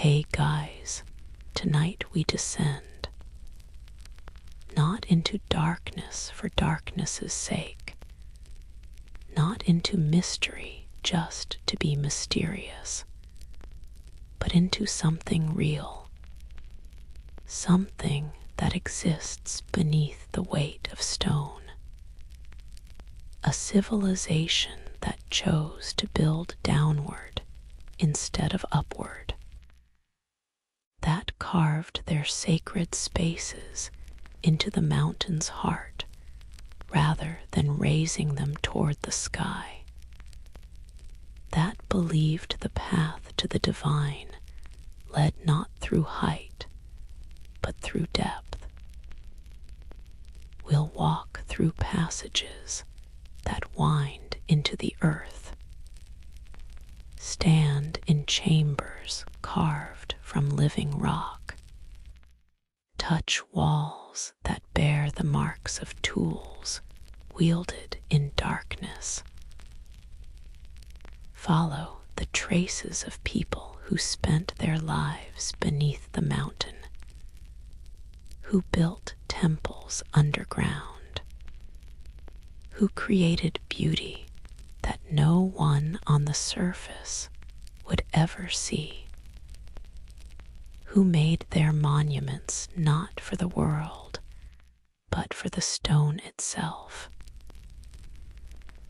Hey guys, tonight we descend, not into darkness for darkness's sake, not into mystery just to be mysterious, but into something real, something that exists beneath the weight of stone. A civilization that chose to build downward instead of upward, that carved their sacred spaces into the mountain's heart rather than raising them toward the sky, that believed the path to the divine led not through height but through depth. We'll walk through passages that wind into the earth, stand in chambers carved from living rock, touch walls that bear the marks of tools wielded in darkness, follow the traces of people who spent their lives beneath the mountain, who built temples underground, who created beauty that no one on the surface would ever see, who made their monuments not for the world, but for the stone itself.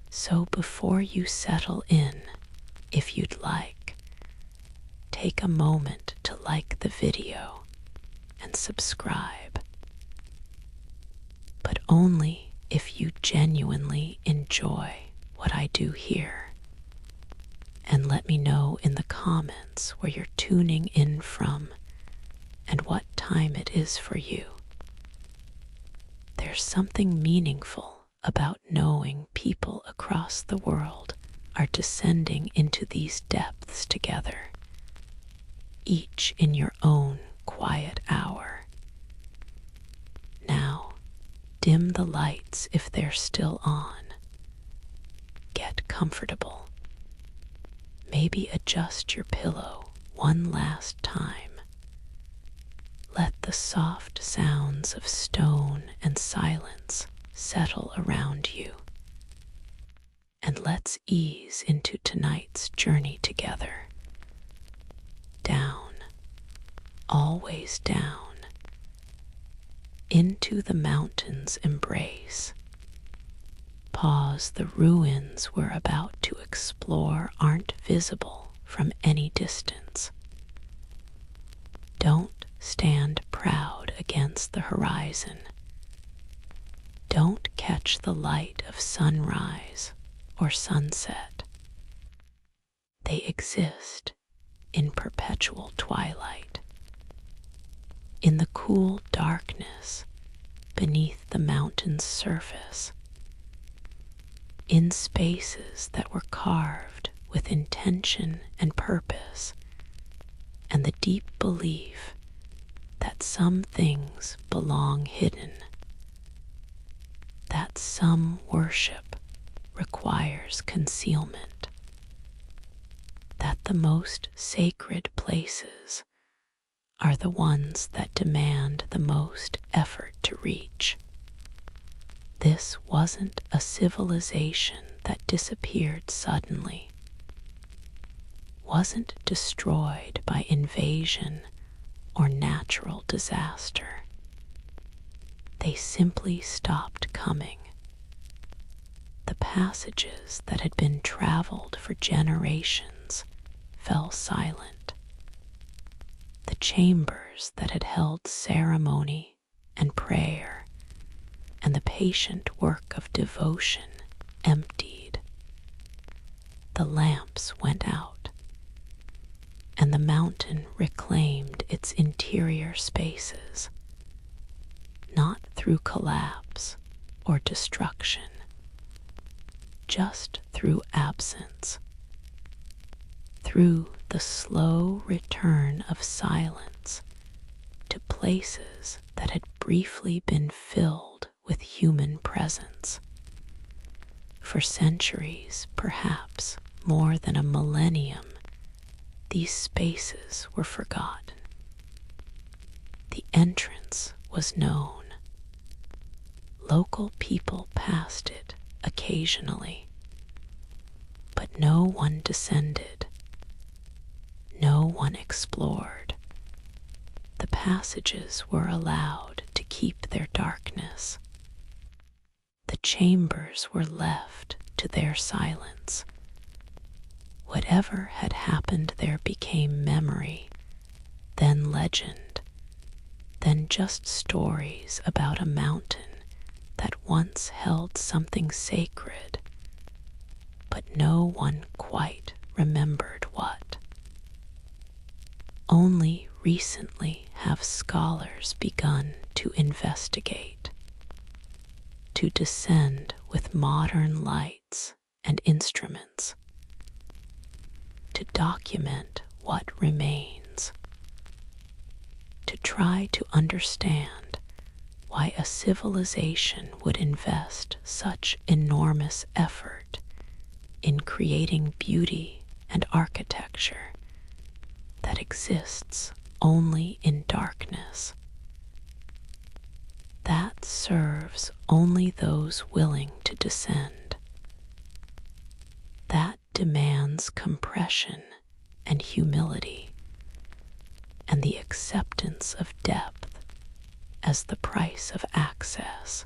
So before you settle in, if you'd like, take a moment to like the video and subscribe, but only if you genuinely enjoy what I do here. And let me know in the comments where you're tuning in from and what time it is for you. There's something meaningful about knowing people across the world are descending into these depths together, each in your own quiet hour. Now, dim the lights if they're still on. Get comfortable. Maybe adjust your pillow one last time. Let the soft sounds of stone and silence settle around you. And let's ease into tonight's journey together. Down, always down, into the mountain's embrace. Pause, the ruins we're about to explore aren't visible from any distance. Don't stand proud against the horizon. Don't catch the light of sunrise or sunset. They exist in perpetual twilight, in the cool darkness beneath the mountain's surface, in spaces that were carved with intention and purpose, and the deep belief that some things belong hidden, that some worship requires concealment, that the most sacred places are the ones that demand the most effort to reach. This wasn't a civilization that disappeared suddenly, wasn't destroyed by invasion or natural disaster. They simply stopped coming. The passages that had been traveled for generations fell silent. The chambers that had held ceremony and prayer and the patient work of devotion emptied. The lamps went out, and the mountain reclaimed its interior spaces, not through collapse or destruction, just through absence, through the slow return of silence to places that had briefly been filled with human presence. For centuries, perhaps more than a millennium, these spaces were forgotten. The entrance was known. Local people passed it occasionally, but no one descended. No one explored. The passages were allowed to keep their darkness. The chambers were left to their silence. Whatever had happened there became memory, then legend, then just stories about a mountain that once held something sacred, but no one quite remembered what. Only recently have scholars begun to investigate, to descend with modern lights and instruments, to document what remains, to try to understand why a civilization would invest such enormous effort in creating beauty and architecture that exists only in darkness, that serves only those willing to descend, that demands compression and humility and the acceptance of depth as the price of access.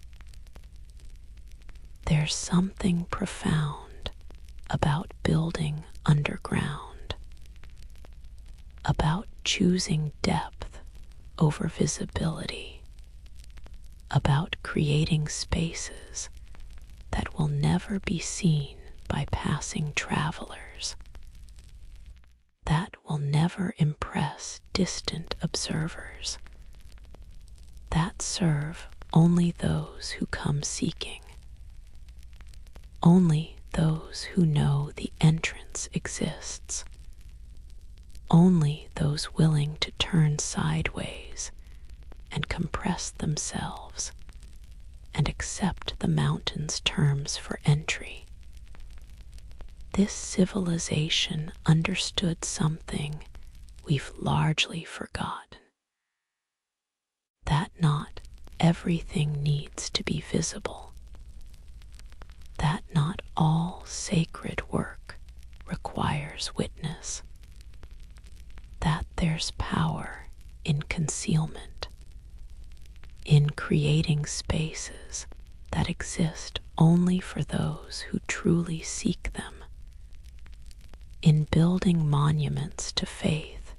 There's something profound about building underground, about choosing depth over visibility, about creating spaces that will never be seen by passing travelers, that will never impress distant observers, that serve only those who come seeking, only those who know the entrance exists, only those willing to turn sideways and compress themselves and accept the mountain's terms for entry. This civilization understood something we've largely forgotten, that not everything needs to be visible, that not all sacred work requires witness, that there's power in concealment, in creating spaces that exist only for those who truly seek them, in building monuments to faith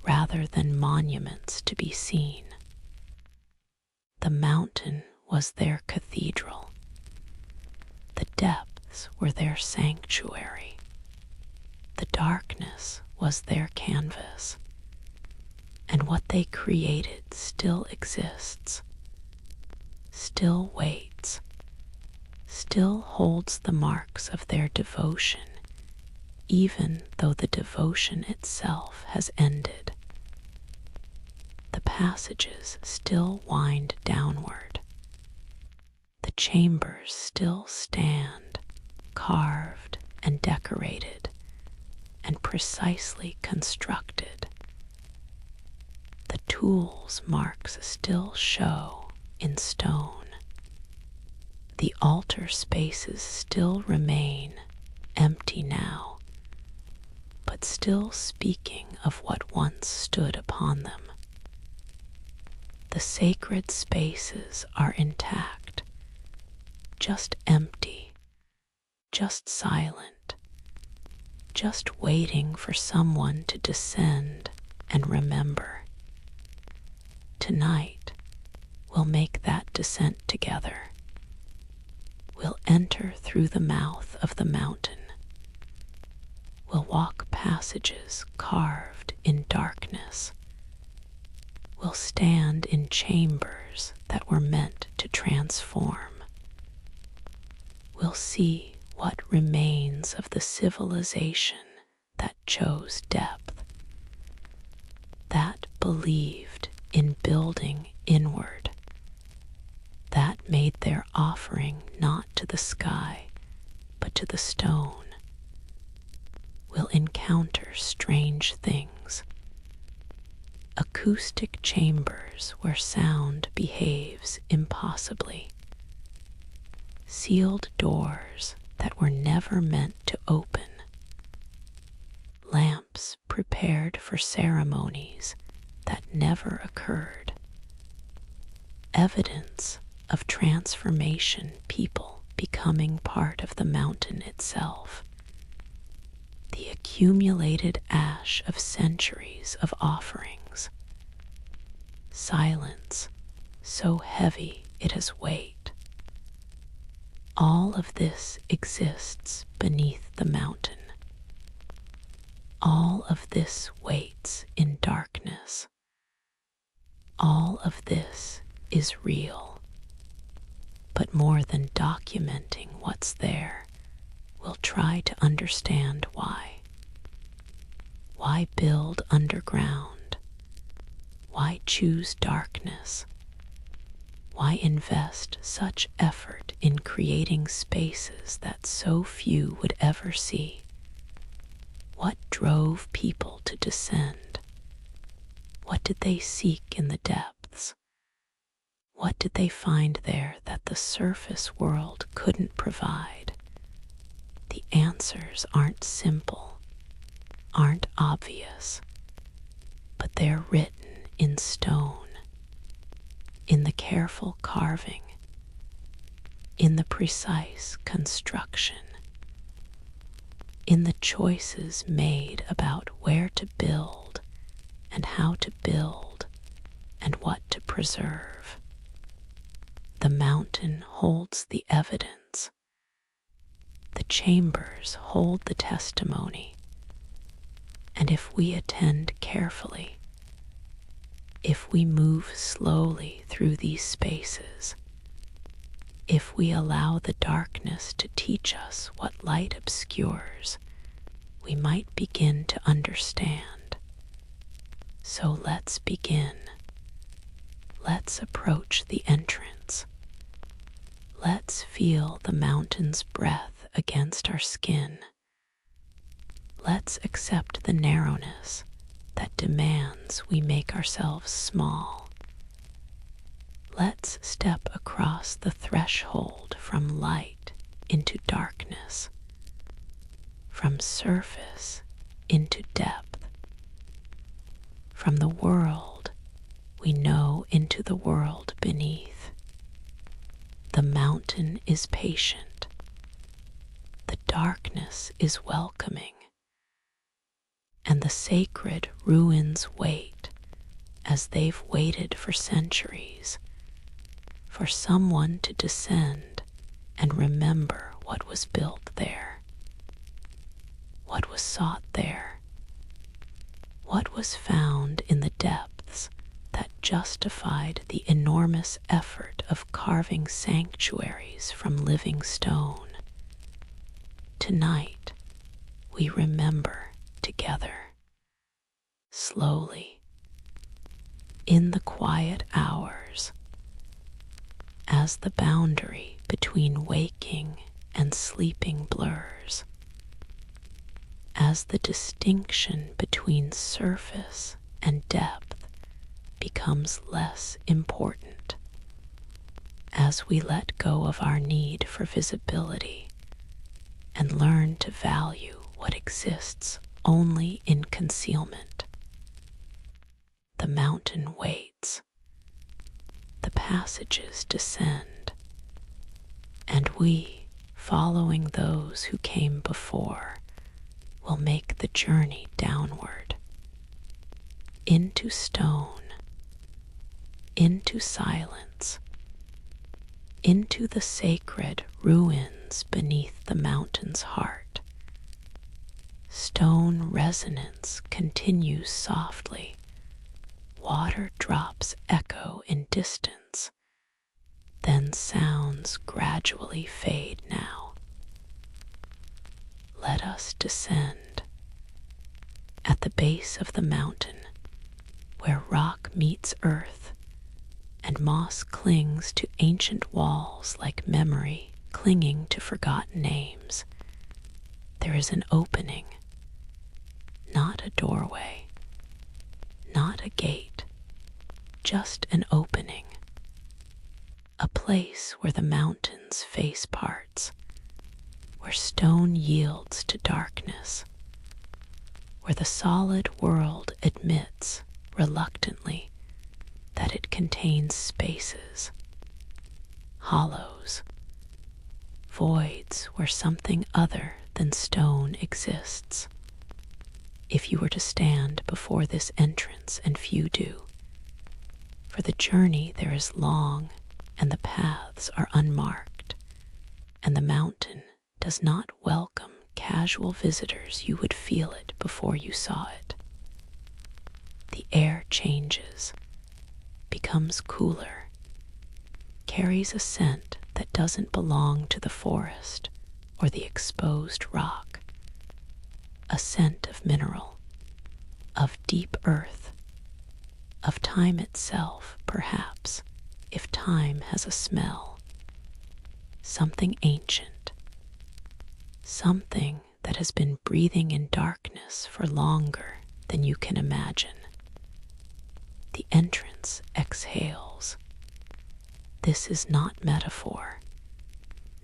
rather than monuments to be seen. The mountain was their cathedral. The depths were their sanctuary. The darkness was their canvas. And what they created still exists, still waits, still holds the marks of their devotion, even though the devotion itself has ended. The passages still wind downward. The chambers still stand, carved and decorated, and precisely constructed. The tools' marks still show in stone. The altar spaces still remain, empty now, but still speaking of what once stood upon them. The sacred spaces are intact, just empty, just silent, just waiting for someone to descend and remember. Tonight, we'll make that descent together. We'll enter through the mouth of the mountain. We'll walk passages carved in darkness. We'll stand in chambers that were meant to transform. We'll see what remains of the civilization that chose depth, that believed in building inward, that made their offering not to the sky, but to the stone. We'll encounter strange things. Acoustic chambers where sound behaves impossibly. Sealed doors that were never meant to open. Lamps prepared for ceremonies that never occurred. Evidence of transformation, people becoming part of the mountain itself. The accumulated ash of centuries of offerings. Silence so heavy it has weight. All of this exists beneath the mountain. All of this waits in darkness. All of this is real. But more than documenting what's there, we'll try to understand why. Why build underground? Why choose darkness? Why invest such effort in creating spaces that so few would ever see? What drove people to descend? What did they seek in the depths? What did they find there that the surface world couldn't provide? The answers aren't simple, aren't obvious, but they're written in stone, in the careful carving, in the precise construction, in the choices made about where to build and how to build and what to preserve. The mountain holds the evidence. The chambers hold the testimony. And if we attend carefully, if we move slowly through these spaces, if we allow the darkness to teach us what light obscures, we might begin to understand. So let's begin. Let's approach the entrance. Let's feel the mountain's breath against our skin. Let's accept the narrowness that demands we make ourselves small. Let's step across the threshold from light into darkness, from surface into depth, from the world we know into the world beneath. The mountain is patient. The darkness is welcoming. And the sacred ruins wait, as they've waited for centuries, for someone to descend and remember what was built there, what was sought there, what was found in the depths that justified the enormous effort of carving sanctuaries from living stone. Tonight, we remember together, slowly, in the quiet hours, as the boundary between waking and sleeping blurs, as the distinction between surface and depth becomes less important, as we let go of our need for visibility and learn to value what exists only in concealment. The mountain waits, the passages descend, and we, following those who came before, will make the journey downward, into stone, into silence, into the sacred ruins beneath the mountain's heart. Stone resonance continues softly. Water drops echo in distance. Then sounds gradually fade now. Let us descend. At the base of the mountain, where rock meets earth, and moss clings to ancient walls like memory clinging to forgotten names, there is an opening, Not a doorway, not a gate, just an opening. A place where the mountains face parts, where stone yields to darkness, where the solid world admits reluctantly that it contains spaces, hollows, voids where something other than stone exists. If you were to stand before this entrance, and few do, for the journey there is long and the paths are unmarked, and the mountain does not welcome casual visitors, you would feel it before you saw it. The air changes, becomes cooler, carries a scent that doesn't belong to the forest or the exposed rock, a scent of mineral, of deep earth, of time itself, perhaps, if time has a smell, something ancient, something that has been breathing in darkness for longer than you can imagine. The entrance exhales. This is not metaphor,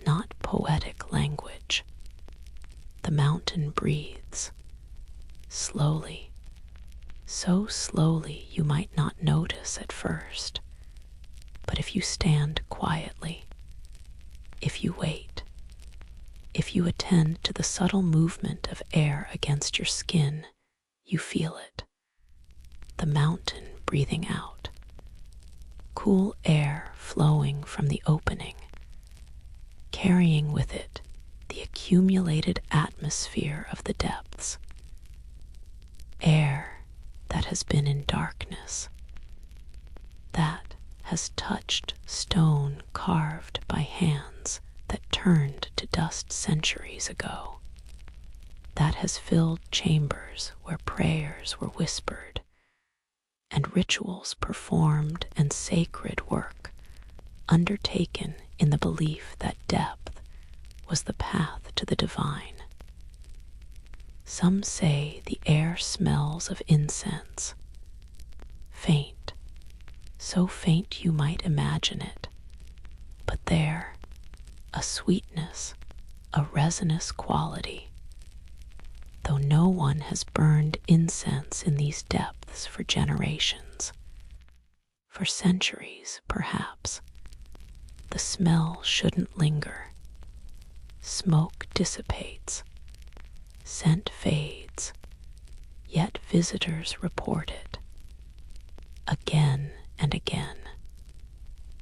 not poetic language. The mountain breathes, slowly, so slowly you might not notice at first. But if you stand quietly, if you wait, if you attend to the subtle movement of air against your skin, you feel it. The mountain breathing out, cool air flowing from the opening, carrying with it the accumulated atmosphere of the depths. Air that has been in darkness, that has touched stone carved by hands that turned to dust centuries ago, that has filled chambers where prayers were whispered, and rituals performed, and sacred work undertaken in the belief that depth was the path to the divine. Some say the air smells of incense, faint, so faint you might imagine it, but there, a sweetness, a resinous quality. Though no one has burned incense in these depths for generations, for centuries perhaps, the smell shouldn't linger. Smoke dissipates, scent fades, yet visitors report it. Again and again,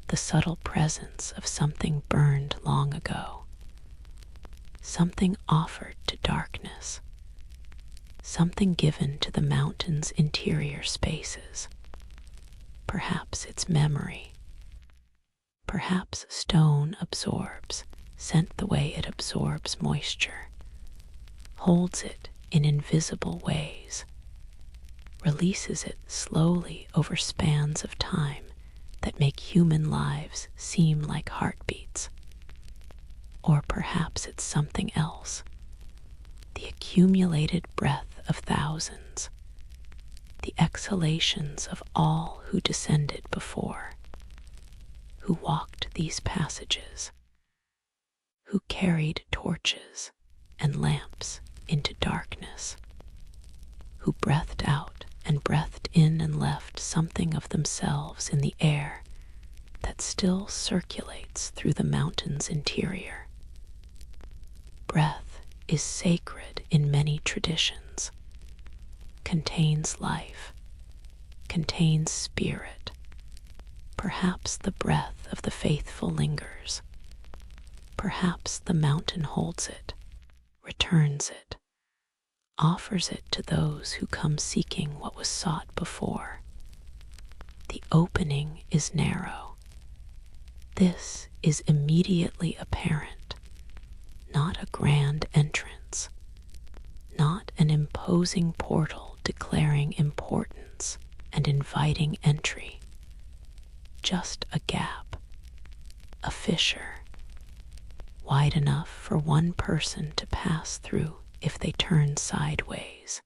the subtle presence of something burned long ago, something offered to darkness, something given to the mountain's interior spaces. Perhaps it's memory. Perhaps stone absorbs scent the way it absorbs moisture, holds it in invisible ways, releases it slowly over spans of time that make human lives seem like heartbeats. Or perhaps it's something else, the accumulated breath of thousands, the exhalations of all who descended before, who walked these passages, who carried torches and lamps into darkness, who breathed out and breathed in and left something of themselves in the air that still circulates through the mountain's interior. Breath is sacred in many traditions, contains life, contains spirit. Perhaps the breath of the faithful lingers. Perhaps the mountain holds it, returns it, offers it to those who come seeking what was sought before. The opening is narrow. This is immediately apparent, not a grand entrance, not an imposing portal declaring importance and inviting entry, just a gap, a fissure, wide enough for one person to pass through if they turn sideways,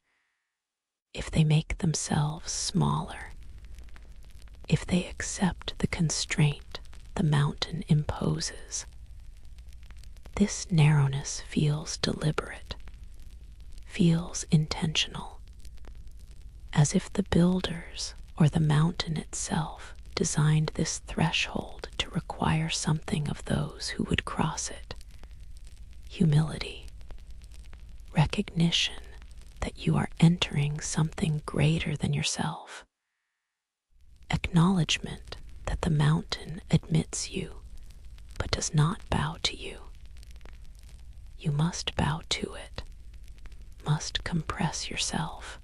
if they make themselves smaller, if they accept the constraint the mountain imposes. This narrowness feels deliberate, feels intentional, as if the builders or the mountain itself designed this threshold to require something of those who would cross it. Humility, recognition that you are entering something greater than yourself, acknowledgement that the mountain admits you but does not bow to you. You must bow to it, must compress yourself,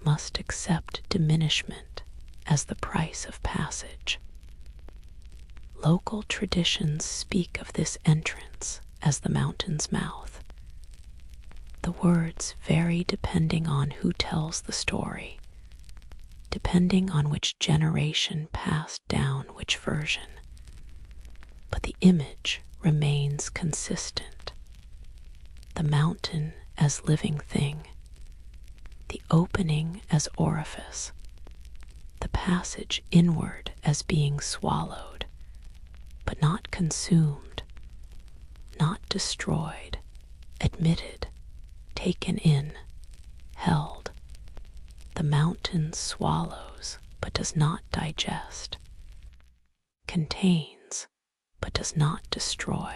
must accept diminishment as the price of passage. Local traditions speak of this entrance as the mountain's mouth. The words vary depending on who tells the story, depending on which generation passed down which version. But the image remains consistent. The mountain as living thing, the opening as orifice, the passage inward as being swallowed, but not consumed, not destroyed, admitted, taken in, held. The mountain swallows but does not digest, contains but does not destroy.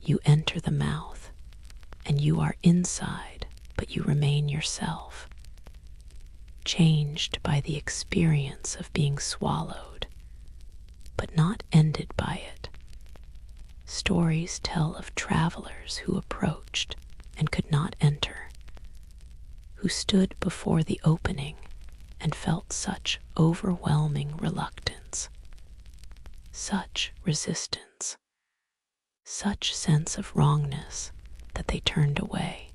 You enter the mouth, and you are inside, but you remain yourself, changed by the experience of being swallowed, but not ended by it. Stories tell of travelers who approached and could not enter, who stood before the opening and felt such overwhelming reluctance, such resistance, such sense of wrongness that they turned away,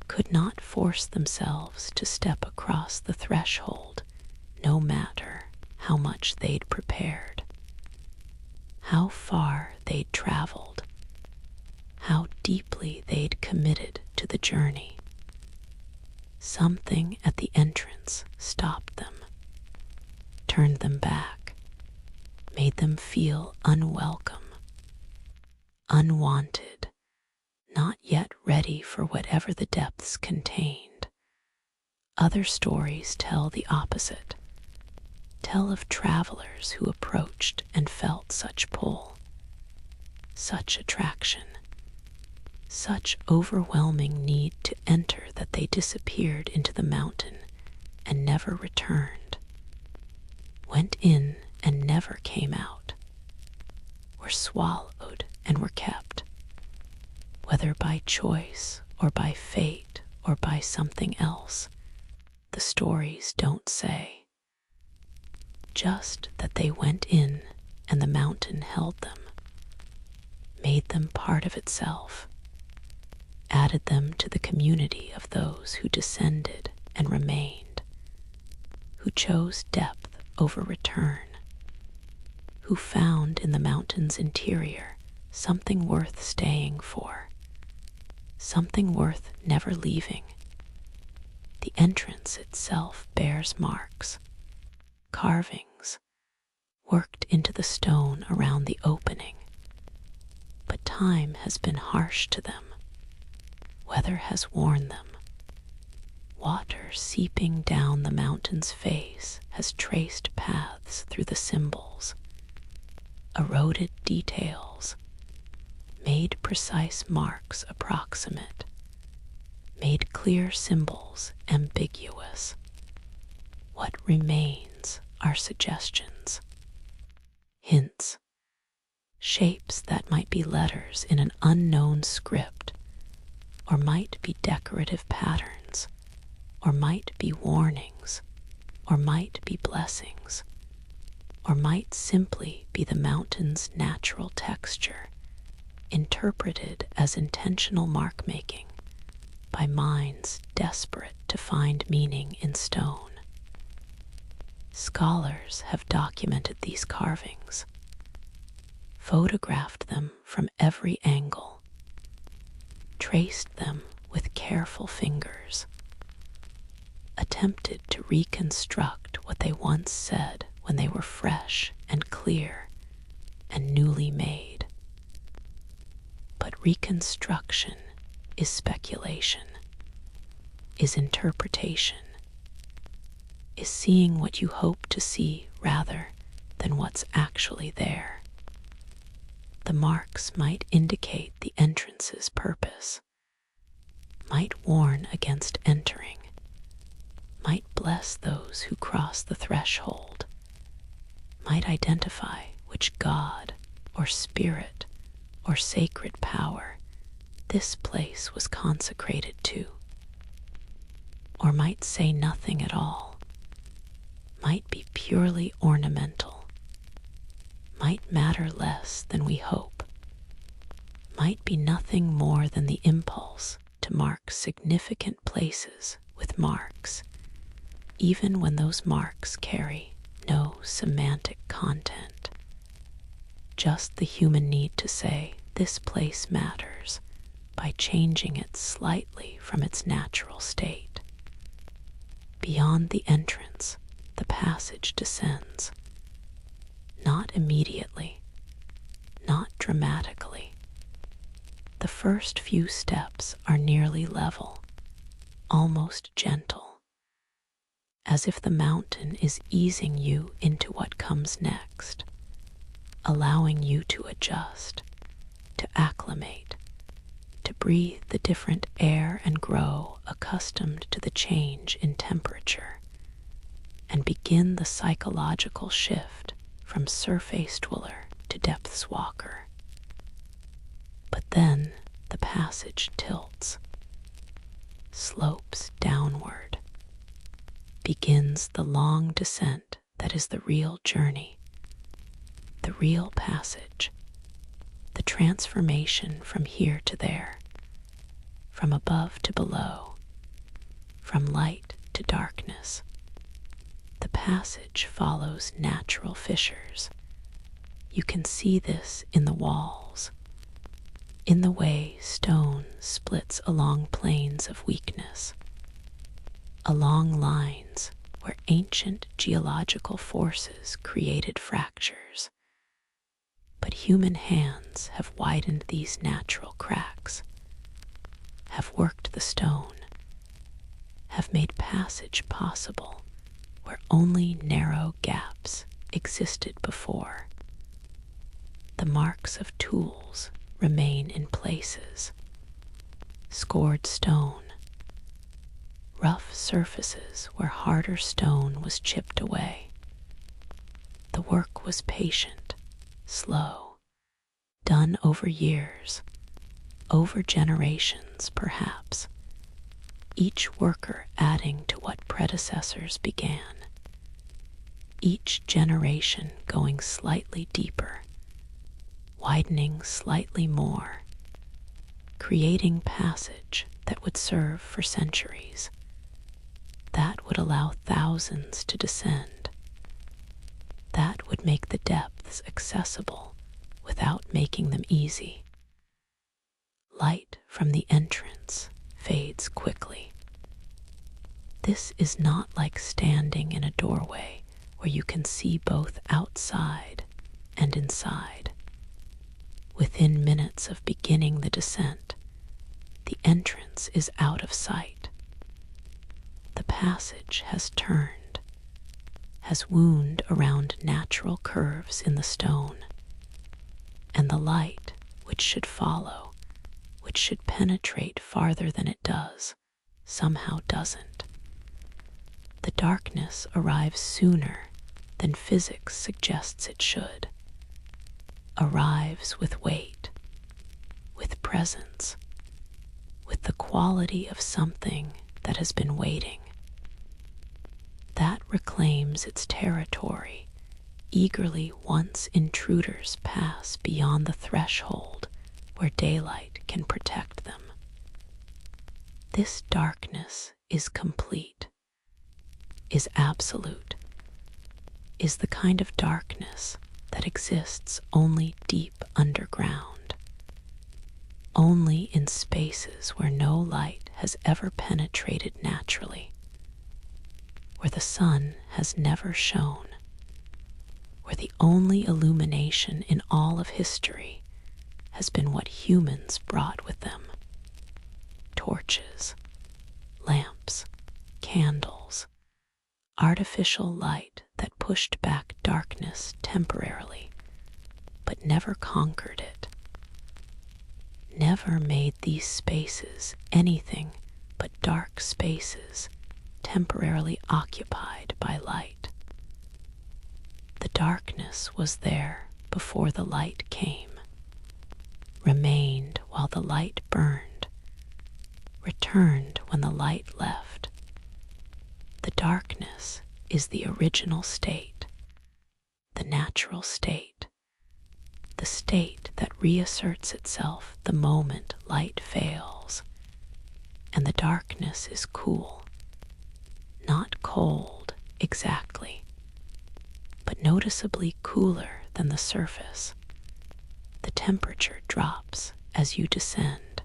could not force themselves to step across the threshold, no matter how much they'd prepared, how far they'd traveled, how deeply they'd committed to the journey. Something at the entrance stopped them, turned them back, made them feel unwelcome, unwanted, not yet ready for whatever the depths contained. Other stories tell the opposite, tell of travelers who approached and felt such pull, such attraction, such overwhelming need to enter that they disappeared into the mountain and never returned, went in and never came out, were swallowed and were kept, whether by choice or by fate or by something else. The stories don't say. Just that they went in and the mountain held them, made them part of itself, added them to the community of those who descended and remained, who chose depth over return, who found in the mountain's interior something worth staying for, something worth never leaving. The entrance itself bears marks, carvings, worked into the stone around the opening, but time has been harsh to them. Weather has worn them. Water seeping down the mountain's face has traced paths through the symbols, eroded details, made precise marks approximate, made clear symbols ambiguous. What remains are suggestions, hints, shapes that might be letters in an unknown script, or might be decorative patterns, or might be warnings, or might be blessings, or might simply be the mountain's natural texture, interpreted as intentional mark-making by minds desperate to find meaning in stone. Scholars have documented these carvings, photographed them from every angle, traced them with careful fingers, attempted to reconstruct what they once said when they were fresh and clear and newly made. But reconstruction is speculation, is interpretation, is seeing what you hope to see rather than what's actually there. The marks might indicate the entrance's purpose, might warn against entering, might bless those who cross the threshold, might identify which god or spirit or sacred power this place was consecrated to, or might say nothing at all, might be purely ornamental, might matter less than we hope, might be nothing more than the impulse to mark significant places with marks, even when those marks carry no semantic content, just the human need to say this place matters by changing it slightly from its natural state. Beyond the entrance, the passage descends, not immediately, not dramatically. The first few steps are nearly level, almost gentle, as if the mountain is easing you into what comes next, allowing you to adjust, to acclimate, to breathe the different air and grow accustomed to the change in temperature, and begin the psychological shift from surface dweller to depths walker. But then the passage tilts, slopes downward, begins the long descent that is the real journey, the real passage, the transformation from here to there, from above to below, from light to darkness. The passage follows natural fissures. You can see this in the walls, in the way stone splits along planes of weakness, along lines where ancient geological forces created fractures. But human hands have widened these natural cracks, have worked the stone, have made passage possible where only narrow gaps existed before. The marks of tools remain in places, scored stone, rough surfaces where harder stone was chipped away. The work was patient, slow, done over years, over generations perhaps, each worker adding to what predecessors began, each generation going slightly deeper, widening slightly more, creating passage that would serve for centuries, that would allow thousands to descend, that would make the depths accessible without making them easy. Light from the entrance fades quickly. This is not like standing in a doorway where you can see both outside and inside. Within minutes of beginning the descent, the entrance is out of sight. The passage has turned, has wound around natural curves in the stone, and the light, which should follow, which should penetrate farther than it does, somehow doesn't. The darkness arrives sooner than physics suggests it should, arrives with weight, with presence, with the quality of something that has been waiting. That reclaims its territory eagerly once intruders pass beyond the threshold where daylight can protect them. This darkness is complete, is absolute, is the kind of darkness that exists only deep underground, only in spaces where no light has ever penetrated naturally, where the sun has never shone, where the only illumination in all of history has been what humans brought with them: torches, lamps, candles, artificial light that pushed back darkness temporarily, but never conquered it, never made these spaces anything but dark spaces temporarily occupied by light. The darkness was there before the light came, remained while the light burned, returned when the light left. The darkness is the original state, the natural state, the state that reasserts itself the moment light fails. And the darkness is cool, not cold exactly, but noticeably cooler than the surface. The temperature drops as you descend,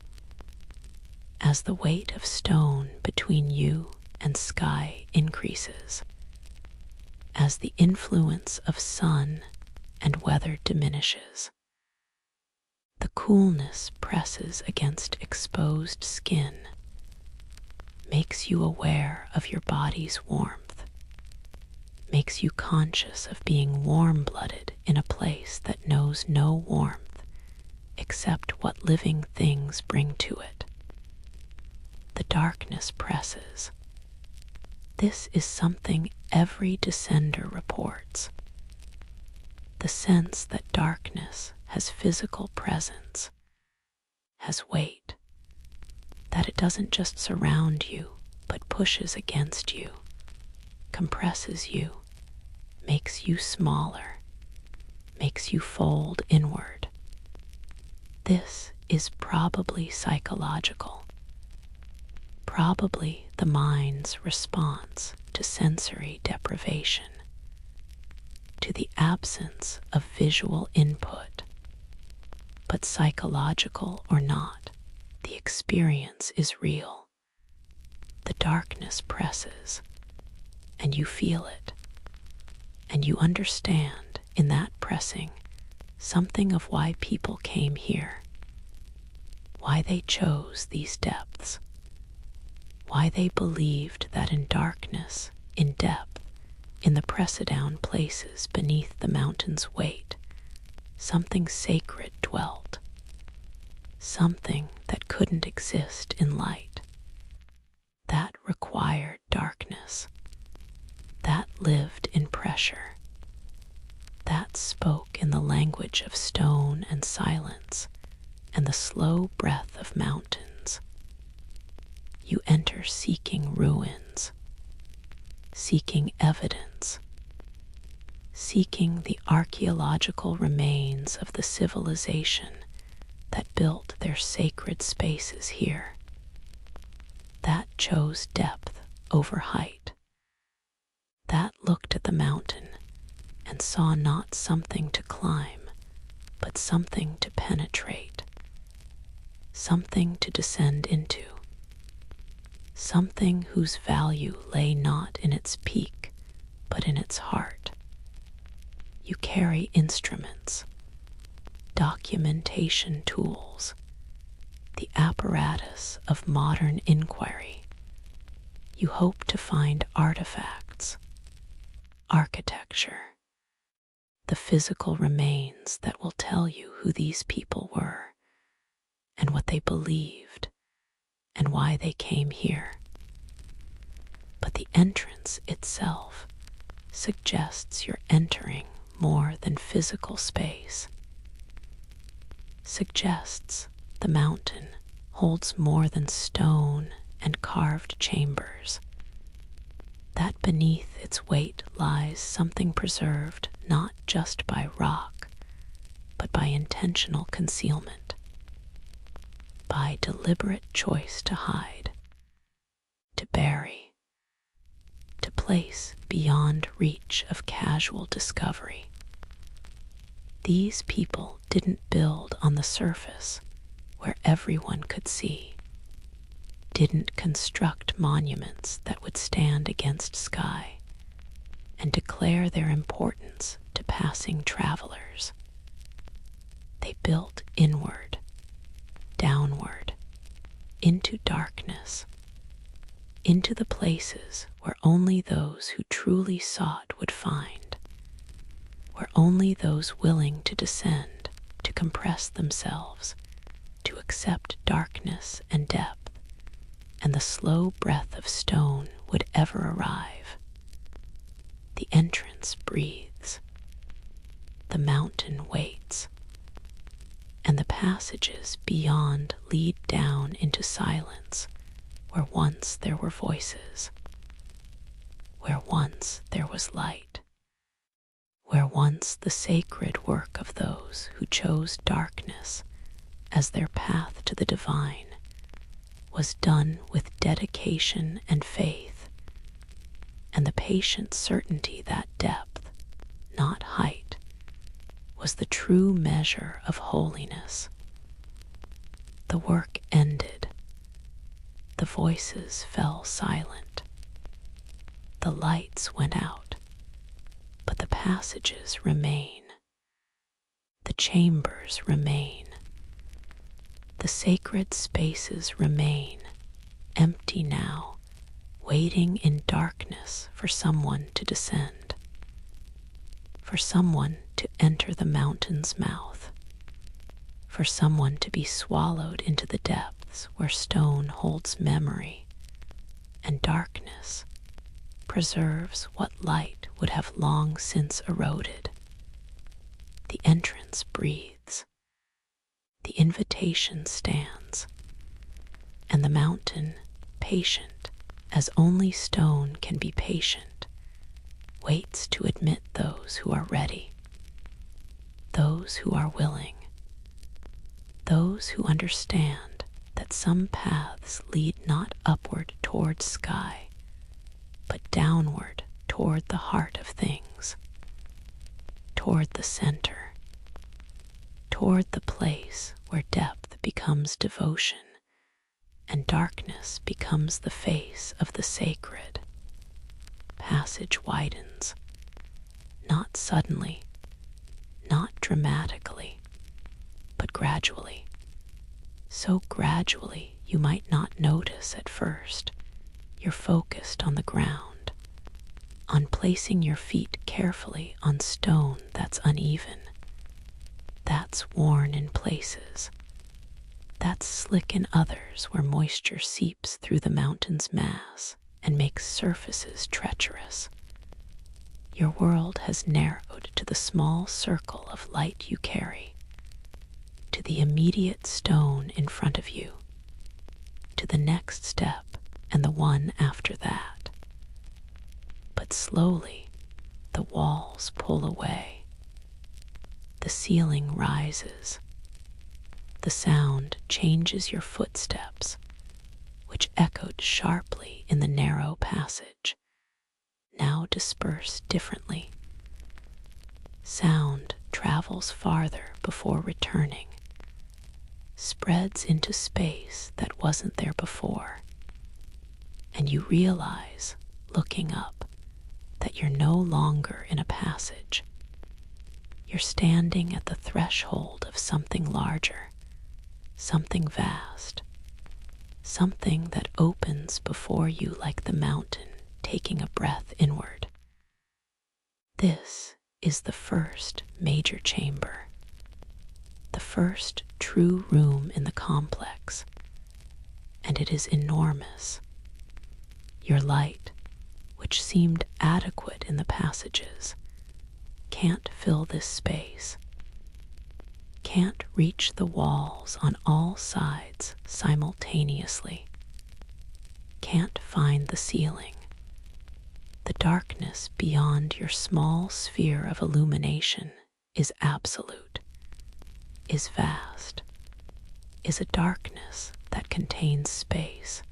as the weight of stone between you and sky increases, as the influence of sun and weather diminishes. The coolness presses against exposed skin, makes you aware of your body's warmth, makes you conscious of being warm-blooded in a place that knows no warmth except what living things bring to it. The darkness presses. This is something every descender reports. The sense that darkness has physical presence, has weight, that it doesn't just surround you, but pushes against you, compresses you, makes you smaller, makes you fold inward. This is probably psychological, probably the mind's response to sensory deprivation, to the absence of visual input. But psychological or not, the experience is real. The darkness presses, and you feel it, and you understand in that pressing something of why people came here, why they chose these depths, why they believed that in darkness, in depth, in the press-down places beneath the mountain's weight, something sacred dwelt, something that couldn't exist in light, that required darkness, that lived in pressure, that spoke in the language of stone and silence and the slow breath of mountains. You enter seeking ruins, seeking evidence, seeking the archaeological remains of the civilization that built their sacred spaces here, that chose depth over height, that looked at the mountain and saw not something to climb, but something to penetrate, something to descend into, something whose value lay not in its peak, but in its heart. You carry instruments, documentation tools, the apparatus of modern inquiry. You hope to find artifacts, architecture, the physical remains that will tell you who these people were and what they believed and why they came here. But the entrance itself suggests you're entering more than physical space, suggests the mountain holds more than stone and carved chambers, that beneath its weight lies something preserved not just by rock, but by intentional concealment, by deliberate choice to hide, to bury, to place beyond reach of casual discovery. These people didn't build on the surface where everyone could see, didn't construct monuments that would stand against sky and declare their importance to passing travelers. They built inward, downward, into darkness, into the places where only those who truly sought would find, where only those willing to descend, to compress themselves, to accept darkness and depth, and the slow breath of stone would ever arrive. The entrance breathes, the mountain waits, and the passages beyond lead down into silence where once there were voices, where once there was light, where once the sacred work of those who chose darkness as their path to the divine was done with dedication and faith, and the patient certainty that depth, not height, was the true measure of holiness. The work ended. The voices fell silent. The lights went out, but the passages remain. The chambers remain. The sacred spaces remain, empty now, waiting in darkness for someone to descend, for someone to enter the mountain's mouth, for someone to be swallowed into the depths where stone holds memory, and darkness preserves what light would have long since eroded. The entrance breathes. The invitation stands, and the mountain, patient as only stone can be patient, waits to admit those who are ready, those who are willing, those who understand that some paths lead not upward toward sky, but downward toward the heart of things, toward the center, toward the place where depth becomes devotion and darkness becomes the face of the sacred. Passage widens, not suddenly, not dramatically, but gradually. So gradually you might not notice at first. You're focused on the ground, on placing your feet carefully on stone that's uneven, that's worn in places, that's slick in others where moisture seeps through the mountain's mass and makes surfaces treacherous. Your world has narrowed to the small circle of light you carry, to the immediate stone in front of you, to the next step and the one after that. But slowly, the walls pull away. The ceiling rises. The sound changes your footsteps, which echoed sharply in the narrow passage, now disperse differently. Sound travels farther before returning, spreads into space that wasn't there before, and you realize, looking up, that you're no longer in a passage. You're standing at the threshold of something larger, something vast, something that opens before you like the mountain taking a breath inward. This is the first major chamber, the first true room in the complex, and it is enormous. Your light, which seemed adequate in the passages, can't fill this space, can't reach the walls on all sides simultaneously, can't find the ceiling. The darkness beyond your small sphere of illumination is absolute, is vast, is a darkness that contains space,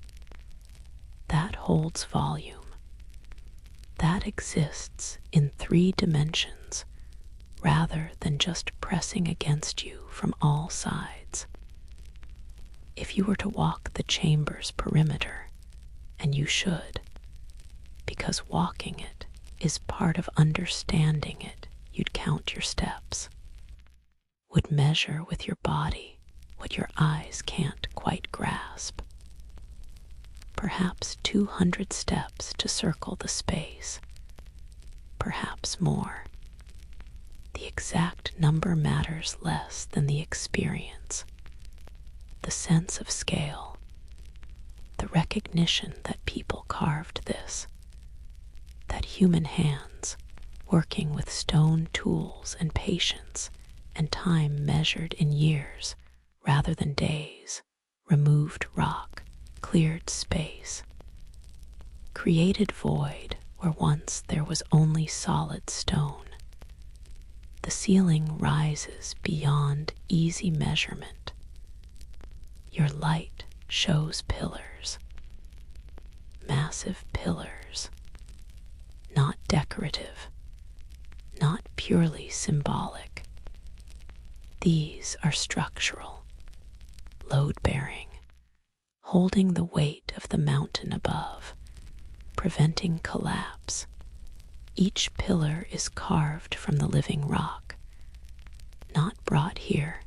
that holds volume, that exists in 3 dimensions rather than just pressing against you from all sides. If you were to walk the chamber's perimeter, and you should, because walking it is part of understanding it, you'd count your steps, would measure with your body what your eyes can't quite grasp. Perhaps 200 steps to circle the space, perhaps more. The exact number matters less than the experience, the sense of scale, the recognition that people carved this, that human hands, working with stone tools and patience and time measured in years rather than days, removed rock, cleared space, created void where once there was only solid stone. The ceiling rises beyond easy measurement. Your light shows pillars, massive pillars, not decorative, not purely symbolic. These are structural, load-bearing, holding the weight of the mountain above, preventing collapse. Each pillar is carved from the living rock, not brought here,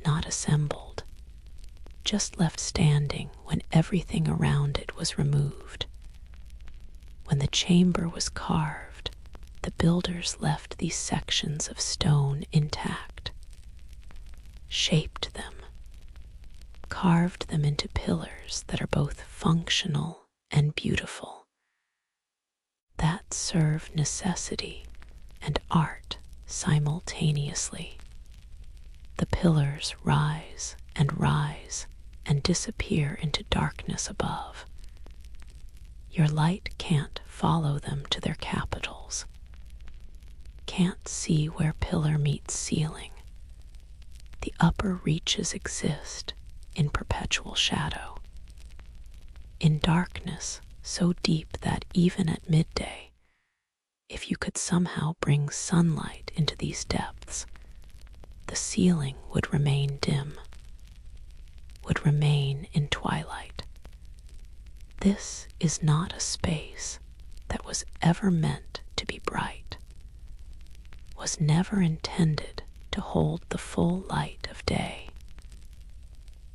not assembled, just left standing when everything around it was removed. When the chamber was carved, the builders left these sections of stone intact, shaped them, carved them into pillars that are both functional and beautiful, that serve necessity and art simultaneously. The pillars rise and disappear into darkness above. Your light can't follow them to their capitals, can't see where pillar meets ceiling. The upper reaches exist in perpetual shadow, in darkness so deep that even at midday, if you could somehow bring sunlight into these depths, the ceiling would remain dim, would remain in twilight. This is not a space that was ever meant to be bright, was never intended to hold the full light of day.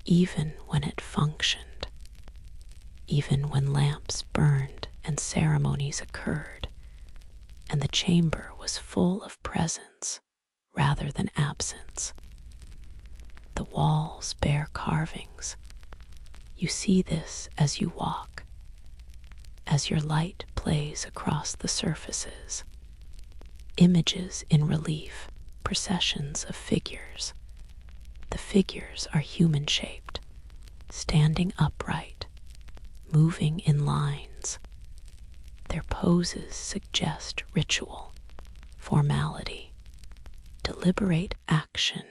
Even when it functioned, even when lamps burned and ceremonies occurred, and the chamber was full of presence rather than absence. The walls bear carvings. You see this as you walk, as your light plays across the surfaces. Images in relief, processions of figures. The figures are human-shaped, standing upright, moving in lines. Their poses suggest ritual, formality, deliberate action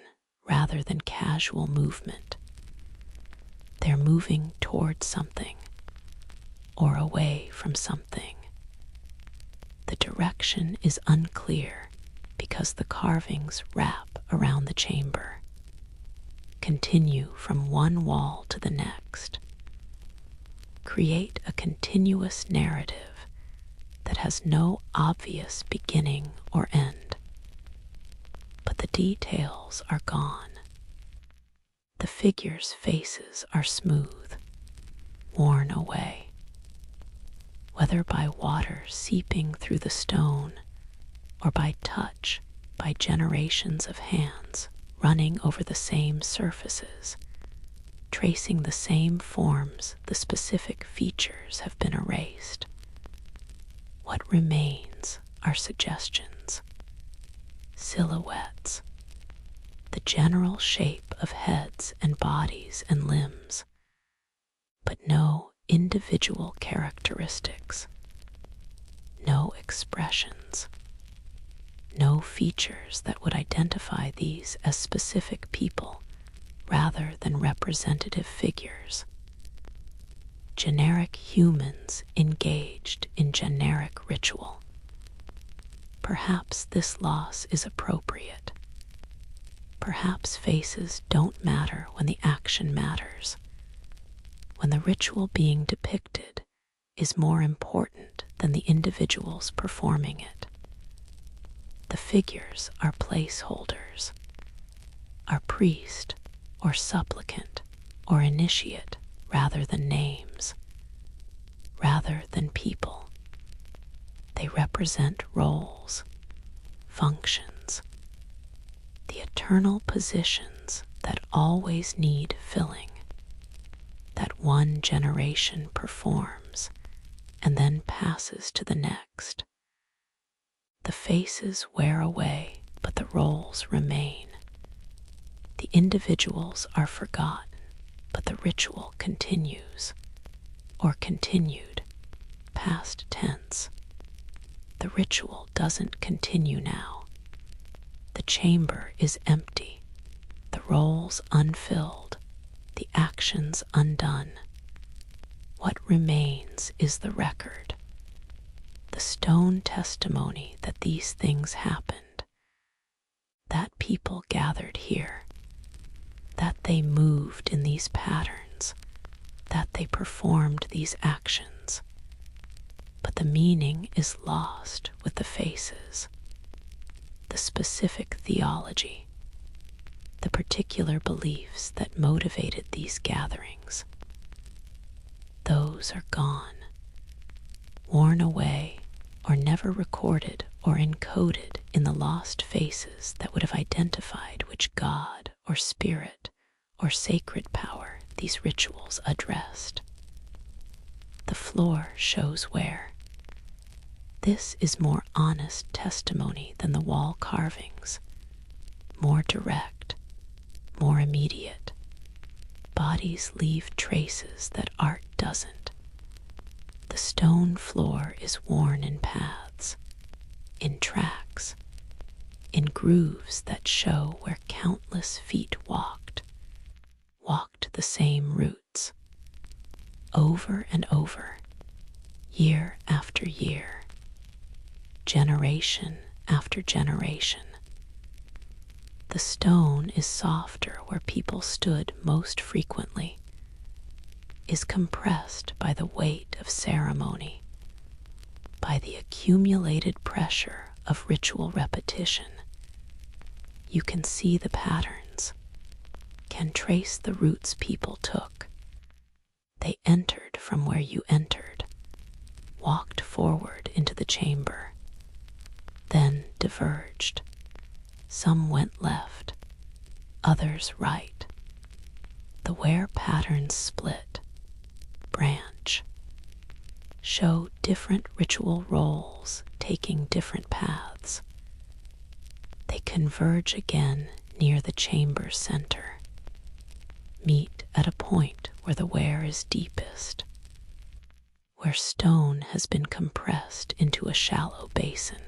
rather than casual movement. They're moving toward something or away from something. The direction is unclear because the carvings wrap around the chamber, continue from one wall to the next, create a continuous narrative that has no obvious beginning or end. But the details are gone. The figures' faces are smooth, worn away. Whether by water seeping through the stone or by touch by generations of hands running over the same surfaces, tracing the same forms, the specific features have been erased. What remains are suggestions, silhouettes, the general shape of heads and bodies and limbs, but no individual characteristics, no expressions, no features that would identify these as specific people rather than representative figures. Generic humans engaged in generic ritual. Perhaps this loss is appropriate. Perhaps faces don't matter when the action matters, when the ritual being depicted is more important than the individuals performing it. The figures are placeholders, are priest or supplicant or initiate rather than names, rather than people. They represent roles, functions, the eternal positions that always need filling, that one generation performs and then passes to the next. The faces wear away, but the roles remain. The individuals are forgotten, but the ritual continues, or continued, past tense. The ritual doesn't continue now. The chamber is empty, the roles unfilled, the actions undone. What remains is the record, the stone testimony that these things happened, that people gathered here, that they moved in these patterns, that they performed these actions. But the meaning is lost with the faces, the specific theology, the particular beliefs that motivated these gatherings. Those are gone, worn away, or never recorded or encoded in the lost faces that would have identified which god or spirit or sacred power these rituals addressed. The floor shows where. This is more honest testimony than the wall carvings, more direct, more immediate. Bodies leave traces that art doesn't. The stone floor is worn in paths, in tracks, in grooves that show where countless feet walked the same routes, over and over, year after year, generation after generation. The stone is softer where people stood most frequently, is compressed by the weight of ceremony, by the accumulated pressure of ritual repetition. You can see the patterns, can trace the routes people took. They entered from where you entered, walked forward into the chamber, then diverged. Some went left, others right. The where patterns split, branch, show different ritual roles taking different paths. They converge again near the chamber's center, meet at a point where the where is deepest, where stone has been compressed into a shallow basin.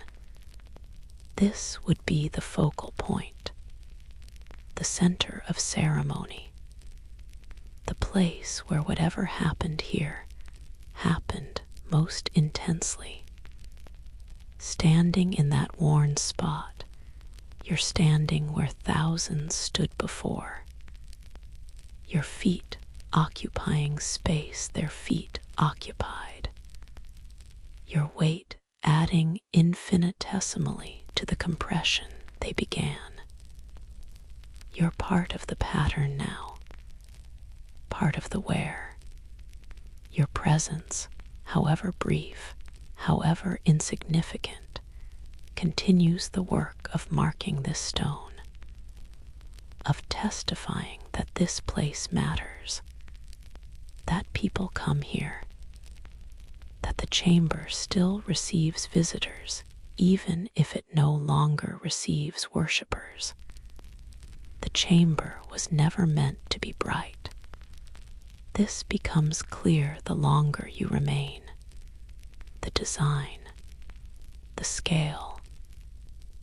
This would be the focal point, the center of ceremony, the place where whatever happened here happened most intensely. Standing in that worn spot, you're standing where thousands stood before, your feet occupying space their feet occupied, your weight adding infinitesimally to the compression they began. You're part of the pattern now, part of the where. Your presence, however brief, however insignificant, continues the work of marking this stone, of testifying that this place matters, that people come here, that the chamber still receives visitors even if it no longer receives worshippers. The chamber was never meant to be bright. This becomes clear the longer you remain. The design, the scale,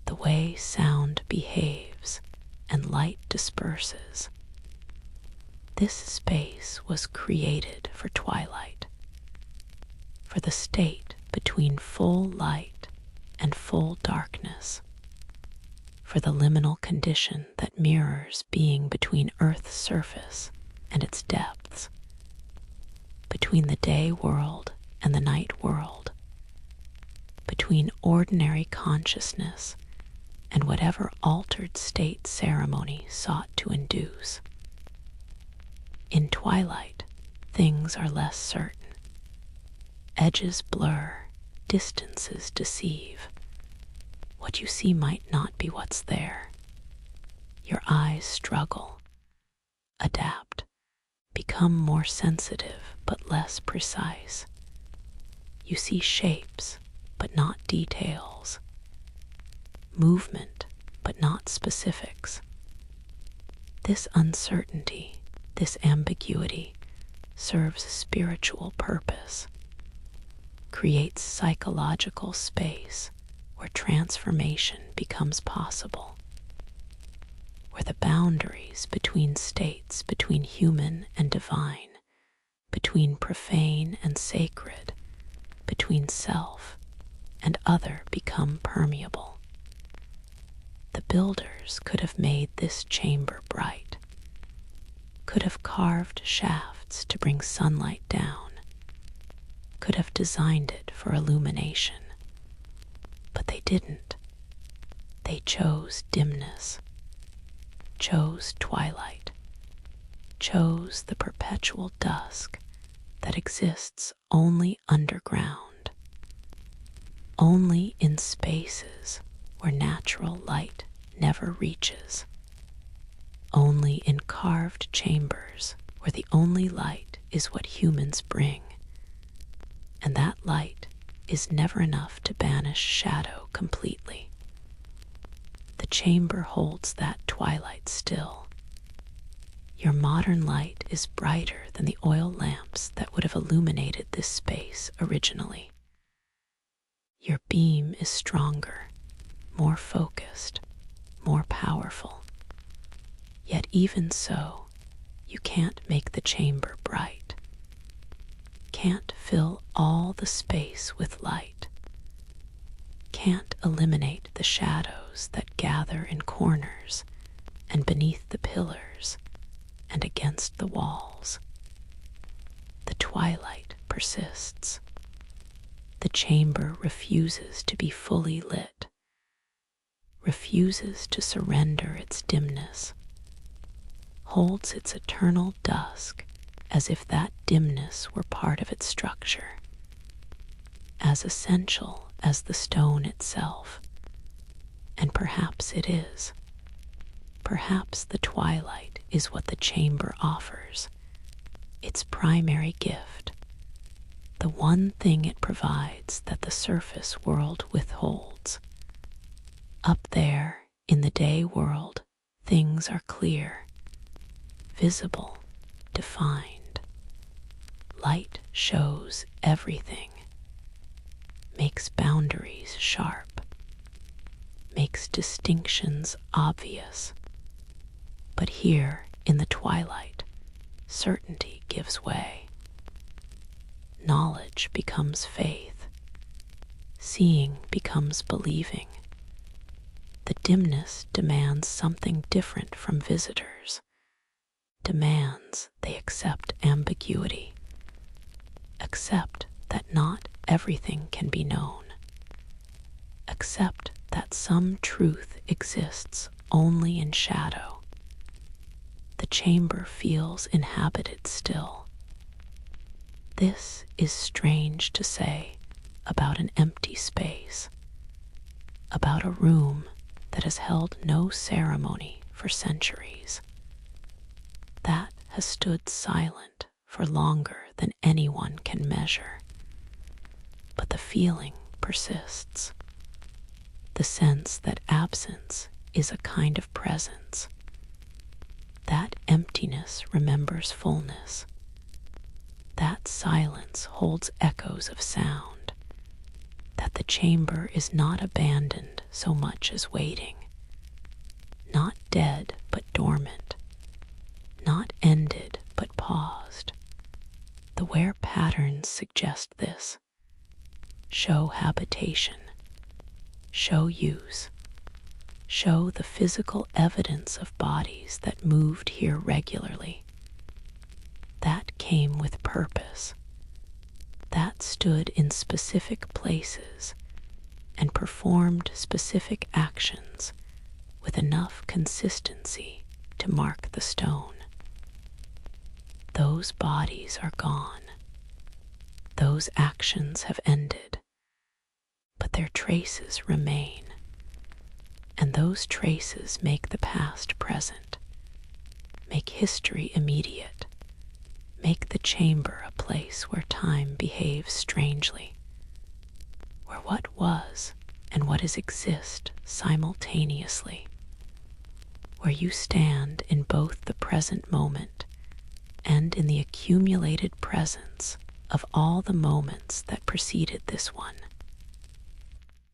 the way sound behaves and light disperses. This space was created for twilight, for the state between full light and full darkness, for the liminal condition that mirrors being between Earth's surface and its depths. between the day world and the night world, between ordinary consciousness and whatever altered state ceremony sought to induce. In twilight, things are less certain. Edges blur, distances deceive. What you see might not be what's there. Your eyes struggle, adapt, become more sensitive but less precise. You see shapes but not details, movement but not specifics. This uncertainty, this ambiguity, serves a spiritual purpose, creates psychological space where transformation becomes possible, where the boundaries between states, between human and divine, between profane and sacred, between self and other become permeable. The builders could have made this chamber bright, could have carved shafts to bring sunlight down, could have designed it for illumination. But they didn't. They chose dimness, chose twilight, chose the perpetual dusk that exists only underground, only in spaces where natural light never reaches, only in carved chambers where the only light is what humans bring, and that light is never enough to banish shadow completely. The chamber holds that twilight still. Your modern light is brighter than the oil lamps that would have illuminated this space originally. Your beam is stronger, more focused, more powerful. Yet even so, you can't make the chamber bright, can't fill all the space with light, can't eliminate the shadows that gather in corners and beneath the pillars and against the walls. The twilight persists. The chamber refuses to be fully lit, refuses to surrender its dimness, holds its eternal dusk as if that dimness were part of its structure, as essential as the stone itself. And perhaps it is. Perhaps the twilight is what the chamber offers, its primary gift, the one thing it provides that the surface world withholds. Up there, in the day world, things are clear, visible, defined. Light shows everything, makes boundaries sharp, makes distinctions obvious. But here, in the twilight, certainty gives way. Knowledge becomes faith. Seeing becomes believing. The dimness demands something different from visitors, demands they accept ambiguity, accept that not everything can be known, accept that some truth exists only in shadow. The chamber feels inhabited still. This is strange to say about an empty space, about a room that has held no ceremony for centuries, that has stood silent for longer than anyone can measure. But the feeling persists, the sense that absence is a kind of presence. That emptiness remembers fullness. That silence holds echoes of sound, that the chamber is not abandoned so much as waiting, not dead but dormant, not ended but paused. The wear patterns suggest this. Show habitation, show use, show the physical evidence of bodies that moved here regularly. That came with purpose, that stood in specific places and performed specific actions with enough consistency to mark the stone. Those bodies are gone. Those actions have ended, but their traces remain, and those traces make the past present, make history immediate, make the chamber a place where time behaves strangely, where what was and what is exist simultaneously, where you stand in both the present moment and in the accumulated presence of all the moments that preceded this one.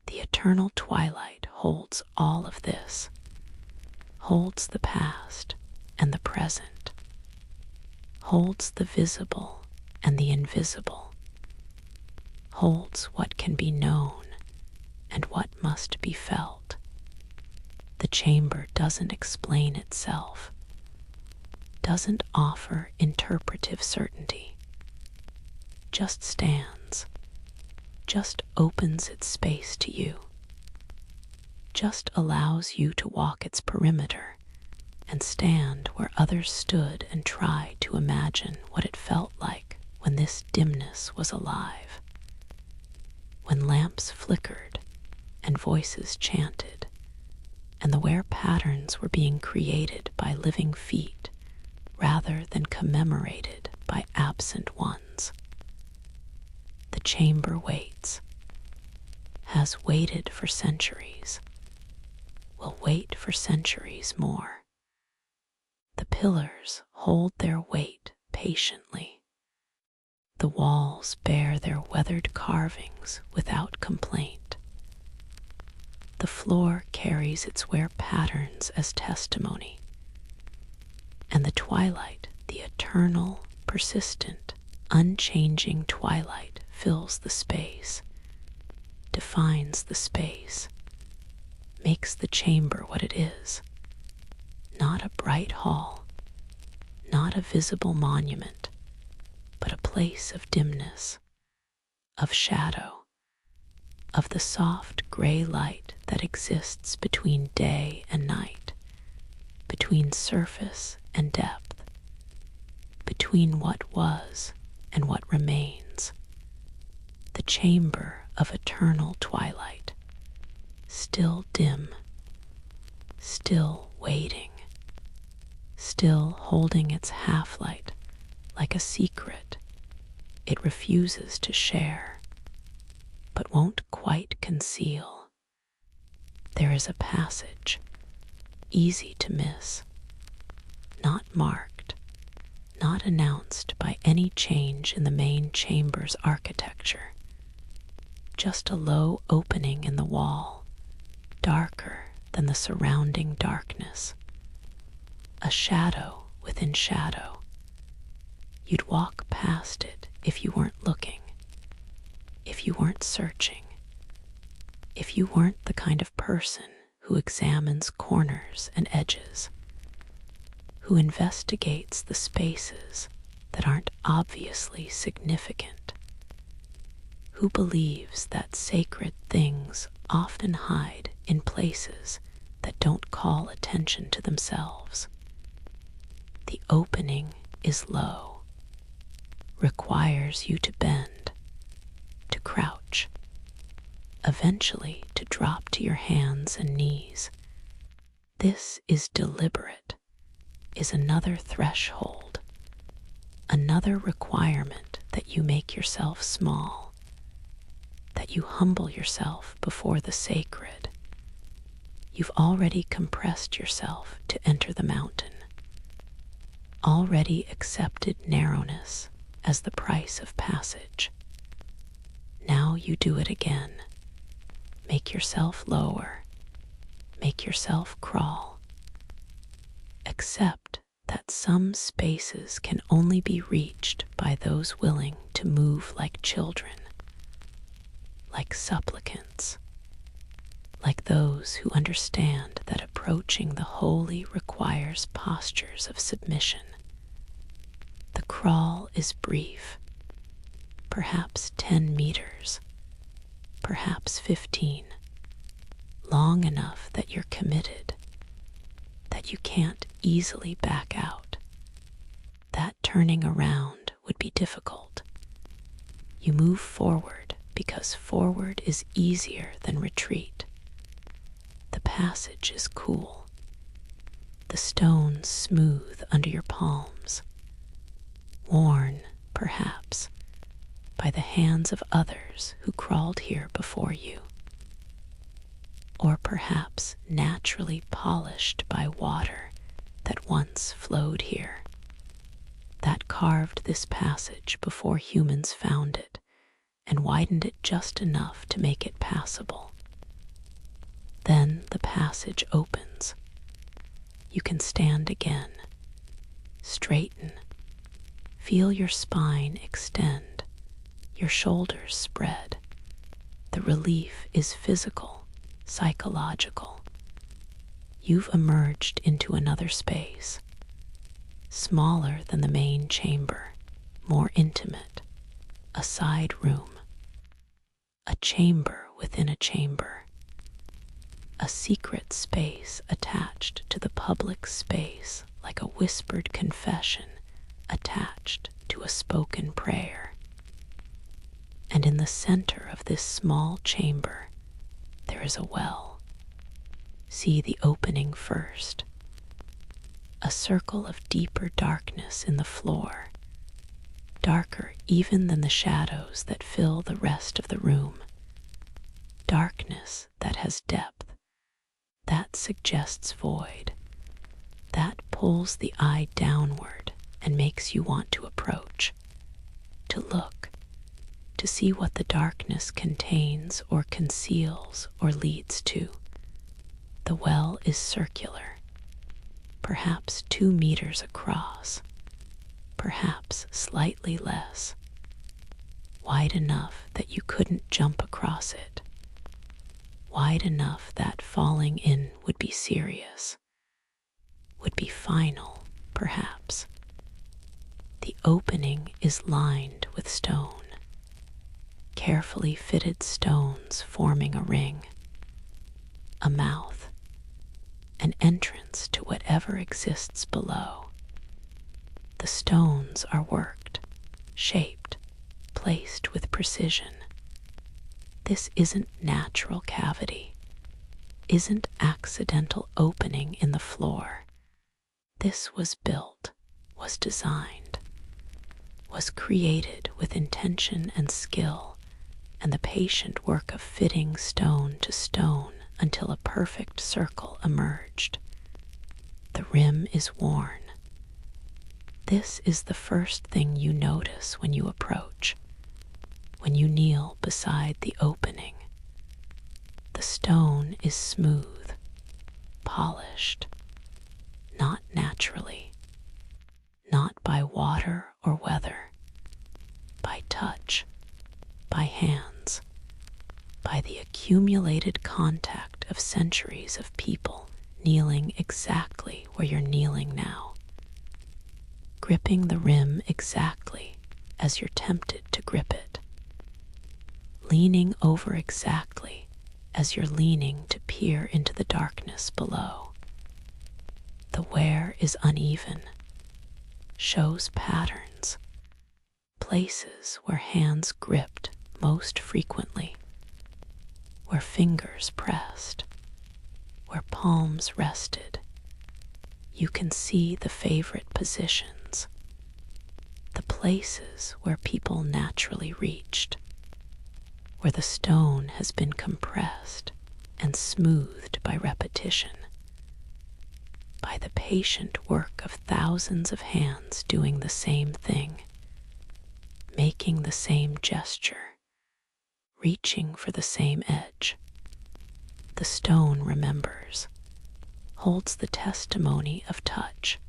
The eternal twilight holds all of this, holds the past and the present, holds the visible and the invisible, holds what can be known and what must be felt. The chamber doesn't explain itself, doesn't offer interpretive certainty, just stands, just opens its space to you, just allows you to walk its perimeter and stand where others stood and try to imagine what it felt like when this dimness was alive, when lamps flickered and voices chanted, and the where patterns were being created by living feet rather than commemorated by absent ones. The chamber waits, has waited for centuries, will wait for centuries more. The pillars hold their weight patiently. The walls bear their weathered carvings without complaint. The floor carries its wear patterns as testimony, and the twilight, the eternal, persistent, unchanging twilight, fills the space, defines the space, makes the chamber what it is. Not a bright hall, not a visible monument, but a place of dimness, of shadow, of the soft gray light that exists between day and night, between surface and depth, between what was and what remains. The chamber of eternal twilight, still dim, still waiting, still holding its half-light like a secret it refuses to share, but won't quite conceal. There is a passage, easy to miss, not marked, not announced by any change in the main chamber's architecture, just a low opening in the wall, darker than the surrounding darkness, a shadow within shadow. You'd walk past it if you weren't looking, if you weren't searching, if you weren't the kind of person who examines corners and edges, who investigates the spaces that aren't obviously significant, who believes that sacred things often hide in places that don't call attention to themselves. The opening is low, requires you to bend, to crouch, eventually to drop to your hands and knees. This is deliberate, is another threshold, another requirement that you make yourself small, that you humble yourself before the sacred. You've already compressed yourself to enter the mountain, already accepted narrowness as the price of passage. Now you do it again. Make yourself lower, make yourself crawl. Accept that some spaces can only be reached by those willing to move like children, like supplicants, like those who understand that approaching the holy requires postures of submission. The crawl is brief, perhaps 10 meters, perhaps 15, long enough that you're committed, that you can't easily back out. That turning around would be difficult. You move forward because forward is easier than retreat. The passage is cool, the stones smooth under your palms, worn, perhaps, by the hands of others who crawled here before you, or perhaps naturally polished by water that once flowed here, that carved this passage before humans found it and widened it just enough to make it passable. Then the passage opens. You can stand again, straighten, feel your spine extend, your shoulders spread. The relief is physical, psychological. You've emerged into another space, smaller than the main chamber, more intimate, a side room, a chamber within a chamber, a secret space attached to the public space, like a whispered confession attached to a spoken prayer. And in the center of this small chamber, there is a well. See the opening first. A circle of deeper darkness in the floor, darker even than the shadows that fill the rest of the room. Darkness that has depth, that suggests void, that pulls the eye downward and makes you want to approach, to look, to see what the darkness contains or conceals or leads to. The well is circular, perhaps 2 meters across, perhaps slightly less, wide enough that you couldn't jump across it, wide enough that falling in would be serious, would be final, perhaps. The opening is lined with stone, carefully fitted stones forming a ring, a mouth, an entrance to whatever exists below. The stones are worked, shaped, placed with precision. This isn't natural cavity, isn't accidental opening in the floor. This was built, was designed, was created with intention and skill, and the patient work of fitting stone to stone until a perfect circle emerged. The rim is worn. This is the first thing you notice when you approach, when you kneel beside the opening. The stone is smooth, polished, not naturally, not by water or weather, by touch, by hands, by the accumulated contact of centuries of people kneeling exactly where you're kneeling now, gripping the rim exactly as you're tempted to grip it, leaning over exactly as you're leaning to peer into the darkness below. The wear is uneven, shows patterns, places where hands gripped most frequently, where fingers pressed, where palms rested. You can see the favorite positions, the places where people naturally reached, where the stone has been compressed and smoothed by repetition, by the patient work of thousands of hands doing the same thing, making the same gesture, reaching for the same edge. The stone remembers, holds the testimony of touch,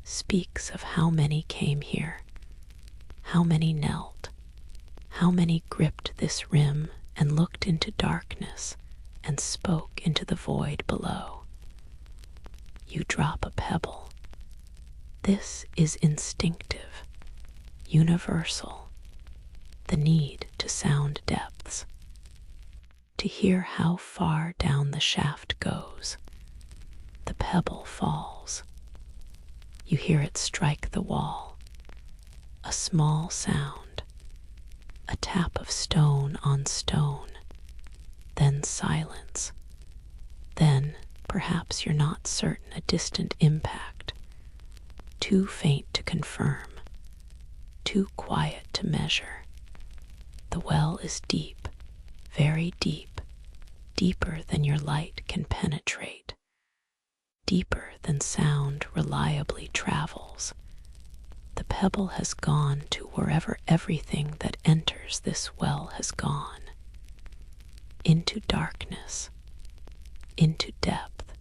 speaks of how many came here, how many knelt, how many gripped this rim and looked into darkness and spoke into the void below. You drop a pebble. This is instinctive, universal, the need to sound depths, to hear how far down the shaft goes. The pebble falls. You hear it strike the wall. A small sound, a tap of stone on stone, then silence. Then, perhaps you're not certain, a distant impact, too faint to confirm, too quiet to measure. The well is deep, very deep, deeper than your light can penetrate, deeper than sound reliably travels. The pebble has gone to wherever everything that enters this well has gone, into darkness, into depth,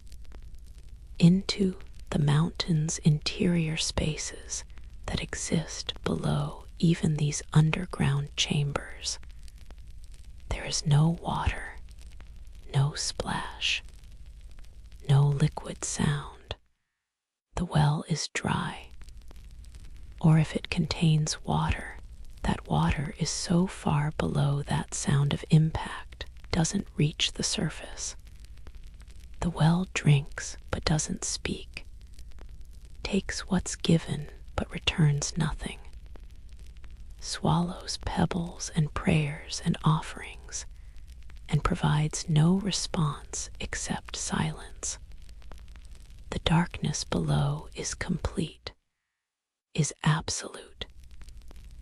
into the mountain's interior spaces that exist below even these underground chambers. There is no water, no splash, no liquid sound. The well is dry. Or if it contains water, that water is so far below that sound of impact doesn't reach the surface. The well drinks but doesn't speak, takes what's given but returns nothing, swallows pebbles and prayers and offerings, and provides no response except silence. The darkness below is complete, is absolute,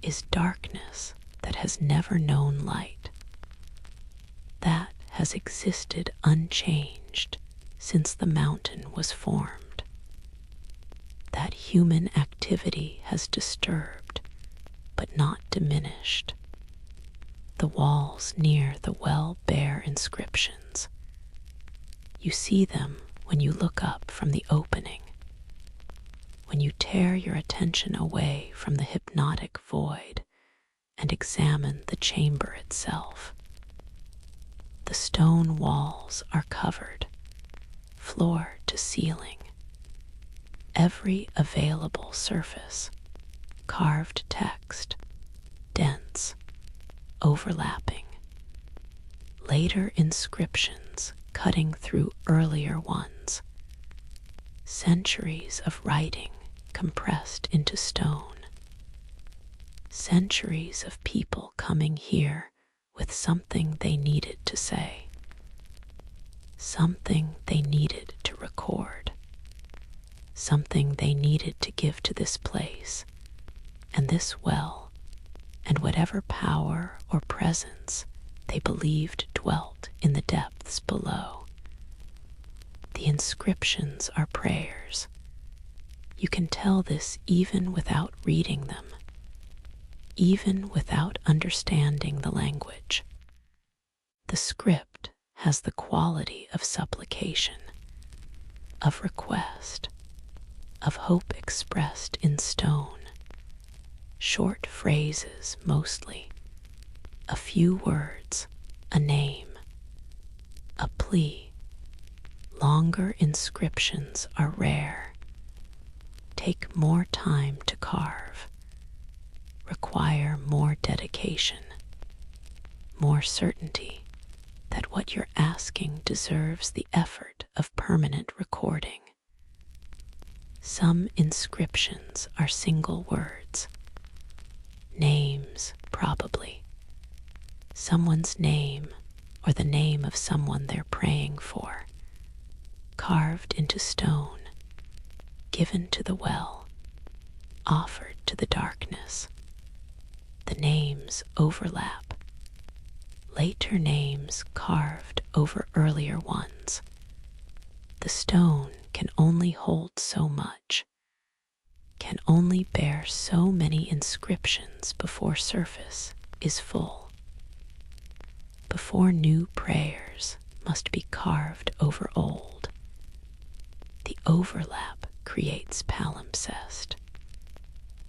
is darkness that has never known light, that has existed unchanged since the mountain was formed, that human activity has disturbed but not diminished. The walls near the well bear inscriptions. You see them when you look up from the opening, when you tear your attention away from the hypnotic void and examine the chamber itself. The stone walls are covered, floor to ceiling. Every available surface, carved text, dense, overlapping. Later inscriptions cutting through earlier ones. Centuries of writing compressed into stone. Centuries of people coming here with something they needed to say, something they needed to record, something they needed to give to this place and this well and whatever power or presence they believed dwelt in the depths below. The inscriptions are prayers. You can tell this even without reading them, even without understanding the language. The script has the quality of supplication, of request, of hope expressed in stone. Short phrases mostly, a few words, a name, a plea. Longer inscriptions are rare, take more time to carve, require more dedication, more certainty that what you're asking deserves the effort of permanent recording. Some inscriptions are single words, names probably, someone's name or the name of someone they're praying for, carved into stone, given to the well, offered to the darkness. The names overlap, later names carved over earlier ones. The stone can only hold so much, can only bear so many inscriptions before surface is full, before new prayers must be carved over old. The overlap creates palimpsest,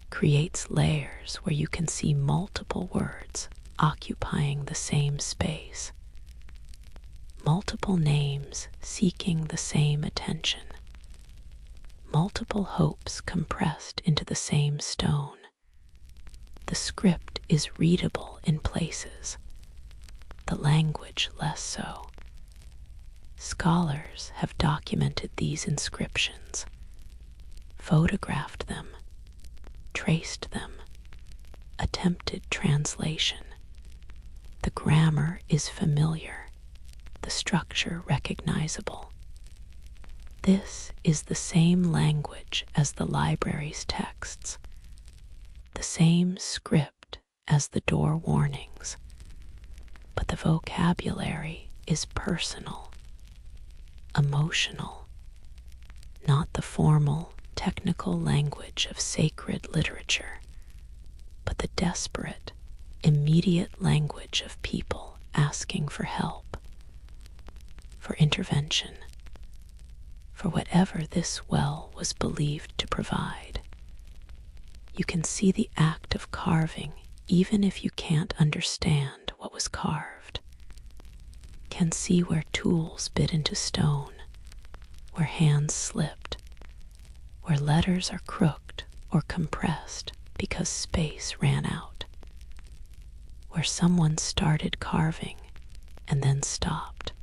creates layers where you can see multiple words occupying the same space, multiple names seeking the same attention, multiple hopes compressed into the same stone. The script is readable in places, the language less so. Scholars have documented these inscriptions, photographed them, traced them, attempted translation. The grammar is familiar, the structure recognizable. This is the same language as the library's texts, the same script as the door warnings, but the vocabulary is personal, emotional, not the formal, technical language of sacred literature, but the desperate, immediate language of people asking for help, for intervention, for whatever this well was believed to provide. You can see the act of carving even if you can't understand what was carved. Can see where tools bit into stone, where hands slipped, where letters are crooked or compressed because space ran out, where someone started carving and then stopped,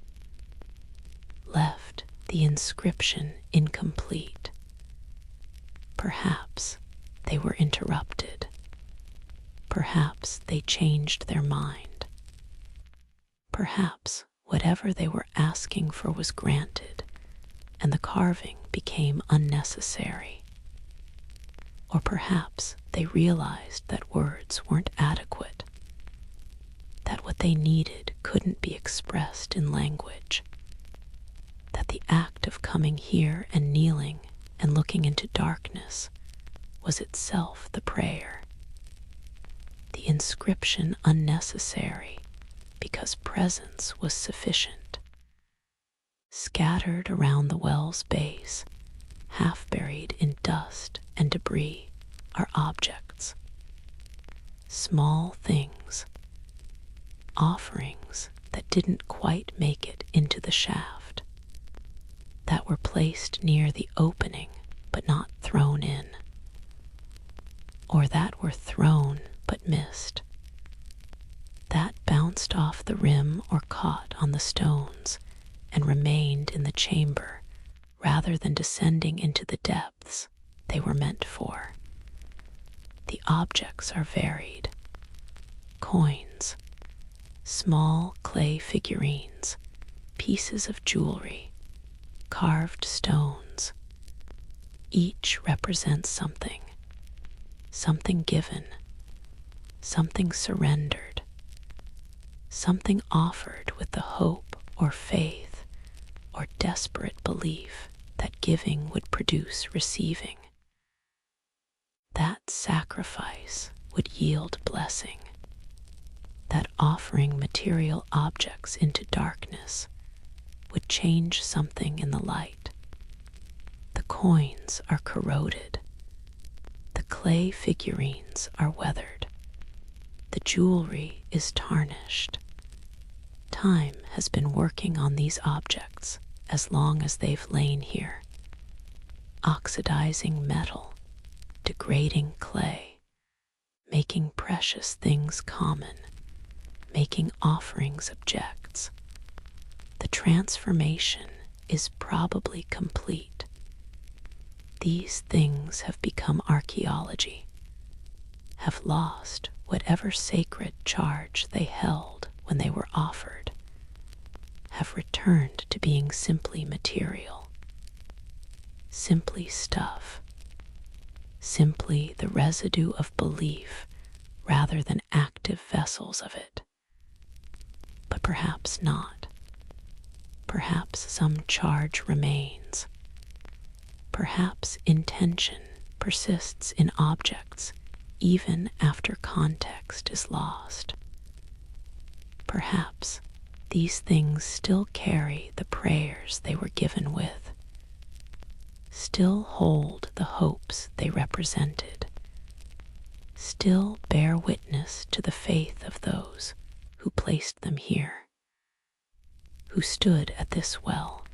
left the inscription incomplete. Perhaps they were interrupted. Perhaps they changed their mind. Perhaps whatever they were asking for was granted, and the carving became unnecessary. Or perhaps they realized that words weren't adequate, that what they needed couldn't be expressed in language, that the act of coming here and kneeling and looking into darkness was itself the prayer. The inscription unnecessary because presence was sufficient. Scattered around the well's base, half buried in dust and debris, are objects. Small things, offerings that didn't quite make it into the shaft, that were placed near the opening but not thrown in, or that were thrown but missed, that bounced off the rim or caught on the stones and remained in the chamber rather than descending into the depths they were meant for. The objects are varied. Coins, small clay figurines, pieces of jewelry, carved stones. Each represents something, something given, something surrendered, something offered with the hope or faith or desperate belief that giving would produce receiving. That sacrifice would yield blessing, that offering material objects into darkness would change something in the light. The coins are corroded. The clay figurines are weathered. The jewelry is tarnished. Time has been working on these objects as long as they've lain here, oxidizing metal, degrading clay, making precious things common, making offerings objects. The transformation is probably complete. These things have become archaeology, have lost whatever sacred charge they held when they were offered, have returned to being simply material, simply stuff, simply the residue of belief rather than active vessels of it. But perhaps not. Perhaps some charge remains. Perhaps intention persists in objects even after context is lost. Perhaps these things still carry the prayers they were given with, still hold the hopes they represented, still bear witness to the faith of those who placed them here, who stood at this well,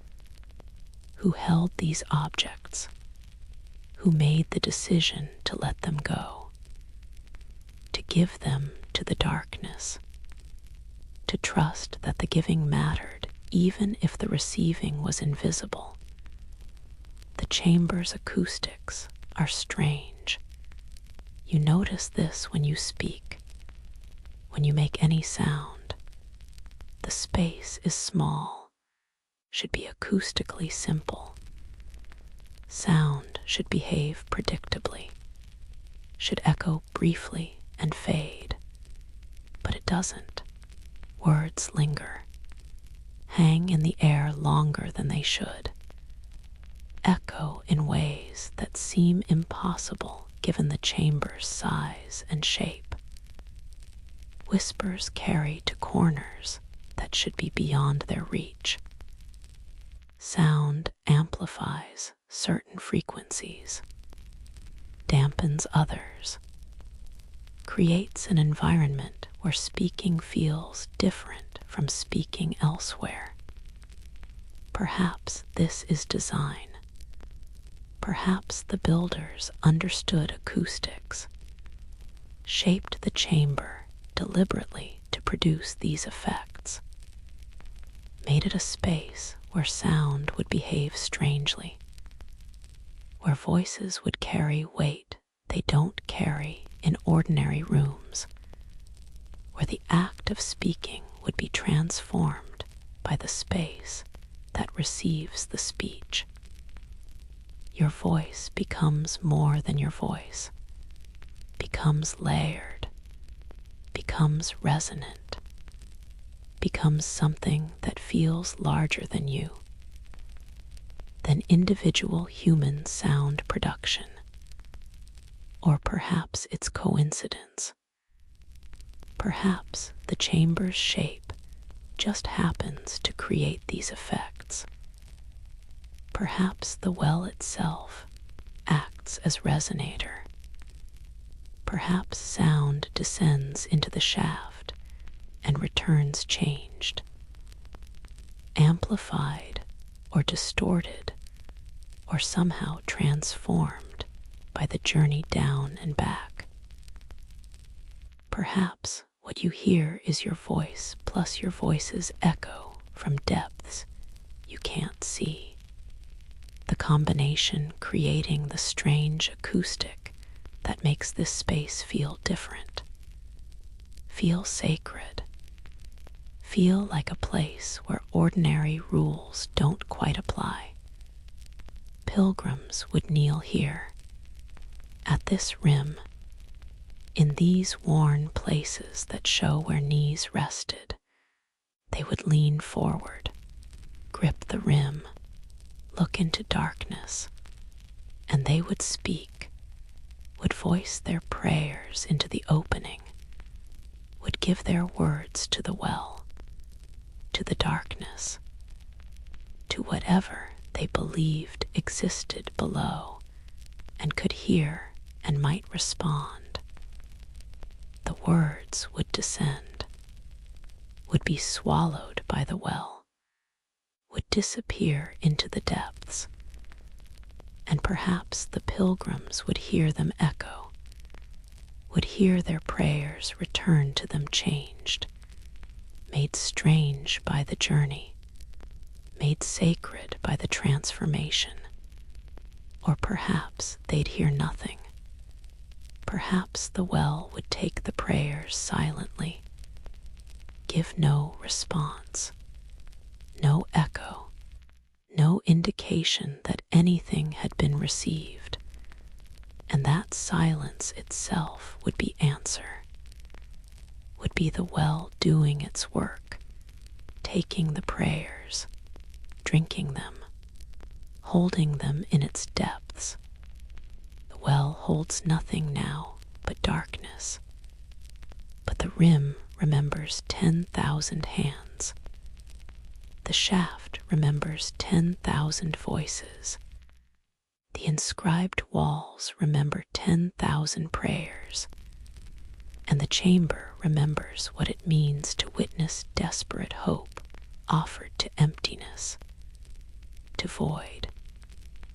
who held these objects, who made the decision to let them go, to give them to the darkness, to trust that the giving mattered even if the receiving was invisible. The chamber's acoustics are strange. You notice this when you speak, when you make any sound. The space is small, should be acoustically simple. Sound should behave predictably, should echo briefly and fade. But it doesn't. Words linger, hang in the air longer than they should, echo in ways that seem impossible given the chamber's size and shape. Whispers carry to corners that should be beyond their reach. Sound amplifies certain frequencies, dampens others, creates an environment where speaking feels different from speaking elsewhere. Perhaps this is design. Perhaps the builders understood acoustics, shaped the chamber deliberately to produce these effects, made it a space where sound would behave strangely, where voices would carry weight they don't carry in ordinary rooms, where the act of speaking would be transformed by the space that receives the speech. Your voice becomes more than your voice, becomes layered, becomes resonant, becomes something that feels larger than you, than individual human sound production. Or perhaps it's coincidence. Perhaps the chamber's shape just happens to create these effects. Perhaps the well itself acts as resonator. Perhaps sound descends into the shaft and returns changed, amplified or distorted, or somehow transformed by the journey down and back. Perhaps what you hear is your voice plus your voice's echo from depths you can't see. The combination creating the strange acoustic that makes this space feel different, feel sacred, feel like a place where ordinary rules don't quite apply. Pilgrims would kneel here, at this rim, in these worn places that show where knees rested. They would lean forward, grip the rim, look into darkness, and they would speak, would voice their prayers into the opening, would give their words to the well, to the darkness, to whatever they believed existed below and could hear and might respond. The words would descend, would be swallowed by the well, would disappear into the depths, and perhaps the pilgrims would hear them echo, would hear their prayers return to them changed, made strange by the journey, made sacred by the transformation. Or perhaps they'd hear nothing. Perhaps the well would take the prayers silently, give no response, no echo, no indication that anything had been received, and that silence itself would be answer, would be the well doing its work, taking the prayers, drinking them, holding them in its depths. The well holds nothing now but darkness, but the rim remembers 10,000 hands. The shaft remembers 10,000 voices. The inscribed walls remember 10,000 prayers, and the chamber remembers what it means to witness desperate hope offered to emptiness, to void,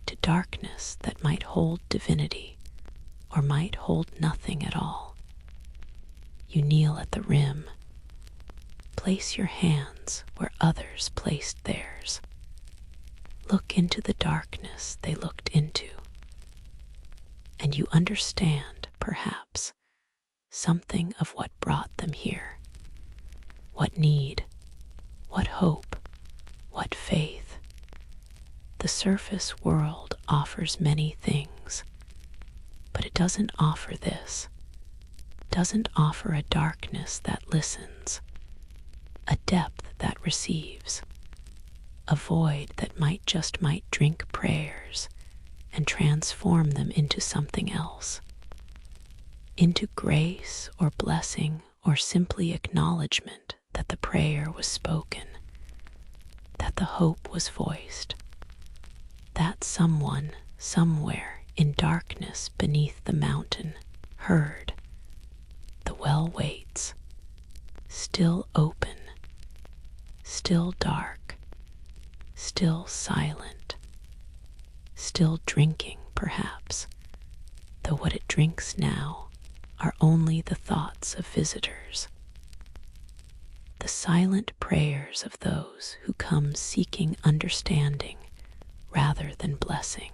to darkness that might hold divinity or might hold nothing at all. You kneel at the rim. Place your hands where others placed theirs. Look into the darkness they looked into. And you understand, perhaps, something of what brought them here. What need, what hope, what faith. The surface world offers many things, but it doesn't offer this. Doesn't offer a darkness that listens, a depth that receives, a void that might drink prayers and transform them into something else, into grace or blessing or simply acknowledgement that the prayer was spoken, that the hope was voiced, that someone, somewhere in darkness beneath the mountain heard. The well waits, still open, still dark, still silent, still drinking perhaps, though what it drinks now are only the thoughts of visitors. The silent prayers of those who come seeking understanding rather than blessing.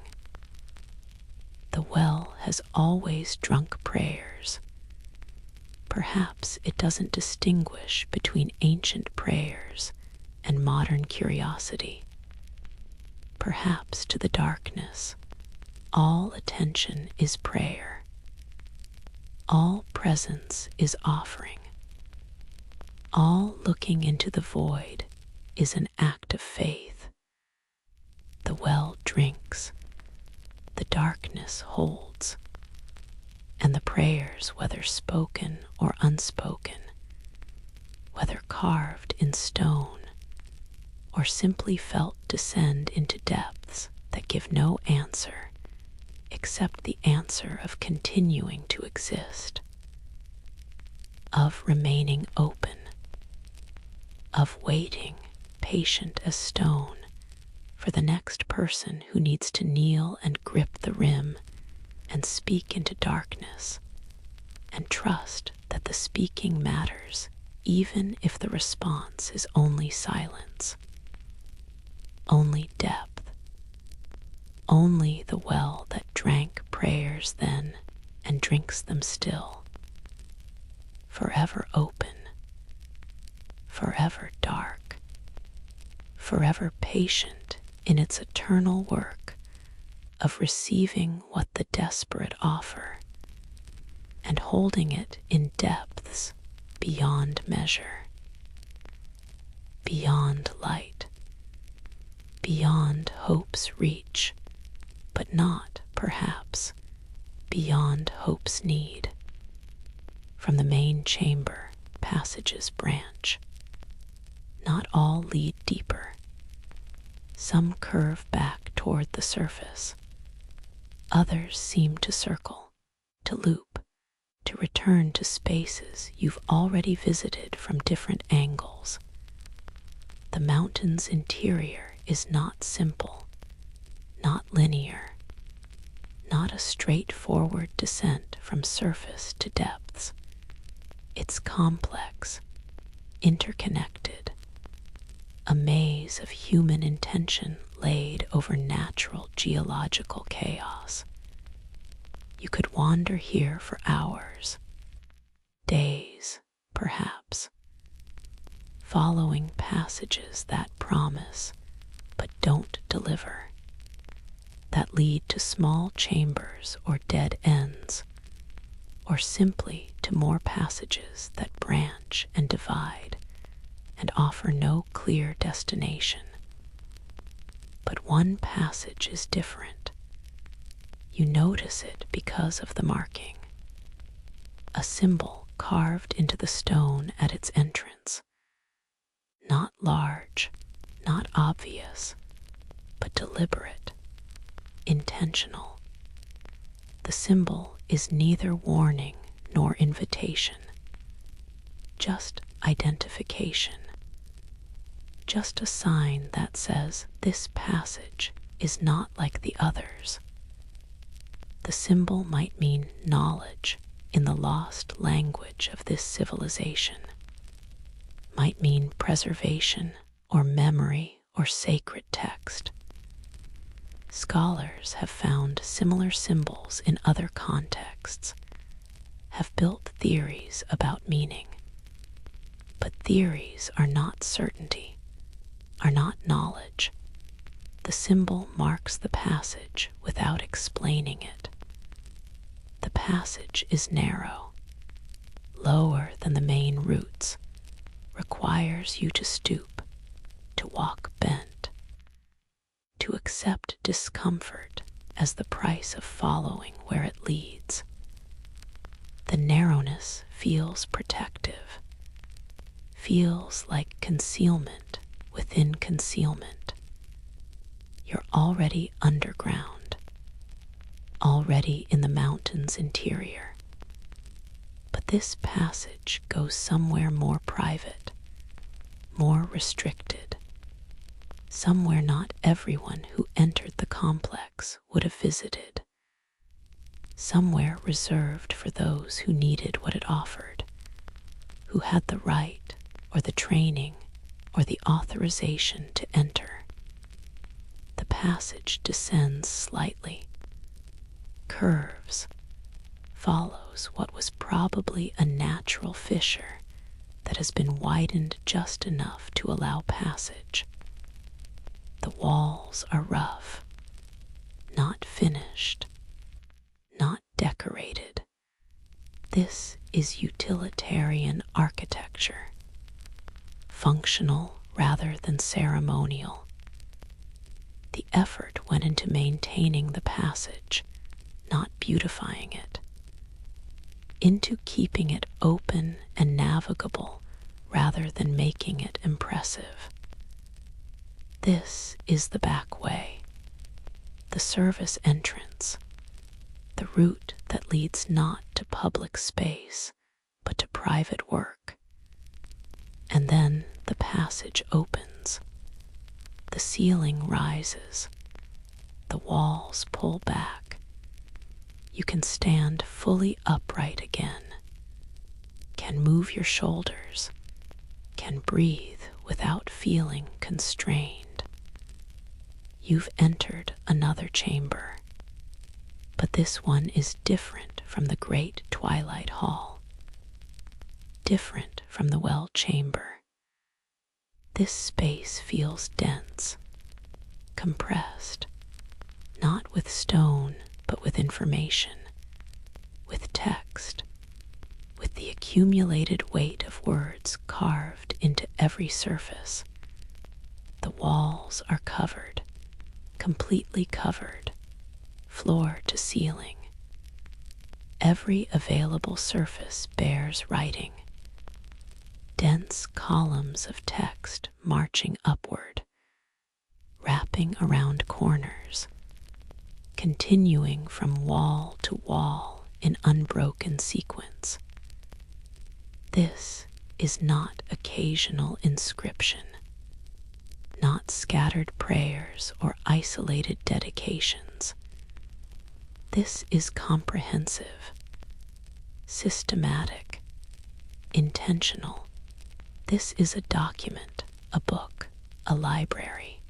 The well has always drunk prayers. Perhaps it doesn't distinguish between ancient prayers and modern curiosity. Perhaps to the darkness, all attention is prayer. All presence is offering. All looking into the void is an act of faith. The well drinks, the darkness holds, and the prayers, whether spoken or unspoken, whether carved in stone or simply felt descend into depths that give no answer except the answer of continuing to exist, of remaining open, of waiting, patient as stone, for the next person who needs to kneel and grip the rim and speak into darkness, and trust that the speaking matters even if the response is only silence, only depth, only the well that drank prayers then and drinks them still, forever open, forever dark, forever patient in its eternal work of receiving what the desperate offer and holding it in depths beyond measure, beyond light, beyond hope's reach, but not, perhaps, beyond hope's need. From the main chamber, passages branch. Not all lead deeper. Some curve back toward the surface. Others seem to circle, to loop, to return to spaces you've already visited from different angles. The mountain's interior is not simple, not linear, not a straightforward descent from surface to depths. It's complex, interconnected, a maze of human intention laid over natural geological chaos. You could wander here for hours, days, perhaps, following passages that promise but don't deliver, that lead to small chambers or dead ends, or simply to more passages that branch and divide and offer no clear destination. But one passage is different. You notice it because of the marking, a symbol carved into the stone at its entrance, not large, not obvious, but deliberate, intentional. The symbol is neither warning nor invitation, just identification, just a sign that says this passage is not like the others. The symbol might mean knowledge, in the lost language of this civilization might mean preservation or memory or sacred text. Scholars have found similar symbols in other contexts, have built theories about meaning. But theories are not certainty, are not knowledge. The symbol marks the passage without explaining it. The passage is narrow, lower than the main routes, requires you to stoop, to walk bent, to accept discomfort as the price of following where it leads. The narrowness feels protective, feels like concealment within concealment. You're already underground, already in the mountain's interior. But this passage goes somewhere more private, more restricted, somewhere not everyone who entered the complex would have visited, somewhere reserved for those who needed what it offered, who had the right or the training or the authorization to enter. The passage descends slightly, curves, follows what was probably a natural fissure that has been widened just enough to allow passage. The walls are rough, not finished, not decorated. This is utilitarian architecture, functional rather than ceremonial. The effort went into maintaining the passage, not beautifying it, into keeping it open and navigable rather than making it impressive. This is the back way, the service entrance, the route that leads not to public space, but to private work. And then the passage opens. The ceiling rises. The walls pull back. You can stand fully upright again, can move your shoulders, can breathe without feeling constrained. You've entered another chamber, but this one is different from the great twilight hall, different from the well chamber. This space feels dense, compressed, not with stone, but with information, with text, with the accumulated weight of words carved into every surface. The walls are covered, completely covered, floor to ceiling. Every available surface bears writing. Dense columns of text marching upward, wrapping around corners, continuing from wall to wall in unbroken sequence. This is not occasional inscription, not scattered prayers or isolated dedications. This is comprehensive, systematic, intentional. This is a document, a book, a library,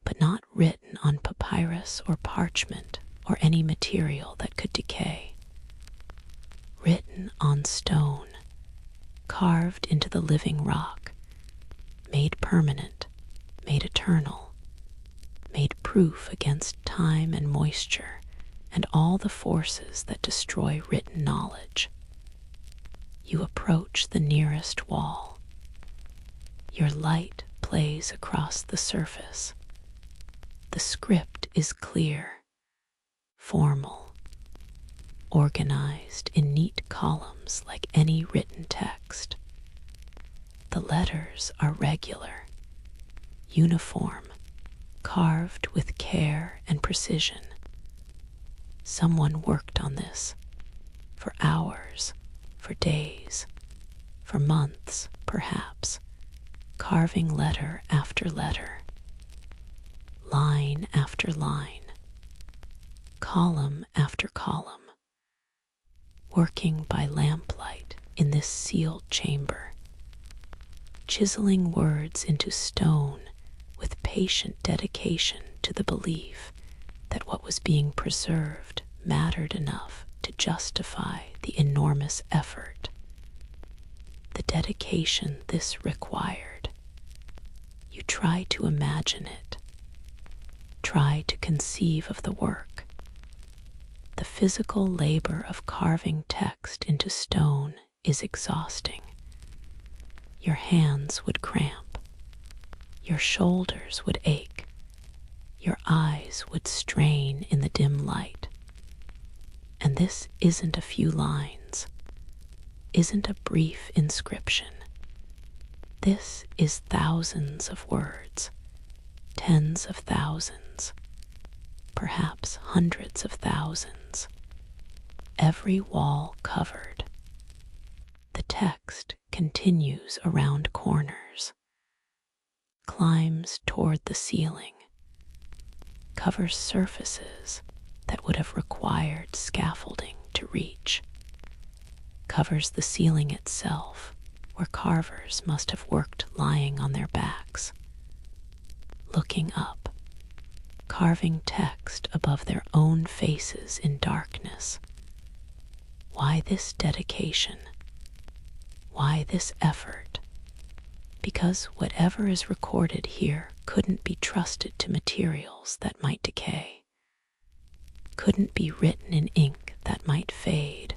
but not written on papyrus or parchment or any material that could decay. Written on stone, carved into the living rock, made permanent, made eternal, made proof against time and moisture and all the forces that destroy written knowledge. You approach the nearest wall. Your light plays across the surface. The script is clear, formal, organized in neat columns like any written text. The letters are regular, uniform, carved with care and precision. Someone worked on this for hours, for days, for months, perhaps, carving letter after letter, line after line, column after column. working by lamplight in this sealed chamber, chiseling words into stone with patient dedication to the belief that what was being preserved mattered enough to justify the enormous effort. The dedication this required. You try to imagine it. Try to conceive of the work. The physical labor of carving text into stone is exhausting. Your hands would cramp. Your shoulders would ache. Your eyes would strain in the dim light. And this isn't a few lines, isn't a brief inscription. This is thousands of words, tens of thousands, perhaps hundreds of thousands, every wall covered. The text continues around corners, climbs toward the ceiling, covers surfaces that would have required scaffolding to reach, covers the ceiling itself where carvers must have worked lying on their backs, looking up, carving text above their own faces in darkness. Why this dedication? Why this effort? Because whatever is recorded here couldn't be trusted to materials that might decay, couldn't be written in ink that might fade,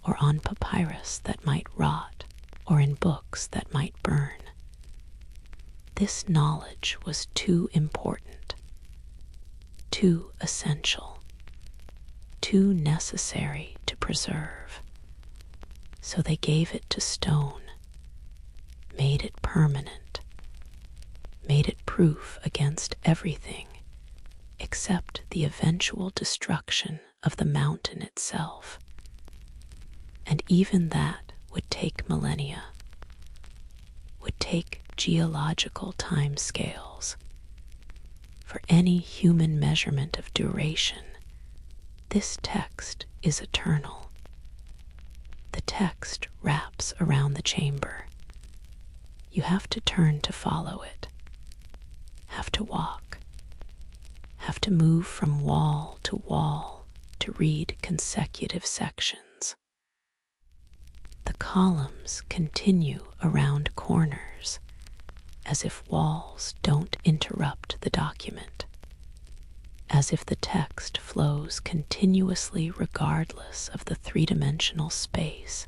or on papyrus that might rot, or in books that might burn. This knowledge was too important, too essential, too necessary to preserve. So they gave it to stone, made it permanent, made it proof against everything except the eventual destruction of the mountain itself. And even that would take millennia, would take geological time scales. For any human measurement of duration, this text is eternal. The text wraps around the chamber. You have to turn to follow it, have to walk, have to move from wall to read consecutive sections. The columns continue around corners, as if walls don't interrupt the document, as if the text flows continuously regardless of the three-dimensional space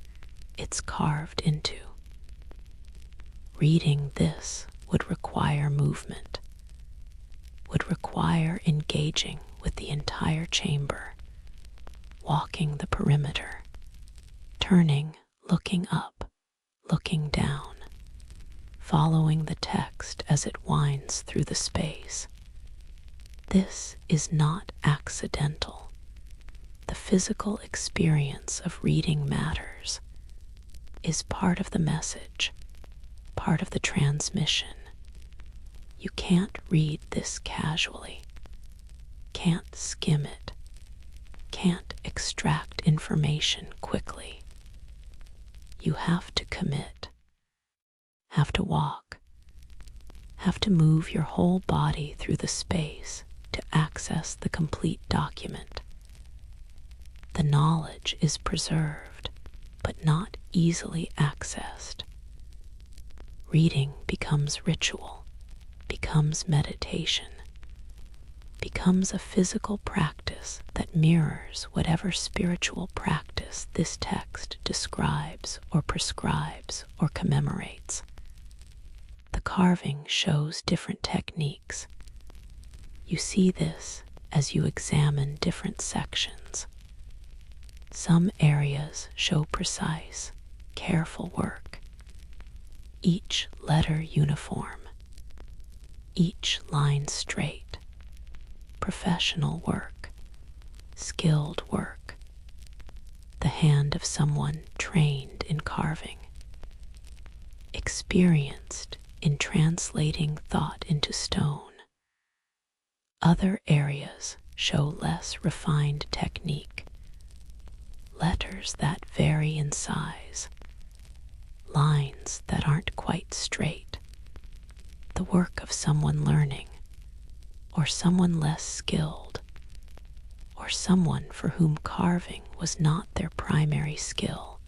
it's carved into. Reading this would require movement, would require engaging with the entire chamber, walking the perimeter, turning, looking up, looking down, following the text as it winds through the space. This is not accidental. The physical experience of reading matters, is part of the message, part of the transmission. You can't read this casually, can't skim it, can't extract information quickly. You have to commit, have to walk, have to move your whole body through the space to access the complete document. The knowledge is preserved, but not easily accessed. Reading becomes ritual, becomes meditation, becomes a physical practice that mirrors whatever spiritual practice this text describes or prescribes or commemorates. The carving shows different techniques. You see this as you examine different sections. Some areas show precise, careful work, each letter uniform, each line straight, professional work, skilled work, the hand of someone trained in carving, experienced in translating thought into stone. Other areas show less refined technique, letters that vary in size, lines that aren't quite straight, the work of someone learning, or someone less skilled, or someone for whom carving was not their primary skill,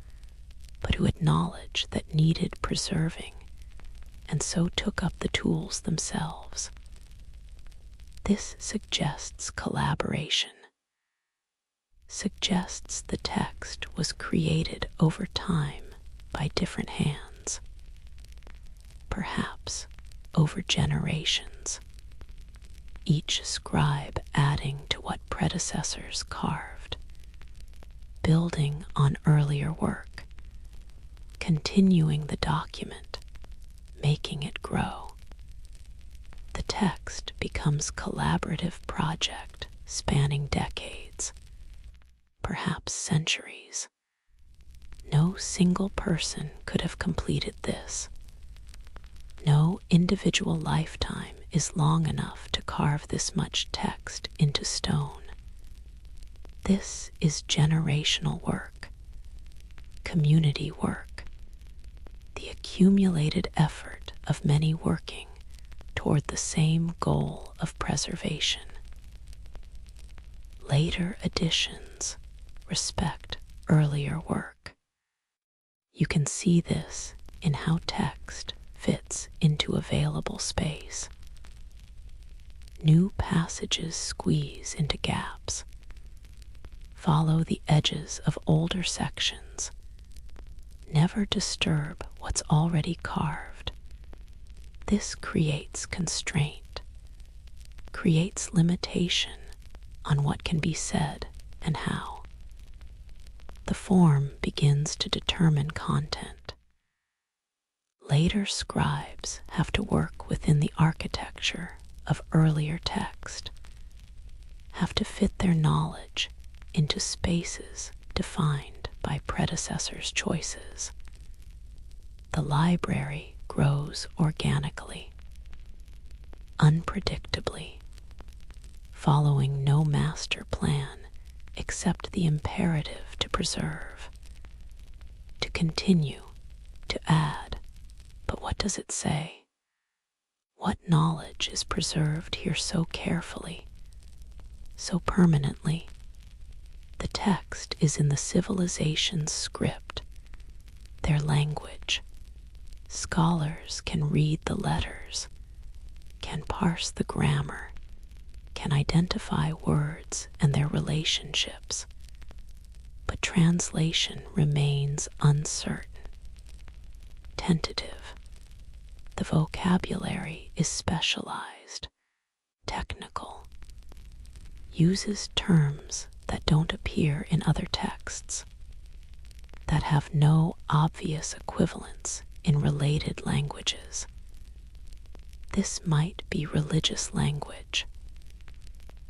but who had knowledge that needed preserving, and so took up the tools themselves. This suggests collaboration, suggests the text was created over time by different hands, perhaps over generations, each scribe adding to what predecessors carved, building on earlier work, continuing the document, making it grow. The text becomes a collaborative project spanning decades, perhaps centuries. No single person could have completed this. No individual lifetime is long enough to carve this much text into stone. This is generational work, community work, the accumulated effort of many working toward the same goal of preservation. Later editions respect earlier work. You can see this in how text fits into available space. New passages squeeze into gaps, follow the edges of older sections, never disturb what's already carved. This creates constraint, creates limitation on what can be said and how. The form begins to determine content. Later scribes have to work within the architecture of earlier text, have to fit their knowledge into spaces defined by predecessors' choices. The library grows organically, unpredictably, following no master plan except the imperative to preserve, to continue, to add. But what does it say? What knowledge is preserved here so carefully, so permanently? The text is in the civilization's script, their language. Scholars can read the letters, can parse the grammar, can identify words and their relationships, but translation remains uncertain, tentative. The vocabulary is specialized, technical, uses terms that don't appear in other texts, that have no obvious equivalents in related languages. This might be religious language,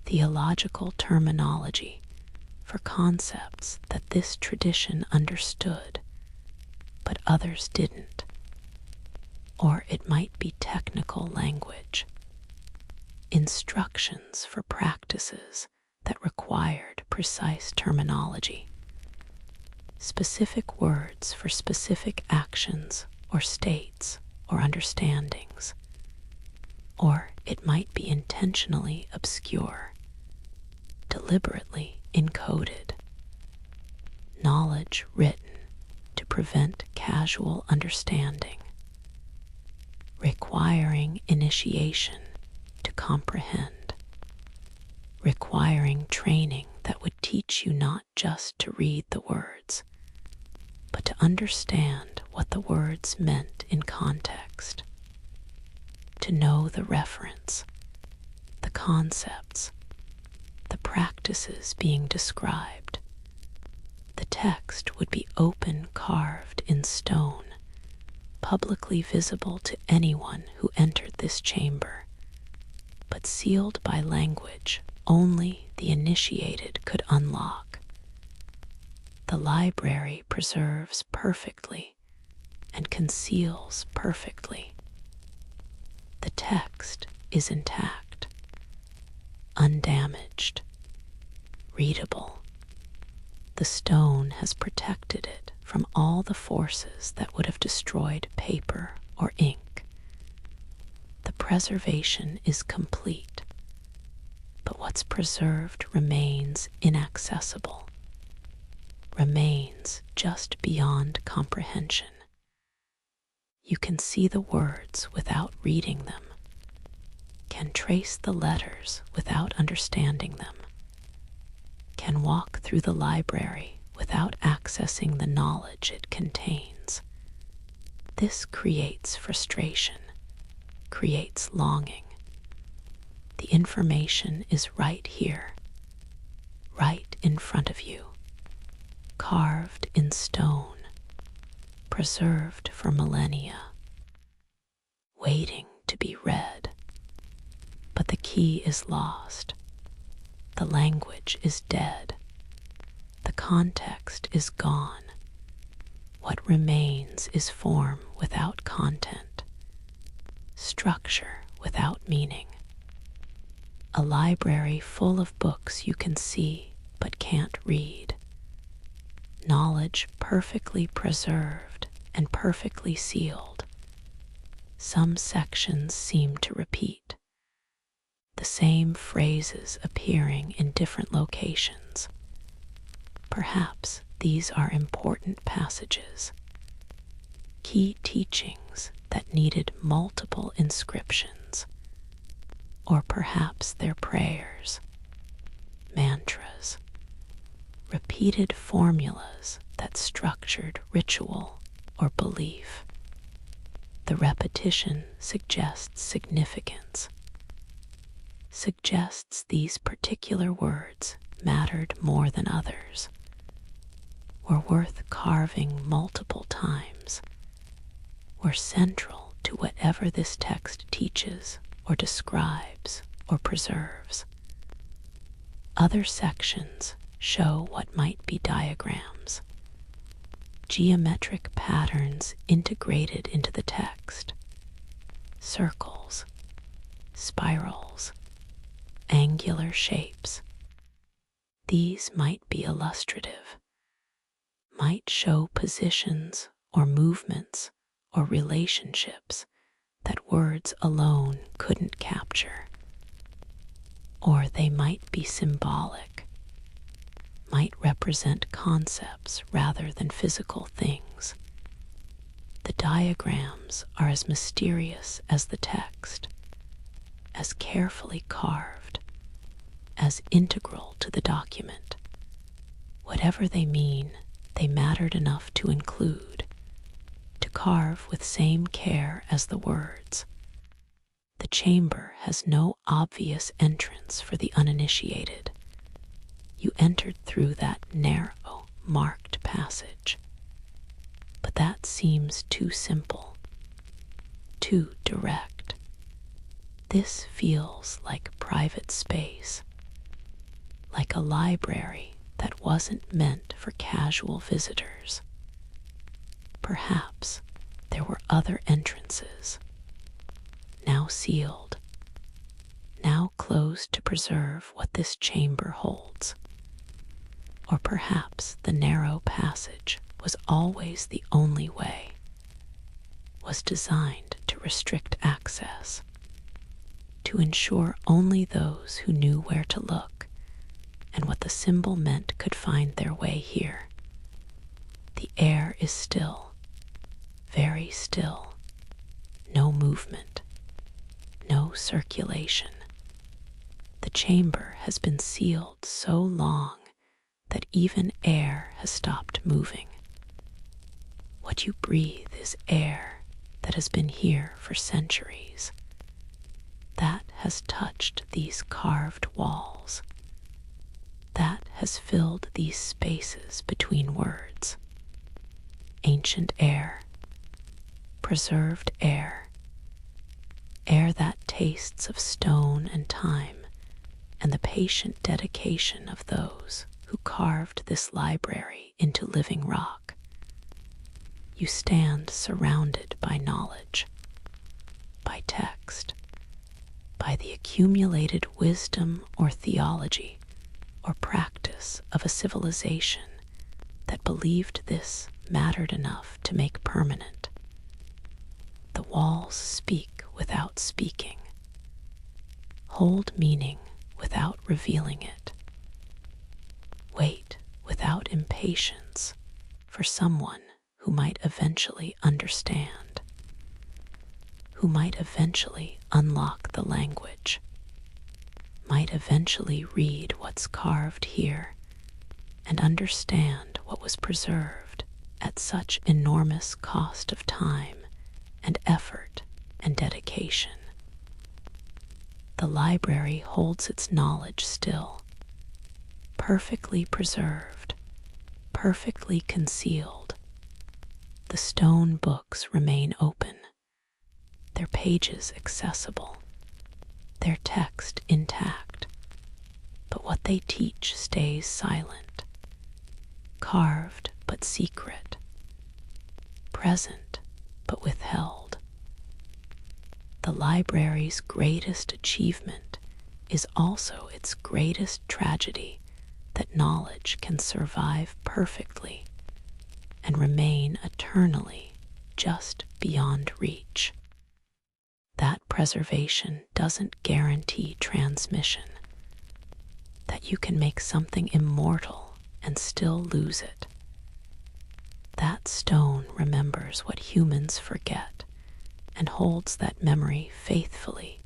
theological terminology for concepts that this tradition understood, but others didn't. Or it might be technical language, instructions for practices that required precise terminology, specific words for specific actions or states or understandings. Or it might be intentionally obscure, deliberately encoded, knowledge written to prevent casual understanding, requiring initiation to comprehend, requiring training that would teach you not just to read the words, but to understand what the words meant in context, to know the reference, the concepts, the practices being described. The text would be open, carved in stone, publicly visible to anyone who entered this chamber, but sealed by language only the initiated could unlock. The library preserves perfectly and conceals perfectly. The text is intact, undamaged, readable. The stone has protected it from all the forces that would have destroyed paper or ink. The preservation is complete, but what's preserved remains inaccessible, remains just beyond comprehension. You can see the words without reading them, can trace the letters without understanding them, can walk through the library without accessing the knowledge it contains. This creates frustration, creates longing. The information is right here, right in front of you, carved in stone, preserved for millennia, waiting to be read. But the key is lost. The language is dead. The context is gone. What remains is form without content, structure without meaning. A library full of books you can see but can't read. Knowledge perfectly preserved and perfectly sealed. Some sections seem to repeat, the same phrases appearing in different locations. Perhaps these are important passages, key teachings that needed multiple inscriptions, or perhaps they're prayers, mantras, repeated formulas that structured ritual or belief. The repetition suggests significance, suggests these particular words mattered more than others, were worth carving multiple times, were central to whatever this text teaches or describes or preserves. Other sections show what might be diagrams, geometric patterns integrated into the text, circles, spirals, angular shapes. These might be illustrative, might show positions or movements or relationships that words alone couldn't capture. Or they might be symbolic, might represent concepts rather than physical things. The diagrams are as mysterious as the text, as carefully carved, as integral to the document. Whatever they mean, they mattered enough to include, to carve with same care as the words. The chamber has no obvious entrance for the uninitiated. You entered through that narrow, marked passage. But that seems too simple, too direct. This feels like private space, like a library that wasn't meant for casual visitors. Perhaps there were other entrances, now sealed, now closed to preserve what this chamber holds. Or perhaps the narrow passage was always the only way, was designed to restrict access, to ensure only those who knew where to look and what the symbol meant could find their way here. The air is still, very still, no movement, no circulation. The chamber has been sealed so long that even air has stopped moving. What you breathe is air that has been here for centuries, that has touched these carved walls, that has filled these spaces between words. Ancient air, preserved air, air that tastes of stone and time and the patient dedication of those who carved this library into living rock. You stand surrounded by knowledge, by text, by the accumulated wisdom or theology or practice of a civilization that believed this mattered enough to make permanent. The walls speak without speaking, hold meaning without revealing it, wait without impatience for someone who might eventually understand, who might eventually unlock the language, might eventually read what's carved here and understand what was preserved at such enormous cost of time and effort and dedication. The library holds its knowledge still, perfectly preserved, perfectly concealed. The stone books remain open, their pages accessible, their text intact, but what they teach stays silent, carved but secret, present but withheld. The library's greatest achievement is also its greatest tragedy, that knowledge can survive perfectly and remain eternally just beyond reach. That preservation doesn't guarantee transmission, that you can make something immortal and still lose it. That stone remembers what humans forget and holds that memory faithfully,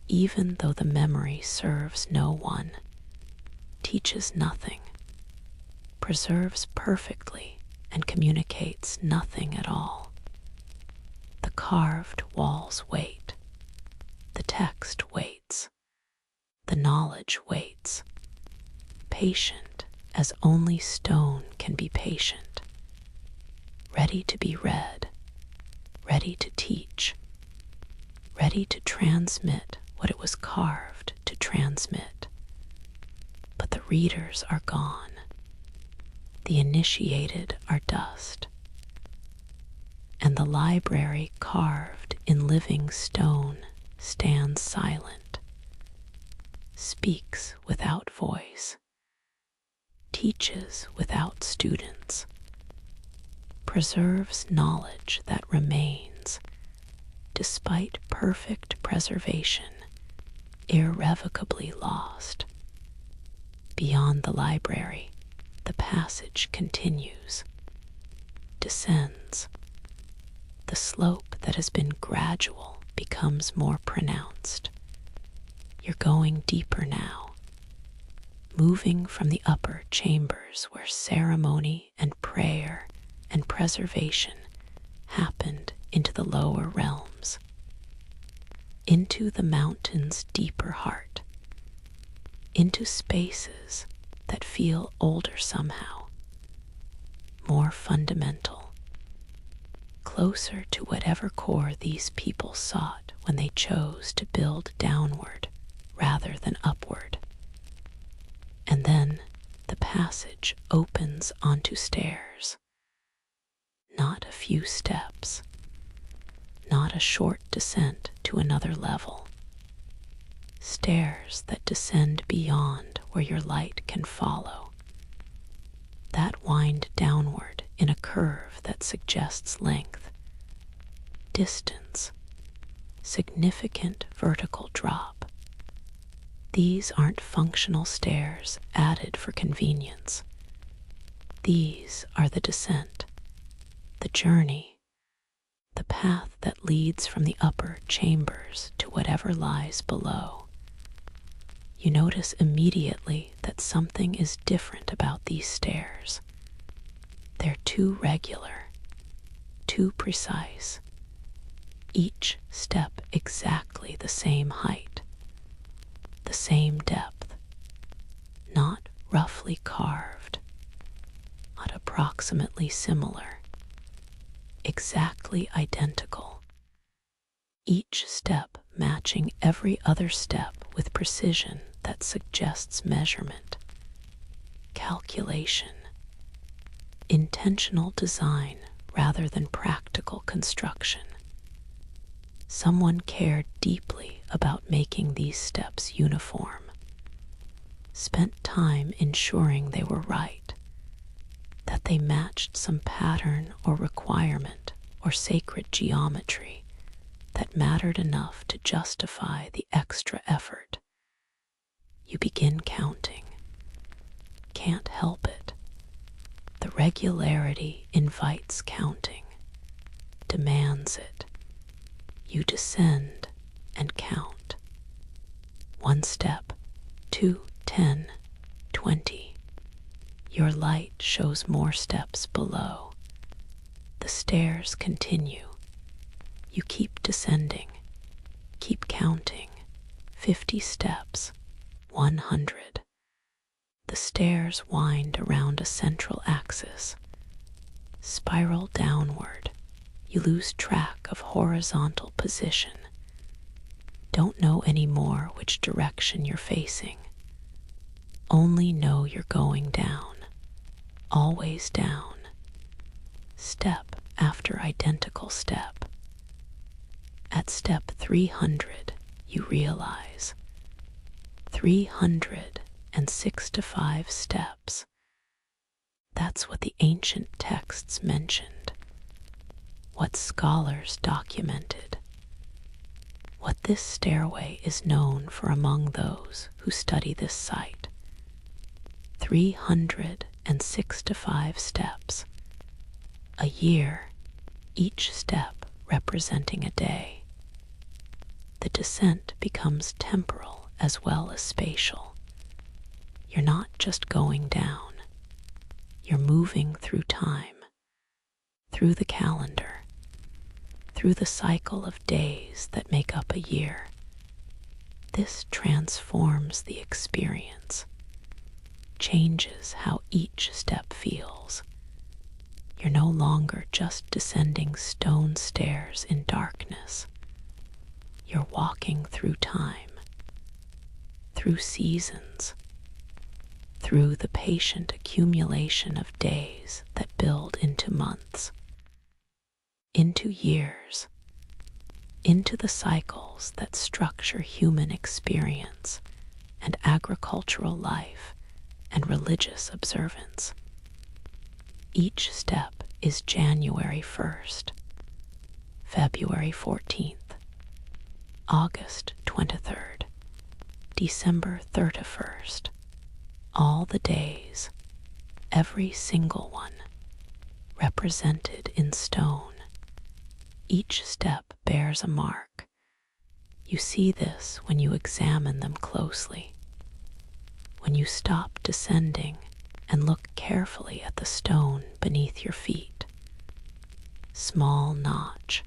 even though the memory serves no one, teaches nothing, preserves perfectly, and communicates nothing at all. The carved walls wait, the text waits, the knowledge waits, patient as only stone can be patient, ready to be read, ready to teach, ready to transmit what it was carved to transmit. But the readers are gone. The initiated are dust. And the library carved in living stone stands silent, speaks without voice, teaches without students, preserves knowledge that remains, despite perfect preservation, irrevocably lost. Beyond the library, the passage continues, descends. The slope that has been gradual becomes more pronounced. You're going deeper now, moving from the upper chambers where ceremony and prayer and preservation happened into the lower realms, into the mountain's deeper heart, into spaces that feel older somehow, more fundamental, closer to whatever core these people sought when they chose to build downward rather than upward. And then the passage opens onto stairs. Not a few steps, not a short descent to another level. Stairs that descend beyond where your light can follow, that wind downward in a curve that suggests length, distance, significant vertical drop. These aren't functional stairs added for convenience. These are the descent, the journey, the path that leads from the upper chambers to whatever lies below. You notice immediately that something is different about these stairs. They're too regular, too precise. Each step exactly the same height, the same depth, not roughly carved, not approximately similar, exactly identical. Each step matching every other step with precision that suggests measurement, calculation, intentional design rather than practical construction. Someone cared deeply about making these steps uniform, spent time ensuring they were right, that They matched some pattern or requirement or sacred geometry that mattered enough to justify the extra effort. You begin counting. Can't help it. The regularity invites counting, demands it. You descend and count. 1 step, 2, 10, 20. Your light shows more steps below. The stairs continue. You keep descending, keep counting. 50 steps, 100. The stairs wind around a central axis. Spiral downward. You lose track of horizontal position. Don't know anymore which direction you're facing. Only know you're going down. Always down. Step after identical step. At step 300, you realize 365 steps. That's what the ancient texts mentioned, what scholars documented, what this stairway is known for among those who study this site. 365 steps. A year, each step representing a day. The descent becomes temporal as well as spatial. You're not just going down. You're moving through time, through the calendar, through the cycle of days that make up a year. This transforms the experience, changes how each step feels. You're no longer just descending stone stairs in darkness. You're walking through time, through seasons, through the patient accumulation of days that build into months, into years, into the cycles that structure human experience and agricultural life and religious observance. Each step is January 1st, February 14th, August 23rd, December 31st. All the days, every single one, represented in stone. Each step bears a mark. You see this when you examine them closely. When you stop descending and look carefully at the stone beneath your feet. Small notch,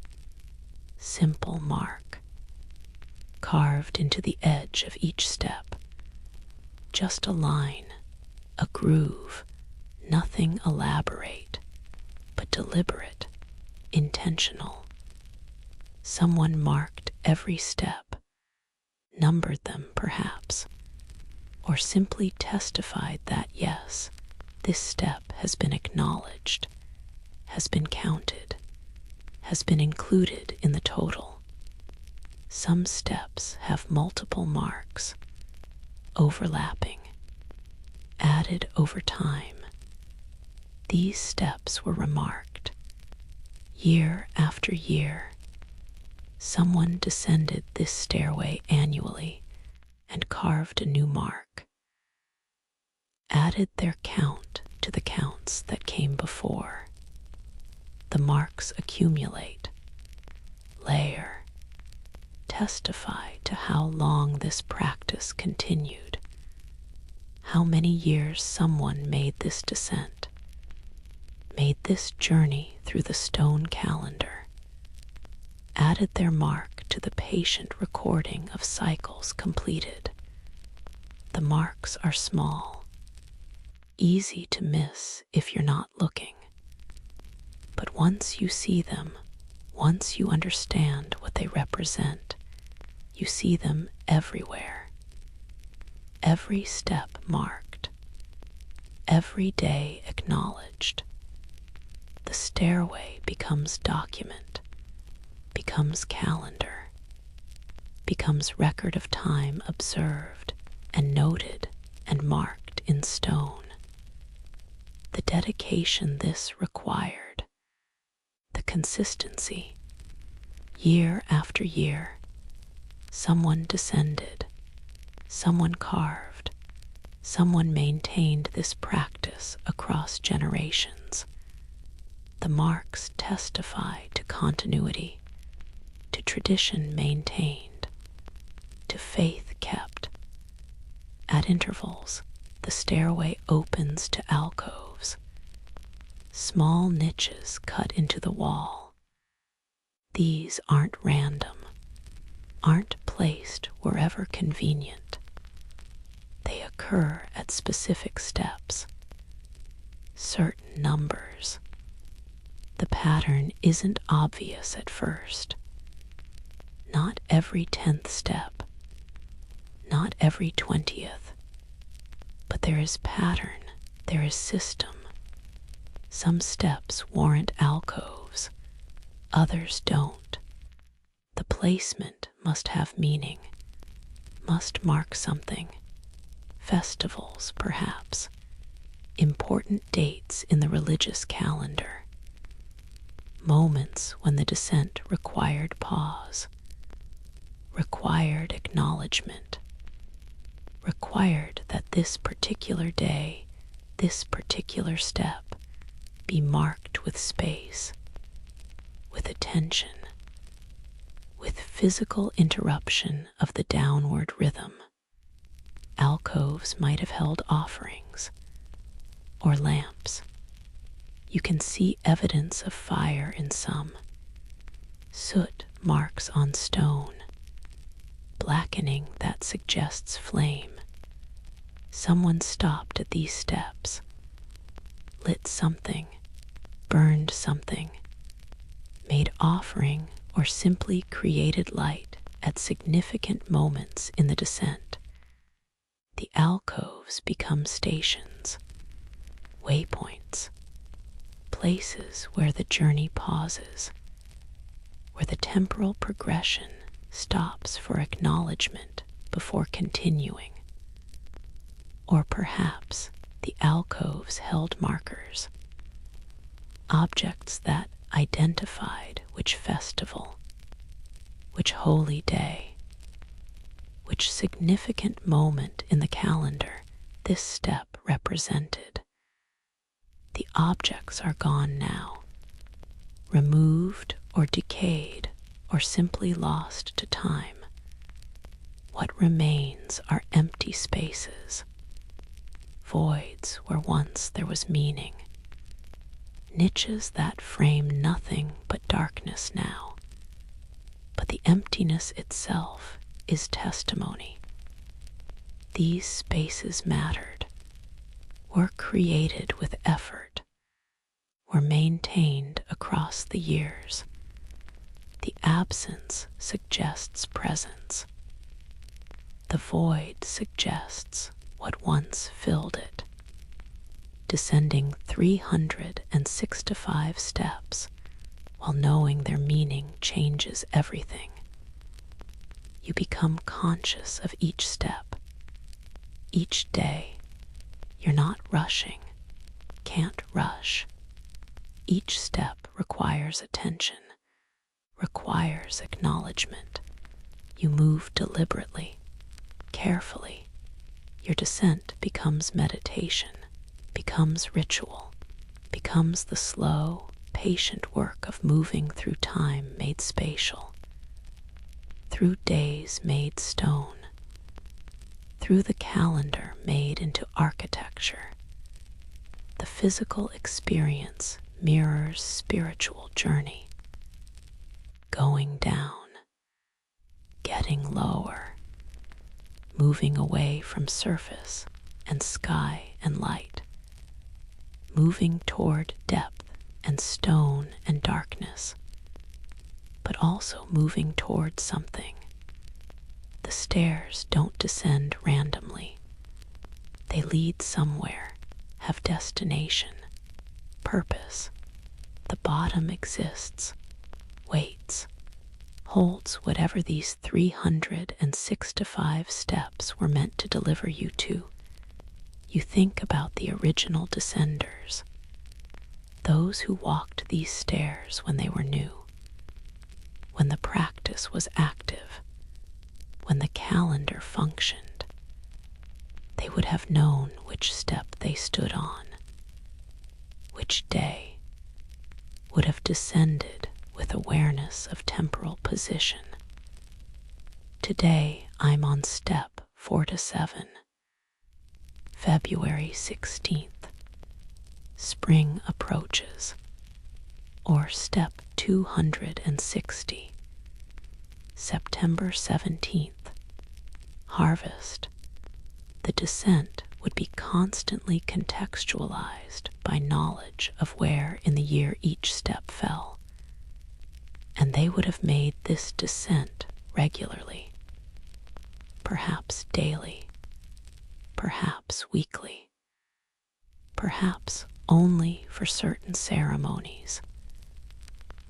simple mark, carved into the edge of each step. Just a line, a groove, nothing elaborate, but deliberate, intentional. Someone marked every step, numbered them perhaps, or simply testified that yes, this step has been acknowledged, has been counted, has been included in the total. Some steps have multiple marks, overlapping, added over time. These steps were remarked. Year after year, someone descended this stairway annually and carved a new mark, added their count to the counts that came before. The marks accumulate, layer, testify to how long this practice continued, how many years someone made this descent, made this journey through the stone calendar, added their mark to the patient recording of cycles completed. The marks are small, easy to miss if you're not looking. But once you see them, once you understand what they represent, you see them everywhere. Every step marked, every day acknowledged. The stairway becomes document, becomes calendar, becomes record of time observed and noted and marked in stone. The dedication this required, the consistency. Year after year, someone descended, someone carved, someone maintained this practice across generations. The marks testify to continuity, to tradition maintained, to faith kept. At intervals, the stairway opens to alcoves, small niches cut into the wall. These aren't random, aren't placed wherever convenient. They occur at specific steps, certain numbers. The pattern isn't obvious at first. Not every 10th step, not every 20th, but there is pattern, there is system. Some steps warrant alcoves, others don't. The placement must have meaning, must mark something. Festivals, perhaps, important dates in the religious calendar, moments when the descent required pause, required acknowledgement, required that this particular day, this particular step, be marked with space, with attention, with physical interruption of the downward rhythm. Alcoves might have held offerings or lamps. You can see evidence of fire in some, soot marks on stone, blackening that suggests flame. Someone stopped at these steps, lit something, burned something, made offering, or simply created light at significant moments in the descent. The alcoves become stations, waypoints, places where the journey pauses, where the temporal progression stops for acknowledgement before continuing. Or perhaps the alcoves held markers, objects that identified which festival, which holy day, which significant moment in the calendar this step represented. The objects are gone now, removed or decayed or simply lost to time. What remains are empty spaces, voids where once there was meaning, niches that frame nothing but darkness now. But the emptiness itself is testimony. These spaces mattered, were created with effort, were maintained across the years. The absence suggests presence. The void suggests what once filled it. Descending 365 steps while knowing their meaning changes everything. You become conscious of each step, each day. You're not rushing, can't rush. Each step requires attention, requires acknowledgement. You move deliberately, carefully. Your descent becomes meditation, becomes ritual, becomes the slow, patient work of moving through time made spatial, through days made stone, through the calendar made into architecture. The physical experience mirrors spiritual journey, going down, getting lower, moving away from surface and sky and light, moving toward depth and stone and darkness, but also moving toward something. The stairs don't descend randomly. They lead somewhere, have destination, purpose. The bottom exists, waits, holds whatever these 365 steps were meant to deliver you to. You think about the original descenders, those who walked these stairs when they were new, when the practice was active, when the calendar functioned, they would have known which step they stood on, which day, would have descended with awareness of temporal position. Today I'm on step 4 to 7, February 16th. Spring approaches, or step 260, September 17th, harvest. The descent would be constantly contextualized by knowledge of where in the year each step fell, and they would have made this descent regularly, perhaps daily, perhaps weekly, perhaps only for certain ceremonies,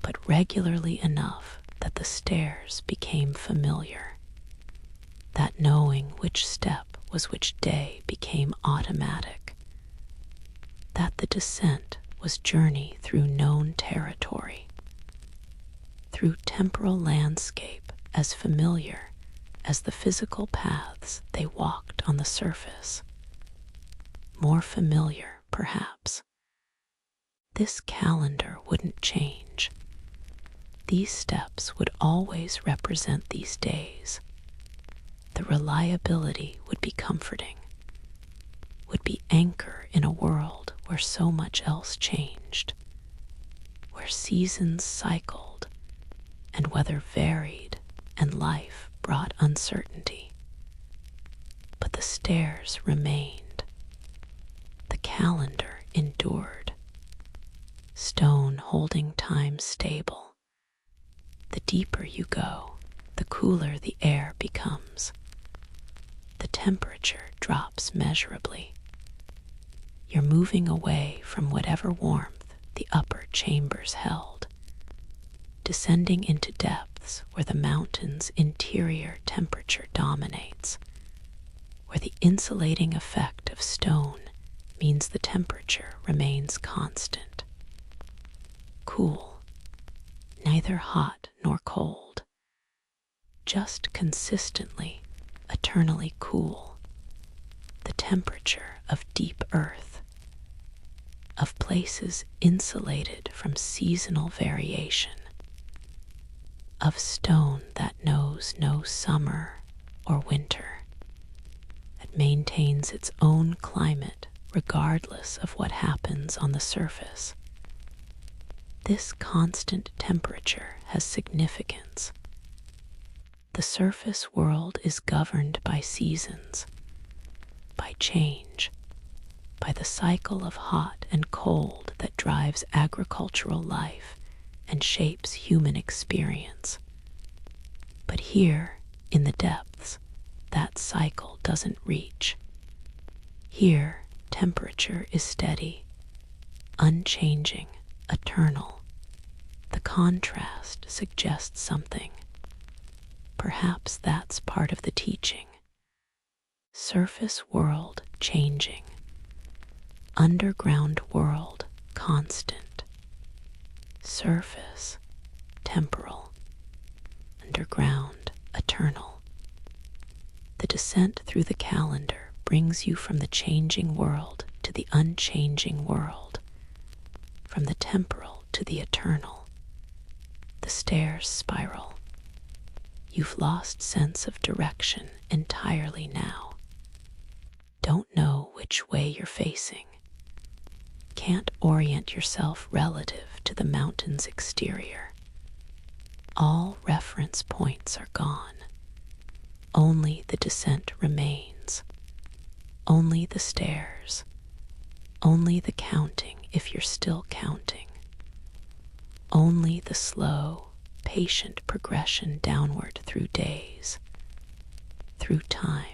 but regularly enough that the stairs became familiar, that knowing which step was which day became automatic, that the descent was journey through known territory, through temporal landscape as familiar as the physical paths they walked on the surface, more familiar perhaps. This calendar wouldn't change. These steps would always represent these days. The reliability would be comforting, would be anchor in a world where so much else changed, where seasons cycled and weather varied and life brought uncertainty. But the stairs remained. The calendar endured. Stone holding time stable. The deeper you go, the cooler the air becomes. The temperature drops measurably. You're moving away from whatever warmth the upper chambers held, descending into depths where the mountain's interior temperature dominates, where the insulating effect of stone means the temperature remains constant. Cool, neither hot nor cold, just consistently, eternally cool, the temperature of deep earth, of places insulated from seasonal variation, of stone that knows no summer or winter, that maintains its own climate regardless of what happens on the surface. This constant temperature has significance. The surface world is governed by seasons, by change, by the cycle of hot and cold that drives agricultural life and shapes human experience. But here, in the depths, that cycle doesn't reach. Here, temperature is steady, unchanging, eternal. The contrast suggests something. Perhaps that's part of the teaching. Surface world changing. Underground world constant. Surface temporal. Underground eternal. The descent through the calendar brings you from the changing world to the unchanging world, from the temporal to the eternal. The stairs spiral. You've lost sense of direction entirely now. Don't know which way you're facing. Can't orient yourself relative to the mountain's exterior. All reference points are gone. Only the descent remains. Only the stairs. Only the counting if you're still counting. Only the slow, patient progression downward through days, through time,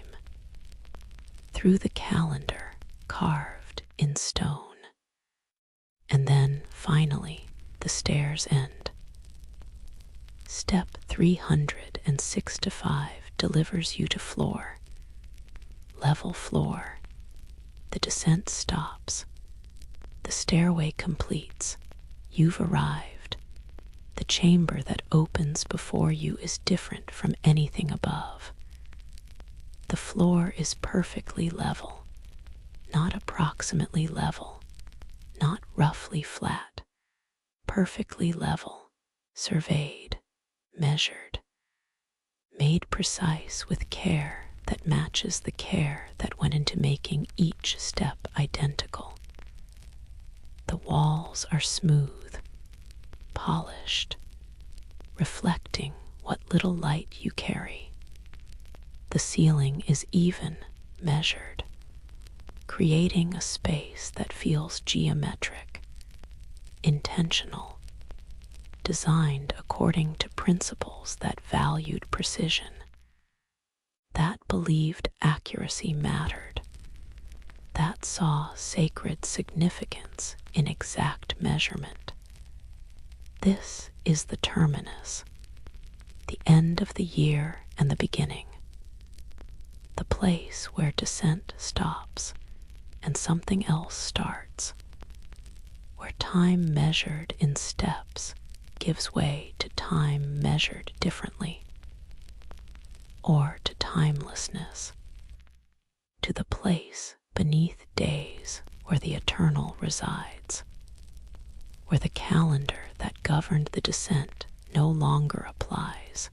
through the calendar carved in stone. And then, finally, the stairs end. Step 365 delivers you to floor, level floor. The descent stops. The The stairway completes. You've arrived. The chamber that opens before you is different from anything above. The floor is perfectly level, not approximately level, not roughly flat, perfectly level, surveyed, measured, made precise with care that matches the care that went into making each step identical. The walls are smooth, polished, reflecting what little light you carry. The ceiling is even, measured, creating a space that feels geometric, intentional, designed according to principles that valued precision, that believed accuracy mattered, that saw sacred significance in exact measurement. This is the terminus, the end of the year and the beginning, the place where descent stops and something else starts, where time measured in steps gives way to time measured differently, or to timelessness, to the place beneath days where the eternal resides, where the calendar that governed the descent no longer applies,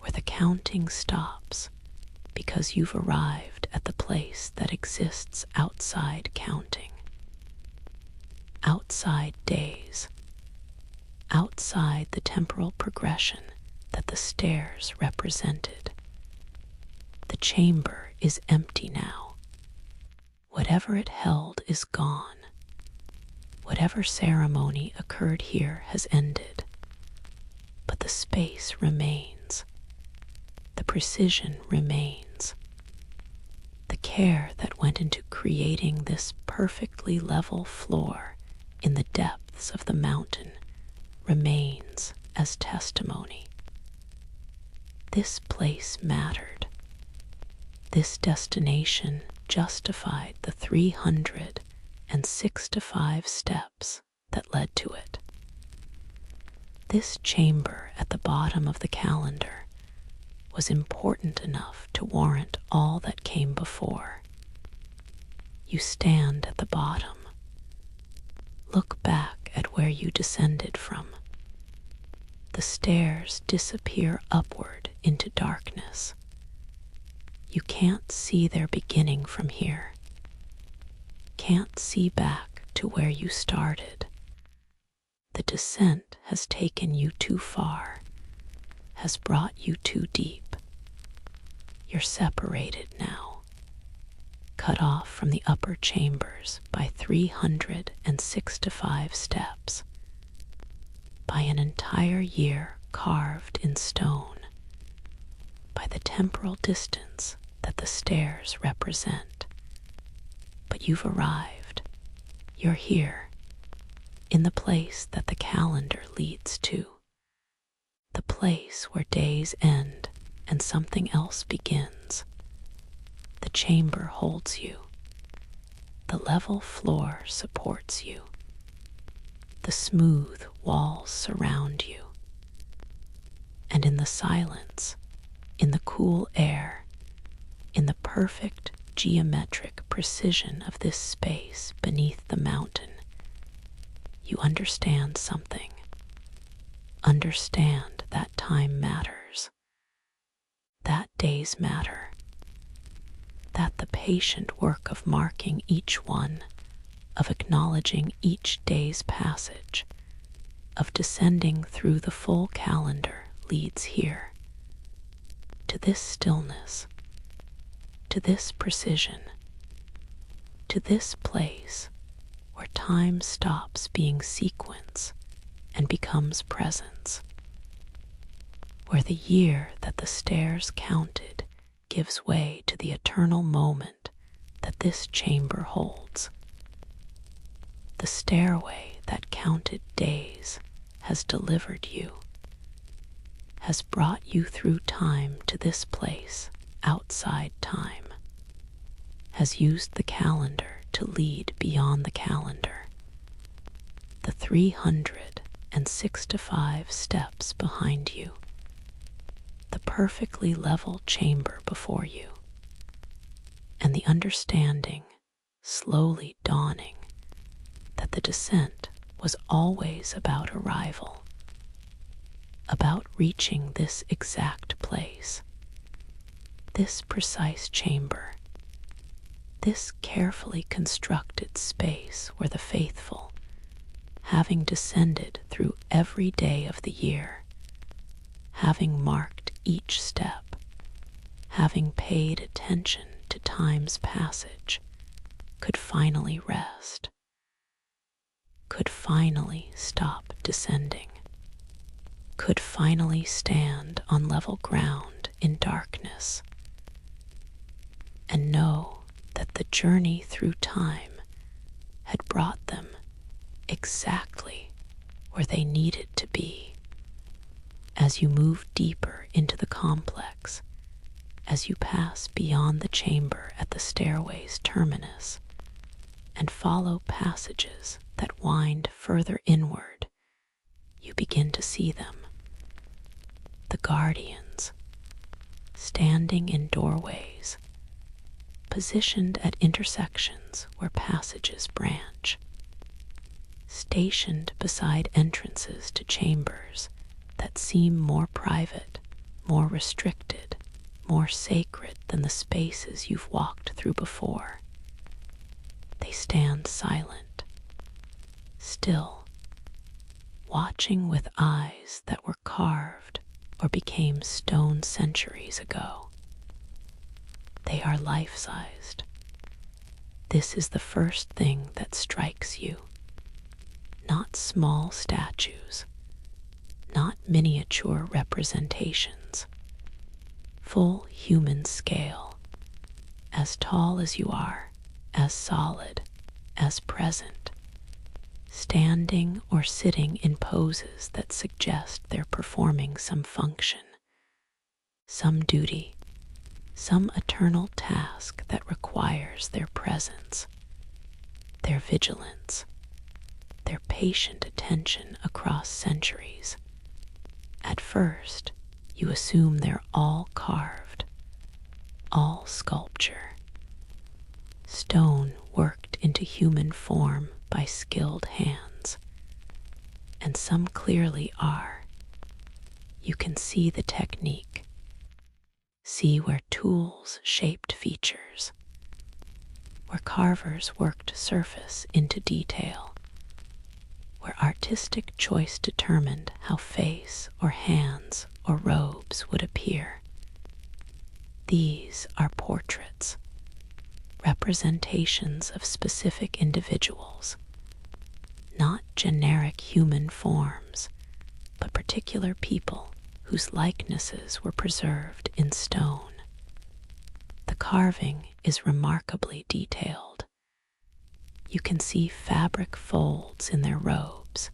where the counting stops because you've arrived at the place that exists outside counting, outside days, outside the temporal progression that the stairs represented. The chamber is empty now. Whatever it held is gone. Whatever ceremony occurred here has ended. But the space remains. The precision remains. The care that went into creating this perfectly level floor in the depths of the mountain remains as testimony. This place mattered. This destination justified the 365 steps that led to it. This chamber at the bottom of the calendar was important enough to warrant all that came before. You stand at the bottom. Look back at where you descended from. The stairs disappear upward into darkness. You can't see their beginning from here. Can't see back to where you started. The descent has taken you too far, has brought you too deep. You're separated now, cut off from the upper chambers by 365 steps, by an entire year carved in stone, by the temporal distance that the stairs represent. But you've arrived. You're here, in the place that the calendar leads to, the place where days end and something else begins. The chamber holds you. The level floor supports you. The smooth walls surround you. And in the silence, in the cool air, in the perfect geometric precision of this space beneath the mountain, you understand something. Understand that time matters, that days matter, that the patient work of marking each one, of acknowledging each day's passage, of descending through the full calendar leads here, to this stillness, to this precision, to this place where time stops being sequence and becomes presence, where the year that the stairs counted gives way to the eternal moment that this chamber holds. The stairway that counted days has delivered you, has brought you through time to this place outside time, has used the calendar to lead beyond the calendar. The 365 steps behind you, the perfectly level chamber before you, and the understanding slowly dawning that the descent was always about arrival, about reaching this exact place, this precise chamber, this carefully constructed space where the faithful, having descended through every day of the year, having marked each step, having paid attention to time's passage, could finally rest, could finally stop descending, could finally stand on level ground in darkness, and know that the journey through time had brought them exactly where they needed to be. As you move deeper into the complex, as you pass beyond the chamber at the stairway's terminus and follow passages that wind further inward, you begin to see them. The guardians, standing in doorways, positioned at intersections where passages branch, stationed beside entrances to chambers that seem more private, more restricted, more sacred than the spaces you've walked through before. They stand silent, still, watching with eyes that were carved or became stone centuries ago. They are life-sized. This is the first thing that strikes you. Not small statues, not miniature representations. Full human scale, as tall as you are, as solid, as present, standing or sitting in poses that suggest they're performing some function, some duty, some eternal task that requires their presence, their vigilance, their patient attention across centuries. At first, you assume they're all carved, all sculpture, stone worked into human form by skilled hands, and some clearly are. You can see the technique, see where tools shaped features, where carvers worked surface into detail, where artistic choice determined how face or hands or robes would appear. These are portraits, representations of specific individuals, not generic human forms, but particular people whose likenesses were preserved in stone. The carving is remarkably detailed. You can see fabric folds in their robes,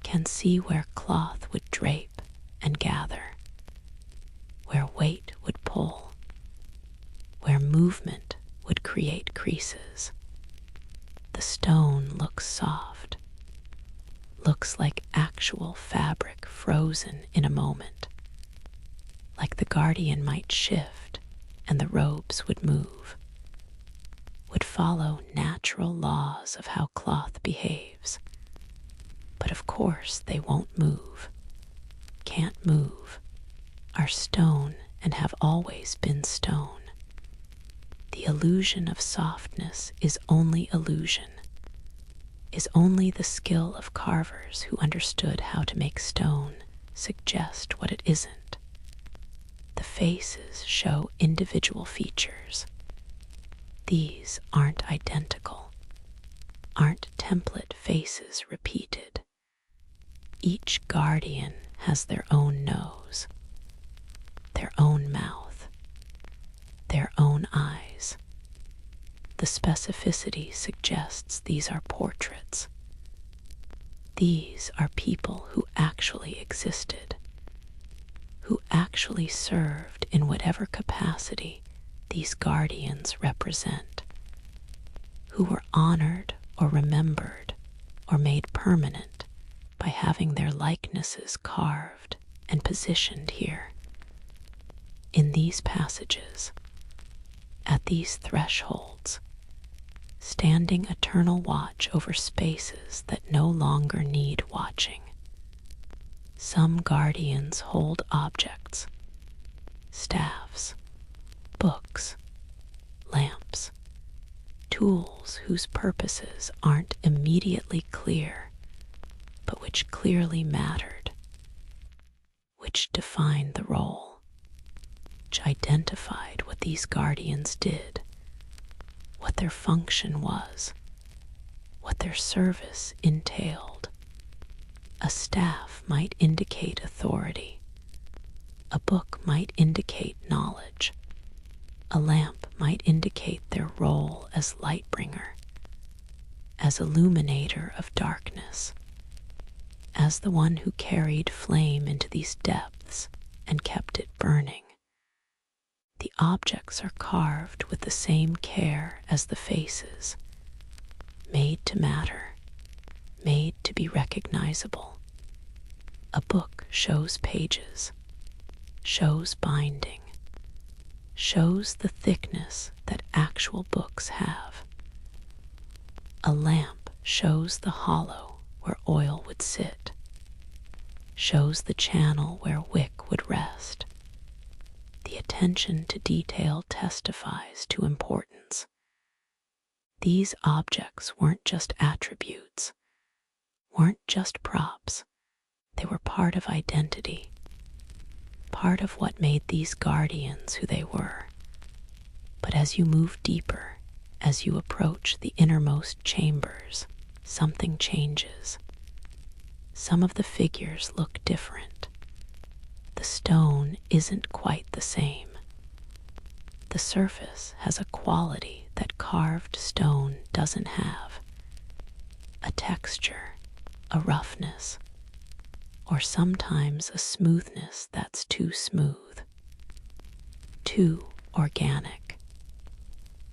can see where cloth would drape and gather, where weight would pull, where movement would create creases. The stone looks soft, looks like actual fabric frozen in a moment, like the guardian might shift and the robes would move, would follow natural laws of how cloth behaves. But of course they won't move, can't move, are stone and have always been stone. The illusion of softness is only illusion, is only the skill of carvers who understood how to make stone suggest what it isn't. The faces show individual features. These aren't identical, aren't template faces repeated. Each guardian has their own nose, their own mouth, their own eyes. The specificity suggests these are portraits. These are people who actually existed, who actually served in whatever capacity these guardians represent, who were honored or remembered or made permanent by having their likenesses carved and positioned here. In these passages, at these thresholds, standing eternal watch over spaces that no longer need watching, some guardians hold objects, staffs, books, lamps, tools whose purposes aren't immediately clear, but which clearly mattered, which defined the role, which identified what these guardians did, what their function was, what their service entailed. A staff might indicate authority, a book might indicate knowledge, a lamp might indicate their role as lightbringer, as illuminator of darkness, as the one who carried flame into these depths and kept it burning. The objects are carved with the same care as the faces, made to matter, made to be recognizable. A book shows pages, shows binding, shows the thickness that actual books have. A lamp shows the hollow where oil would sit, shows the channel where wick would rest. The attention to detail testifies to importance. These objects weren't just attributes, weren't just props. They were part of identity, part of what made these guardians who they were. But as you move deeper, as you approach the innermost chambers, something changes. Some of the figures look different. The stone isn't quite the same. The surface has a quality that carved stone doesn't have. A texture, a roughness, or sometimes a smoothness that's too smooth, too organic.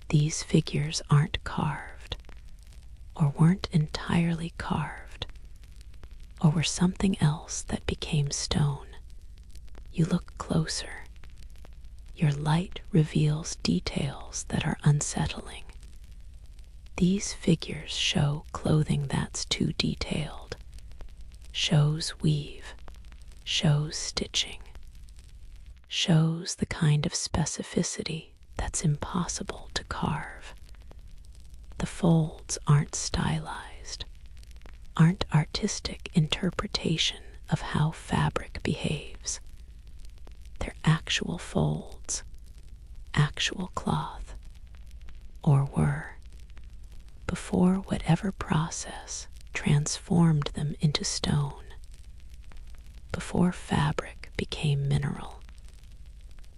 These figures aren't carved, or weren't entirely carved, or were something else that became stone. You look closer. Your light reveals details that are unsettling. These figures show clothing that's too detailed, shows weave, shows stitching, shows the kind of specificity that's impossible to carve. The folds aren't stylized, aren't artistic interpretation of how fabric behaves. They're actual folds, actual cloth, or were, before whatever process transformed them into stone, before fabric became mineral,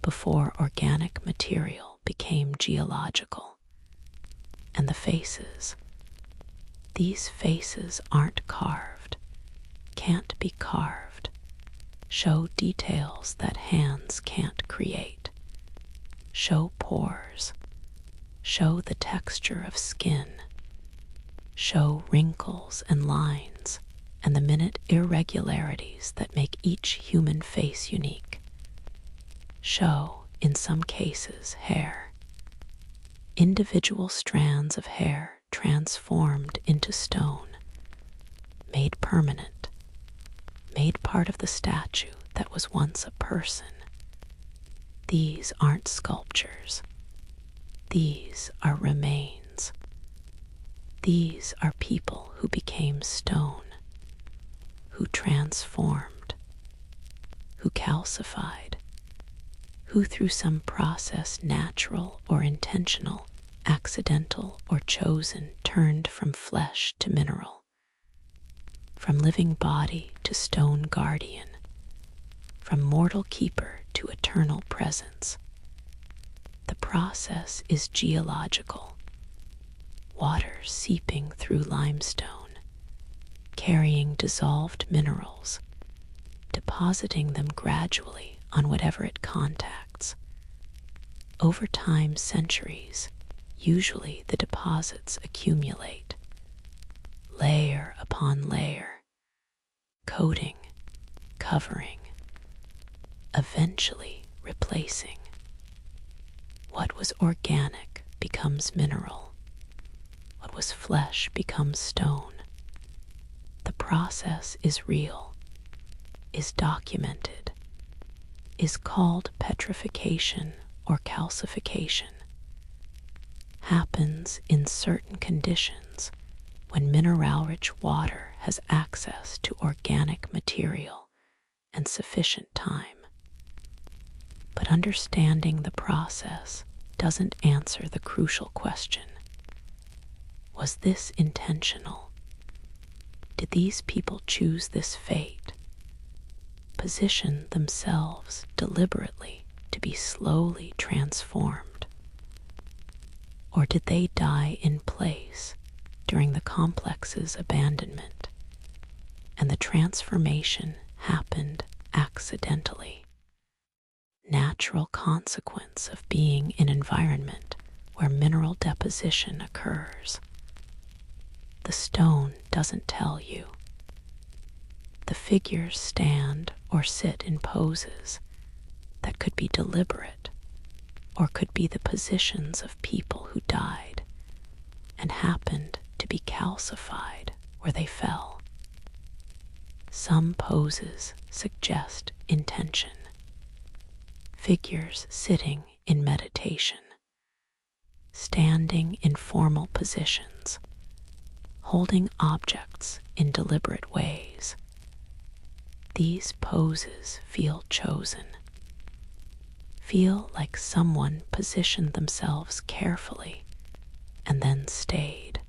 before organic material became geological. And the faces, these faces aren't carved, can't be carved, show details that hands can't create, show pores, show the texture of skin, show wrinkles and lines and the minute irregularities that make each human face unique, show, in some cases, hair, individual strands of hair transformed into stone, made permanent, made part of the statue that was once a person. These aren't sculptures. These are remains. These are people who became stone, who transformed, who calcified, who through some process natural or intentional, accidental or chosen, turned from flesh to mineral, from living body to stone guardian, from mortal keeper to eternal presence. The process is geological, water seeping through limestone, carrying dissolved minerals, depositing them gradually on whatever it contacts. Over time, centuries, Usually the deposits accumulate, layer upon layer, coating, covering, eventually replacing. What was organic becomes mineral. What was flesh becomes stone. The process is real, is documented, is called petrification or calcification. Happens in certain conditions when mineral-rich water has access to organic material and sufficient time. But understanding the process doesn't answer the crucial question. Was this intentional? Did these people choose this fate? Position themselves deliberately to be slowly transformed? Or did they die in place during the complex's abandonment, and the transformation happened accidentally? Natural consequence of being in an environment where mineral deposition occurs. The stone doesn't tell you. The figures stand or sit in poses that could be deliberate, or could be the positions of people who died and happened to be calcified where they fell. Some poses suggest intention. Figures sitting in meditation, standing in formal positions, holding objects in deliberate ways. These poses feel chosen, feel like someone positioned themselves carefully and then stayed,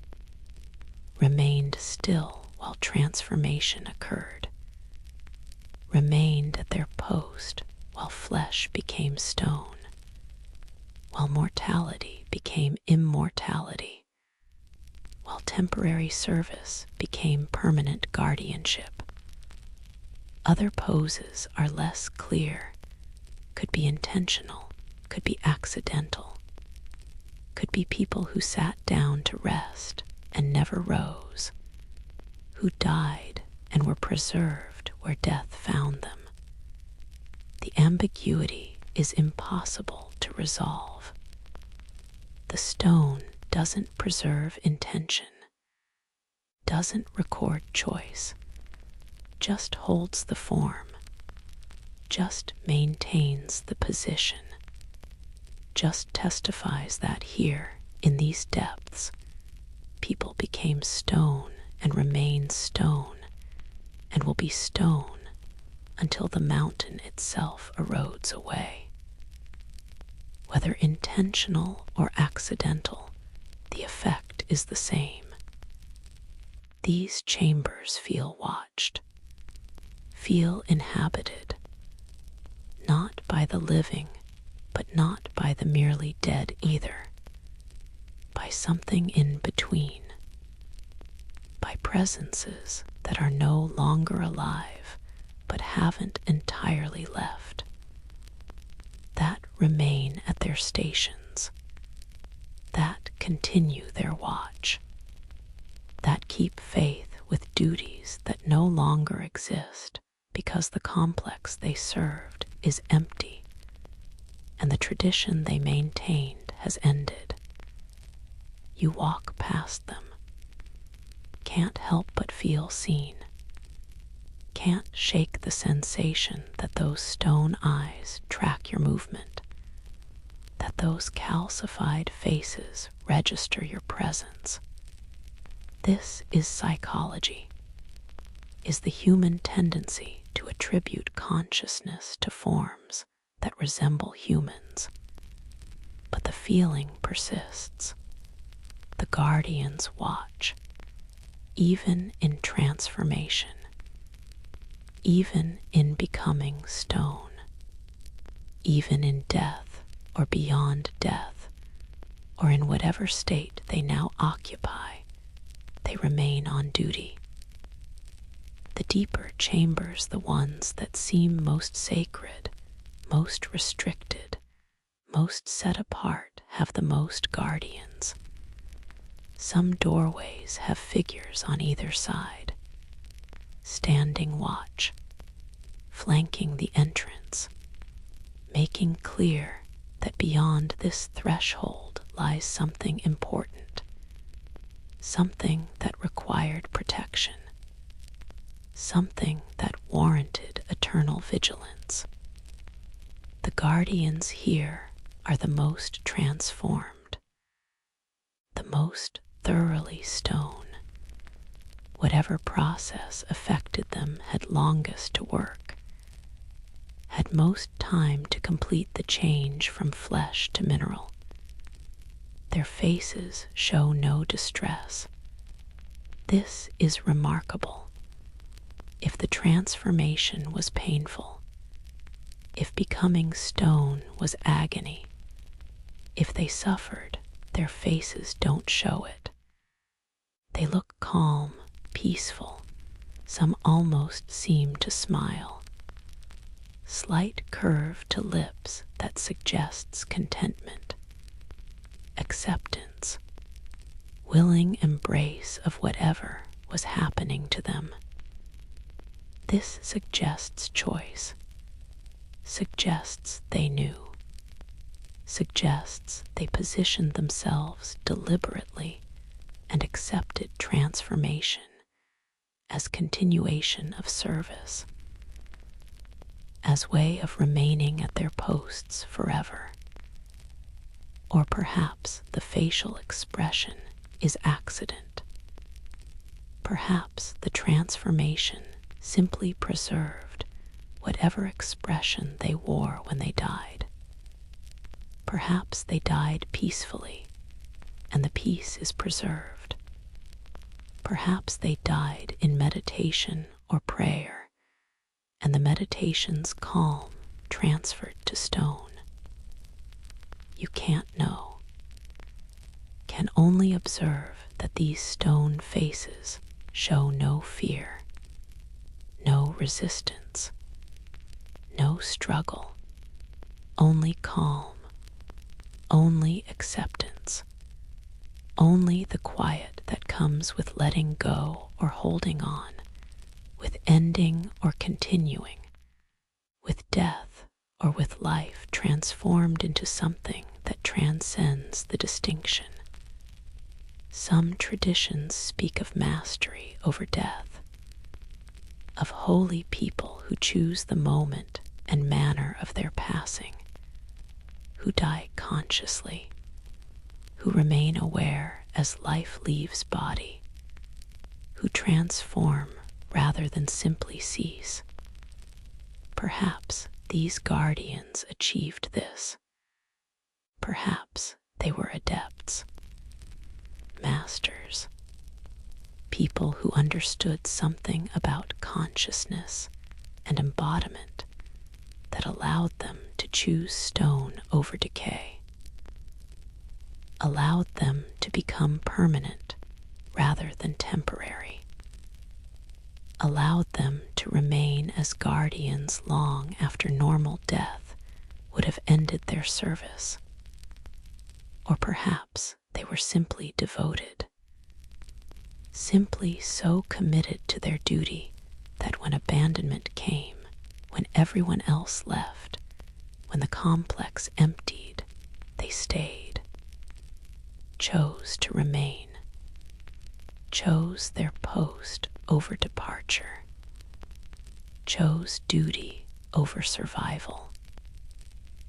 remained still while transformation occurred, remained at their post while flesh became stone, while mortality became immortality, while temporary service became permanent guardianship. Other poses are less clear, could be intentional, could be accidental, could be people who sat down to rest and never rose, who died and were preserved where death found them. The ambiguity is impossible to resolve. The stone doesn't preserve intention, doesn't record choice, just holds the form, just maintains the position, just testifies that here, in these depths, people became stone and remain stone and will be stone until the mountain itself erodes away. Whether intentional or accidental, the effect is the same. These chambers feel watched, feel inhabited, not by the living, but not by the merely dead either, by something in between, by presences that are no longer alive but haven't entirely left, that remain at their stations, that continue their watch, that keep faith with duties that no longer exist because the complex they served is empty and the tradition they maintained has ended. You walk past them, can't help but feel seen, can't shake the sensation that those stone eyes track your movement, that those calcified faces register your presence. This is psychology, is the human tendency to attribute consciousness to forms that resemble humans. But the feeling persists. The guardians watch, even in transformation, even in becoming stone, even in death or beyond death, or in whatever state they now occupy, they remain on duty. The deeper chambers, the ones that seem most sacred, most restricted, most set apart have the most guardians. Some doorways have figures on either side, standing watch, flanking the entrance, making clear that beyond this threshold lies something important, something that required protection, something that warranted eternal vigilance. The guardians here are the most transformed, the most thoroughly stone. Whatever process affected them had longest to work, had most time to complete the change from flesh to mineral. Their faces show no distress. This is remarkable. If the transformation was painful, if becoming stone was agony, if they suffered, their faces don't show it. They look calm, peaceful. Some almost seem to smile. Slight curve to lips that suggests contentment, acceptance, willing embrace of whatever was happening to them. This suggests choice, suggests they knew, suggests they positioned themselves deliberately and accepted transformation as continuation of service, as way of remaining at their posts forever. Or perhaps the facial expression is accident. Perhaps the transformation simply preserved whatever expression they wore when they died. Perhaps they died peacefully, and the peace is preserved. Perhaps they died in meditation or prayer, and the meditation's calm transferred to stone. You can't know. Can only observe that these stone faces show no fear, no resistance, no struggle, only calm, only acceptance, only the quiet that comes with letting go or holding on, with ending or continuing, with death or with life transformed into something that transcends the distinction. Some traditions speak of mastery over death, of holy people who choose the moment and manner of their passing, who die consciously, who remain aware as life leaves body, who transform rather than simply cease. Perhaps these guardians achieved this. Perhaps they were adepts, masters, people who understood something about consciousness and embodiment that allowed them to choose stone over decay, allowed them to become permanent rather than temporary, allowed them to remain as guardians long after normal death would have ended their service. Or perhaps they were simply devoted, simply so committed to their duty that when abandonment came, when everyone else left, when the complex emptied, they stayed, chose to remain, chose their post over departure, chose duty over survival.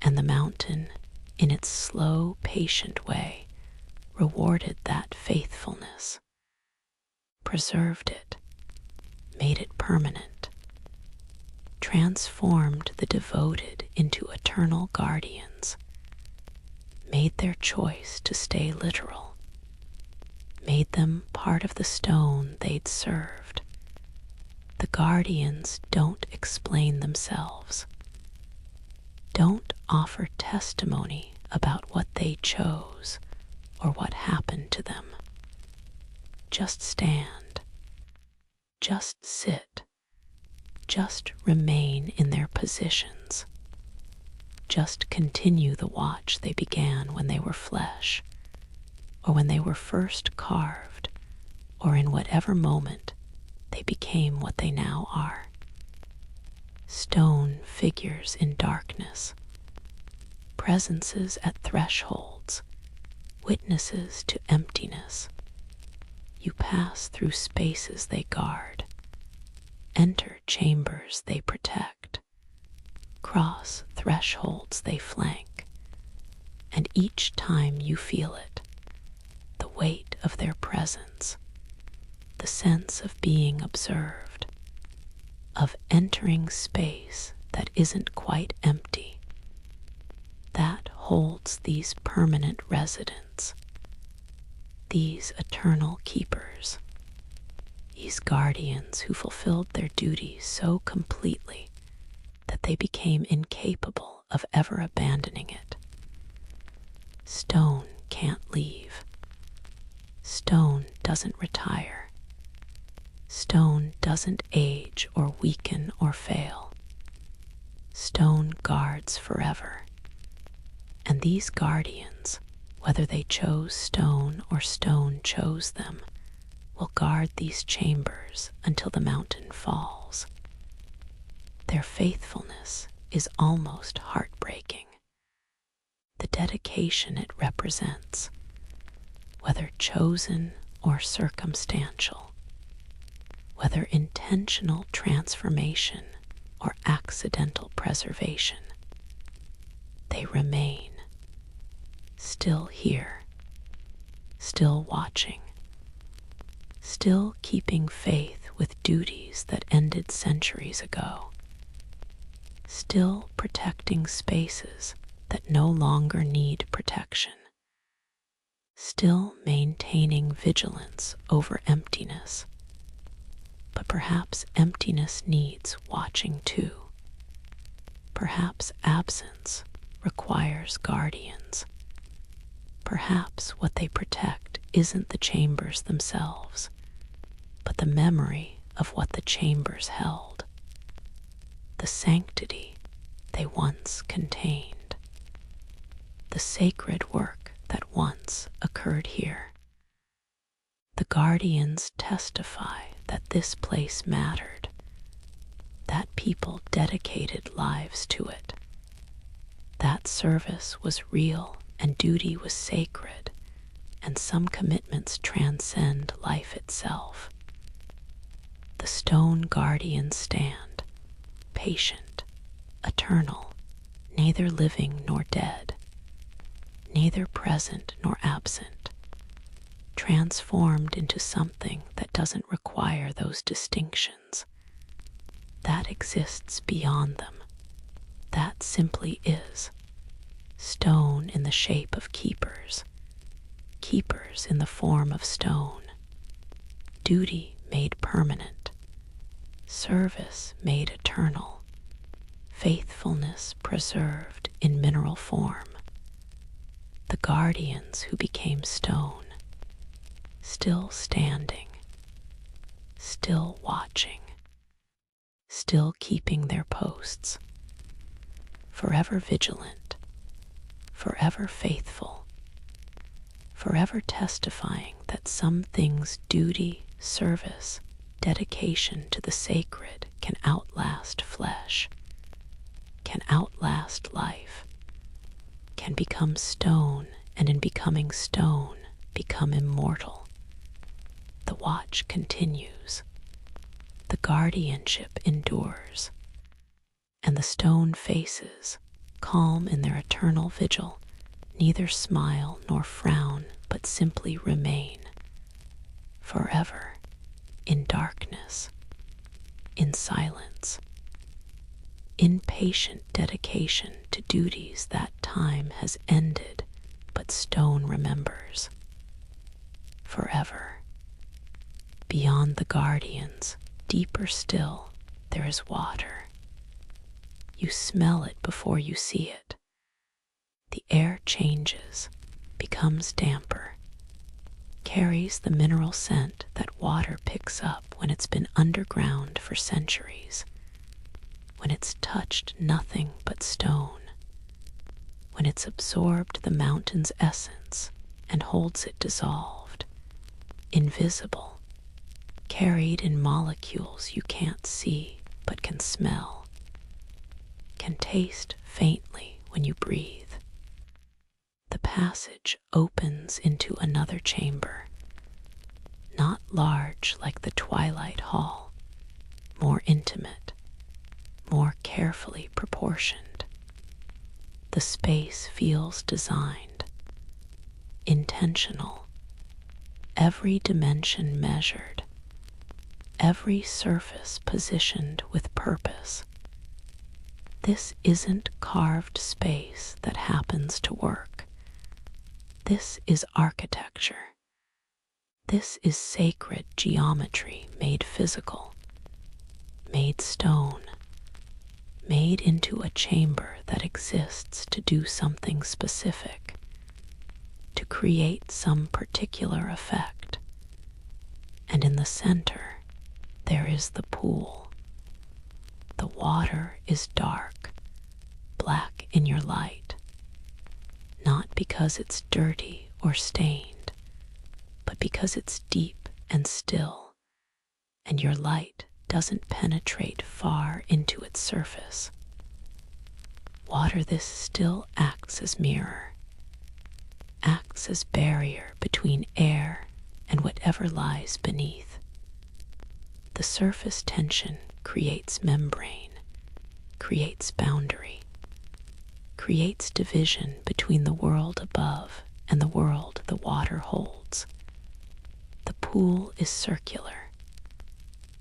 And the mountain, in its slow, patient way, rewarded that faithfulness, preserved it, made it permanent, transformed the devoted into eternal guardians, made their choice to stay literal, made them part of the stone they'd served. The guardians don't explain themselves, don't offer testimony about what they chose or what happened to them. Just stand, just sit, just remain in their positions, just continue the watch they began when they were flesh, or when they were first carved, or in whatever moment they became what they now are. Stone figures in darkness, presences at thresholds, witnesses to emptiness. You pass through spaces they guard, enter chambers they protect, cross thresholds they flank, and each time you feel it, the weight of their presence, the sense of being observed, of entering space that isn't quite empty, that holds these permanent residents, these eternal keepers, these guardians who fulfilled their duty so completely that they became incapable of ever abandoning it. Stone can't leave. Stone doesn't retire. Stone doesn't age or weaken or fail. Stone guards forever. And these guardians, whether they chose stone or stone chose them, will guard these chambers until the mountain falls. Their faithfulness is almost heartbreaking. The dedication it represents, whether chosen or circumstantial, whether intentional transformation or accidental preservation, they remain, still here, still watching, still keeping faith with duties that ended centuries ago, still protecting spaces that no longer need protection, still maintaining vigilance over emptiness. But perhaps emptiness needs watching too. Perhaps absence requires guardians. Perhaps what they protect isn't the chambers themselves, but the memory of what the chambers held, the sanctity they once contained, the sacred work that once occurred here. The guardians testify that this place mattered, that people dedicated lives to it, that service was real and duty was sacred, and some commitments transcend life itself. The stone guardians stand, patient, eternal, neither living nor dead, neither present nor absent, transformed into something that doesn't require those distinctions, that exists beyond them, that simply is. Stone in the shape of keepers, keepers in the form of stone, duty made permanent, service made eternal, faithfulness preserved in mineral form. The guardians who became stone, still standing, still watching, still keeping their posts, forever vigilant, forever faithful, forever testifying that some things' duty, service, dedication to the sacred can outlast flesh, can outlast life, can become stone, and in becoming stone, become immortal. The watch continues, the guardianship endures, and the stone faces, calm in their eternal vigil, neither smile nor frown, but simply remain, forever, in darkness, in silence, in patient dedication to duties that time has ended, but stone remembers. Forever. Beyond the guardians, deeper still, there is water. You smell it before you see it. The air changes, becomes damper, carries the mineral scent that water picks up when it's been underground for centuries, when it's touched nothing but stone, when it's absorbed the mountain's essence and holds it dissolved, invisible, carried in molecules you can't see but can smell, can taste faintly when you breathe. The passage opens into another chamber, not large like the Twilight Hall, more intimate, more carefully proportioned. The space feels designed, intentional, every dimension measured, every surface positioned with purpose. This isn't carved space that happens to work. This is architecture. This is sacred geometry made physical, made stone, made into a chamber that exists to do something specific, to create some particular effect. And in the center, there is the pool. The water is dark, black in your light, not because it's dirty or stained, but because it's deep and still, and your light doesn't penetrate far into its surface. Water this still acts as mirror, acts as barrier between air and whatever lies beneath. The surface tension creates membrane, creates boundary, creates division between the world above and the world the water holds. The pool is circular,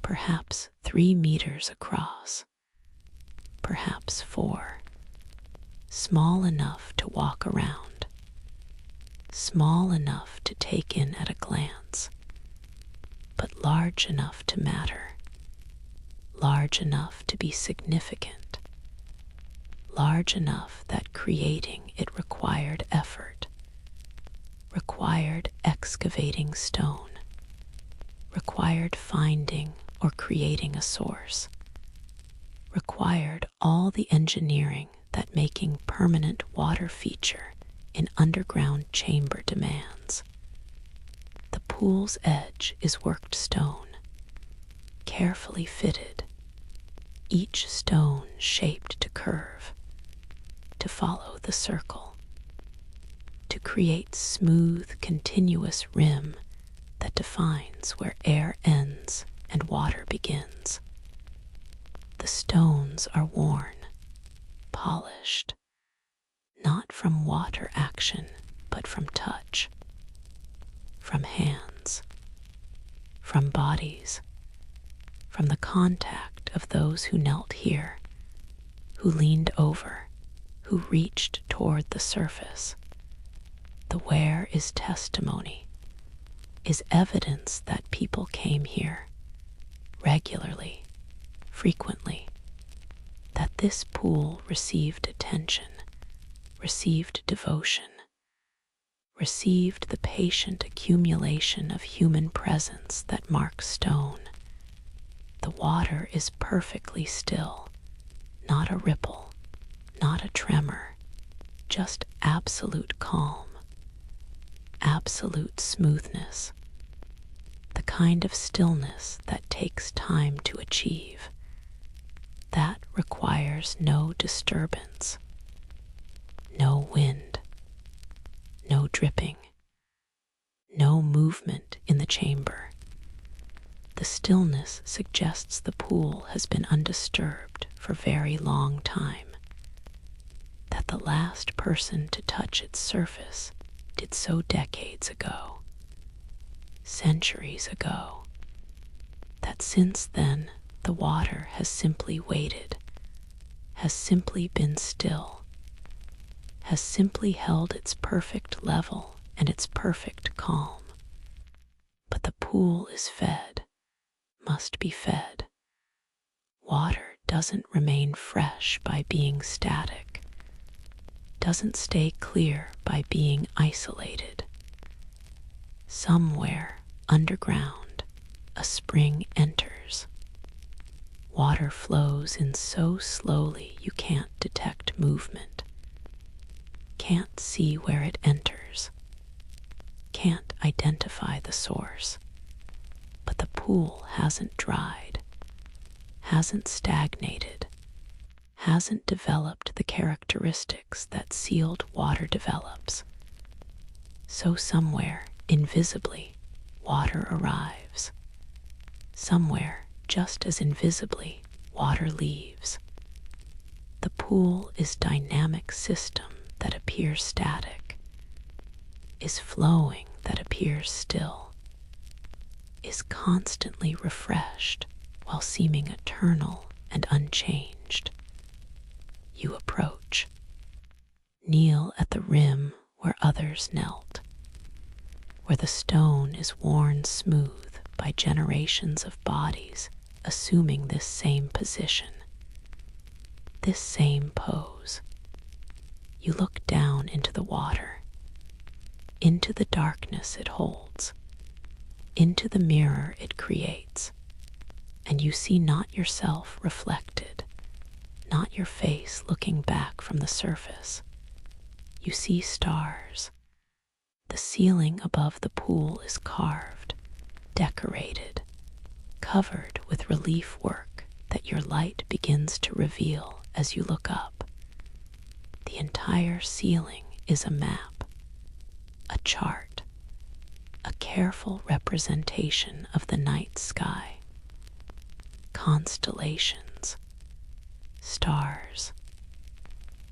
perhaps 3 meters across, perhaps 4, small enough to walk around, small enough to take in at a glance, but large enough to matter, large enough to be significant, large enough that creating it required effort, required excavating stone, required finding or creating a source, required all the engineering that making permanent water feature in underground chamber demands. The pool's edge is worked stone, carefully fitted, each stone shaped to curve, to follow the circle, to create smooth, continuous rim that defines where air ends and water begins. The stones are worn, polished, not from water action, but from touch, from hands, from bodies, from the contact of those who knelt here, who leaned over, who reached toward the surface. The wear is testimony, is evidence that people came here regularly, frequently, that this pool received attention, received devotion, received the patient accumulation of human presence that marks stone. The water is perfectly still, not a ripple, not a tremor, just absolute calm, absolute smoothness, the kind of stillness that takes time to achieve, that requires no disturbance, no wind, no dripping, no movement in the chamber. The stillness suggests the pool has been undisturbed for very long time, that the last person to touch its surface did so decades ago, centuries ago, that since then the water has simply waited, has simply been still, has simply held its perfect level and its perfect calm. But the pool is fed, must be fed. Water doesn't remain fresh by being static, doesn't stay clear by being isolated. Somewhere underground, a spring enters. Water flows in so slowly you can't detect movement. can't see where it enters, can't identify the source, but the pool hasn't dried, hasn't stagnated, hasn't developed the characteristics that sealed water develops. So somewhere, invisibly, water arrives. Somewhere, just as invisibly, water leaves. The pool is dynamic system that appears static, is flowing that appears still, is constantly refreshed while seeming eternal and unchanged. You approach, kneel at the rim where others knelt, where the stone is worn smooth by generations of bodies assuming this same position, this same pose. You look down into the water, into the darkness it holds, into the mirror it creates, and you see not yourself reflected, not your face looking back from the surface. You see stars. The ceiling above the pool is carved, decorated, covered with relief work that your light begins to reveal as you look up. The entire ceiling is a map, a chart, a careful representation of the night sky. Constellations, stars,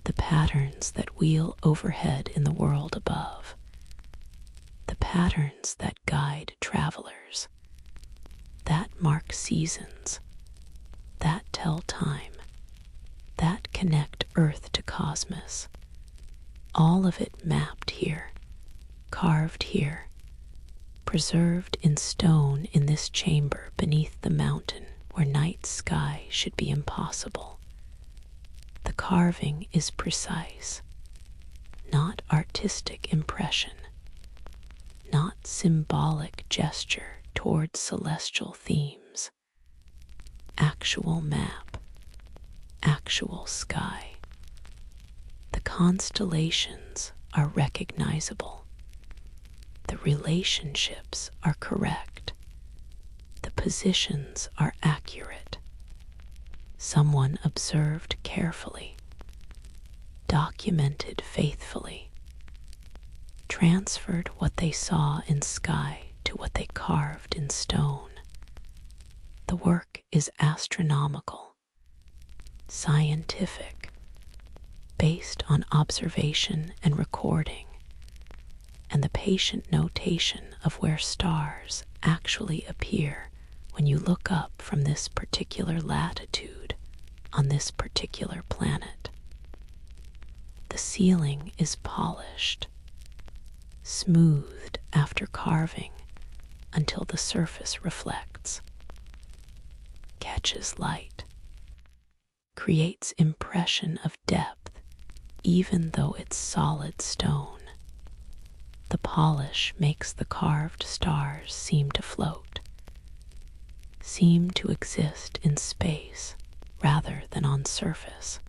the patterns that wheel overhead in the world above, the patterns that guide travelers, that mark seasons, that tell time, that connect Earth to cosmos. All of it mapped here, carved here, preserved in stone in this chamber beneath the mountain where night sky should be impossible. The carving is precise, not artistic impression, not symbolic gesture towards celestial themes. Actual map, actual sky. The constellations are recognizable. The relationships are correct. The positions are accurate. Someone observed carefully, documented faithfully, transferred what they saw in sky to what they carved in stone. The work is astronomical, scientific, based on observation and recording, and the patient notation of where stars actually appear when you look up from this particular latitude on this particular planet. The ceiling is polished, smoothed after carving until the surface reflects, catches light, creates impression of depth even though it's solid stone. The polish makes the carved stars seem to float, seem to exist in space rather than on surface,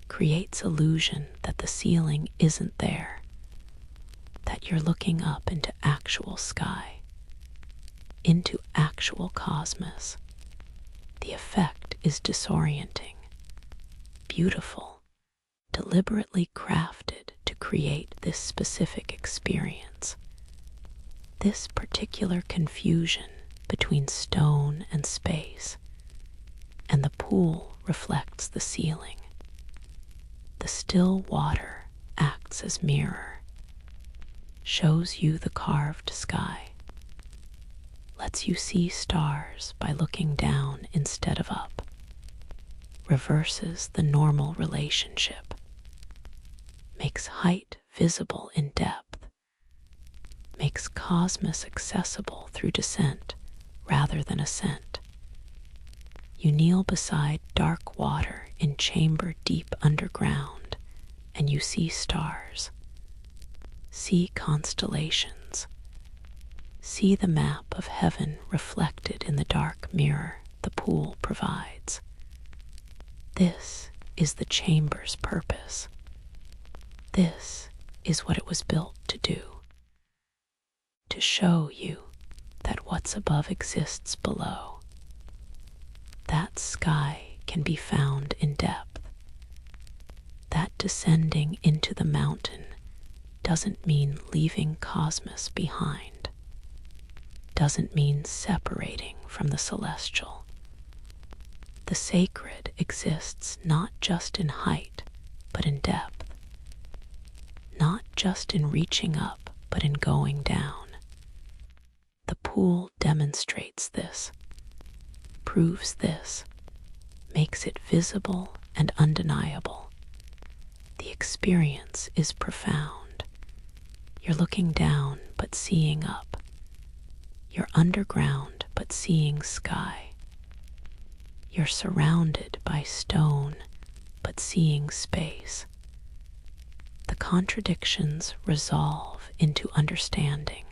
creates illusion that the ceiling isn't there, that you're looking up into actual sky, into actual cosmos. The effect is disorienting, beautiful, deliberately crafted to create this specific experience. This particular confusion between stone and space, and the pool reflects the ceiling. The still water acts as mirror, shows you the carved sky, lets you see stars by looking down instead of up, reverses the normal relationship, makes height visible in depth, makes cosmos accessible through descent rather than ascent. You kneel beside dark water in chamber deep underground, and you see stars, see constellations, see the map of heaven reflected in the dark mirror the pool provides. This is the chamber's purpose. This is what it was built to do, to show you that what's above exists below. That sky can be found in depth. That descending into the mountain doesn't mean leaving cosmos behind, doesn't mean separating from the celestial. The sacred exists not just in height, but in depth, not just in reaching up, but in going down. The pool demonstrates this, proves this, makes it visible and undeniable. The experience is profound. You're looking down but seeing up. You're underground but seeing sky. You're surrounded by stone but seeing space. The contradictions resolve into understanding,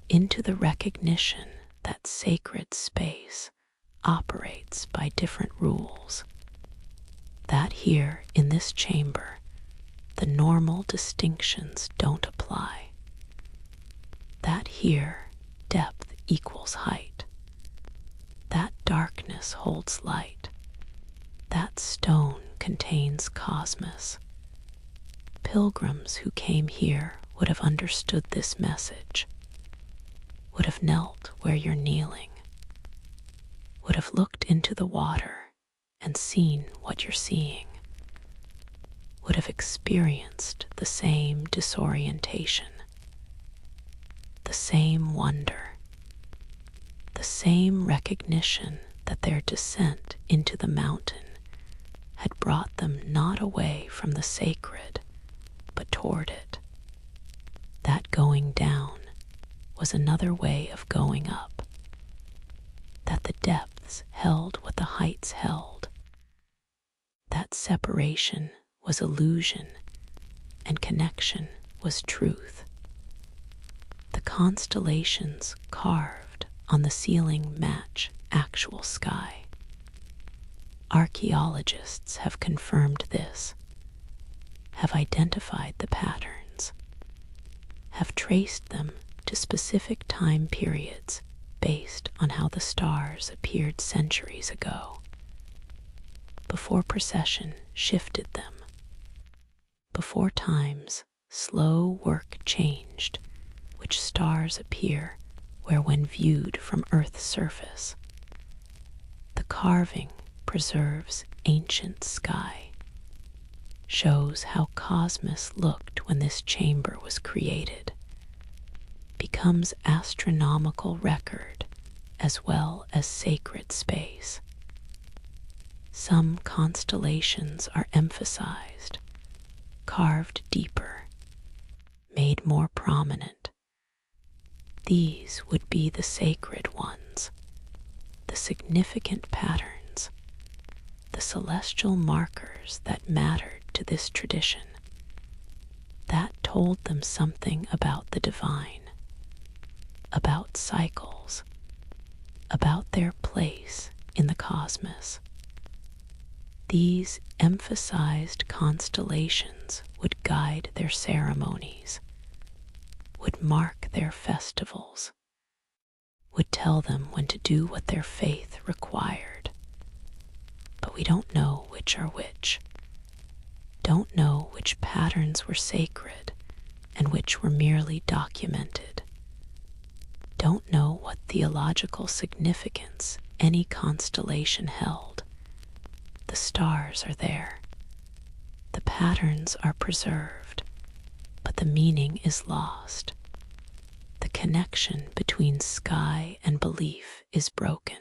into the recognition that sacred space operates by different rules, that here in this chamber the normal distinctions don't apply, that here depth equals height, that darkness holds light, that stone contains cosmos. Pilgrims who came here would have understood this message, would have knelt where you're kneeling, would have looked into the water and seen what you're seeing, would have experienced the same disorientation, the same wonder, the same recognition that their descent into the mountain had brought them not away from the sacred, but toward it. That going down was another way of going up, that the depths held what the heights held, that separation was illusion and connection was truth. The constellations carved on the ceiling match actual sky. Archaeologists have confirmed this, have identified the patterns, have traced them to specific time periods based on how the stars appeared centuries ago, before precession shifted them, before time's slow work changed which stars appear where when viewed from Earth's surface. The carving preserves ancient sky, shows how cosmos looked when this chamber was created, becomes astronomical record as well as sacred space. Some constellations are emphasized, carved deeper, made more prominent. These would be the sacred ones, the significant patterns, the celestial markers that mattered to this tradition, that told them something about the divine, about cycles, about their place in the cosmos. These emphasized constellations would guide their ceremonies, would mark their festivals, would tell them when to do what their faith required. But we don't know which are which, don't know which patterns were sacred and which were merely documented, don't know what theological significance any constellation held. The stars are there, the patterns are preserved, but the meaning is lost. The connection between sky and belief is broken.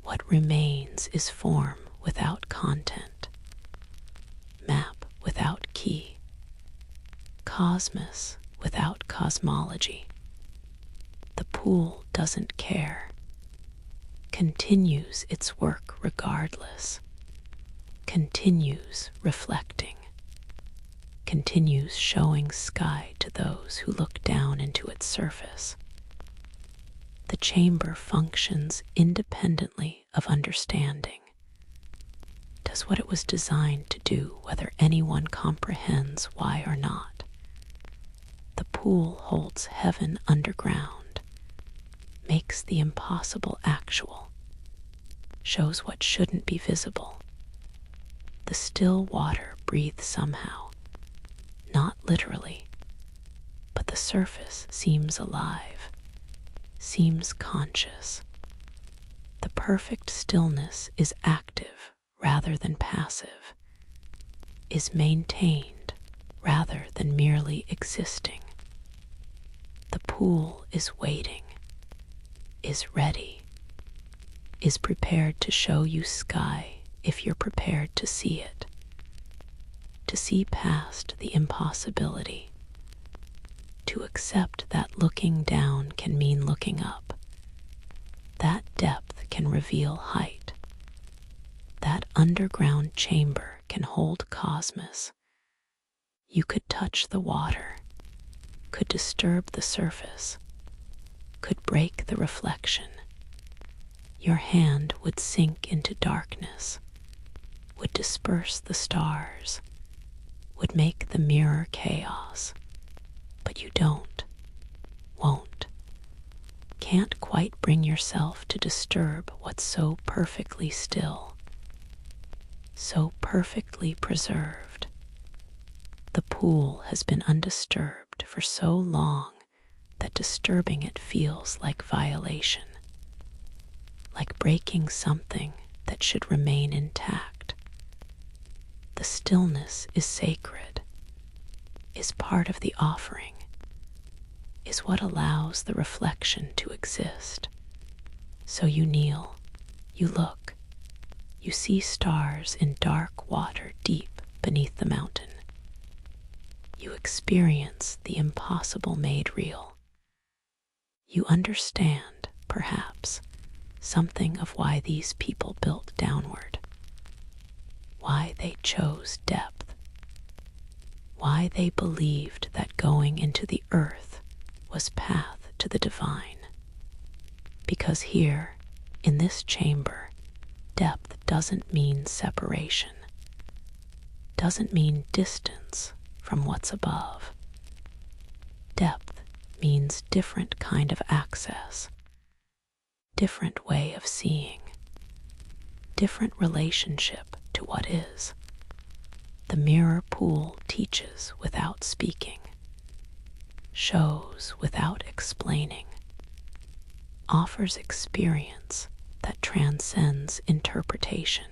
What remains is form without content, map without key, cosmos without cosmology. The pool doesn't care, continues its work regardless, continues reflecting, continues showing sky to those who look down into its surface. The chamber functions independently of understanding, does what it was designed to do, whether anyone comprehends why or not. The pool holds heaven underground, makes the impossible actual, shows what shouldn't be visible. The still water breathes somehow, not literally, but the surface seems alive, seems conscious. The perfect stillness is active rather than passive, is maintained rather than merely existing. The pool is waiting, is ready, is prepared to show you sky if you're prepared to see it, to see past the impossibility, to accept that looking down can mean looking up, that depth can reveal height, that underground chamber can hold cosmos. You could touch the water, could disturb the surface, could break the reflection. Your hand would sink into darkness, would disperse the stars, would make the mirror chaos. But you don't, won't, can't quite bring yourself to disturb what's so perfectly still, so perfectly preserved. The pool has been undisturbed for so long that disturbing it feels like violation, like breaking something that should remain intact. The stillness is sacred, is part of the offering, is what allows the reflection to exist. So you kneel, you look, you see stars in dark water deep beneath the mountain. You experience the impossible made real. You understand, perhaps, something of why these people built downward, why they chose depth, why they believed that going into the earth was path to the divine. Because here, in this chamber, depth doesn't mean separation, doesn't mean distance from what's above. Depth means different kind of access, different way of seeing, different relationship to what is. The mirror pool teaches without speaking, shows without explaining, offers experience that transcends interpretation.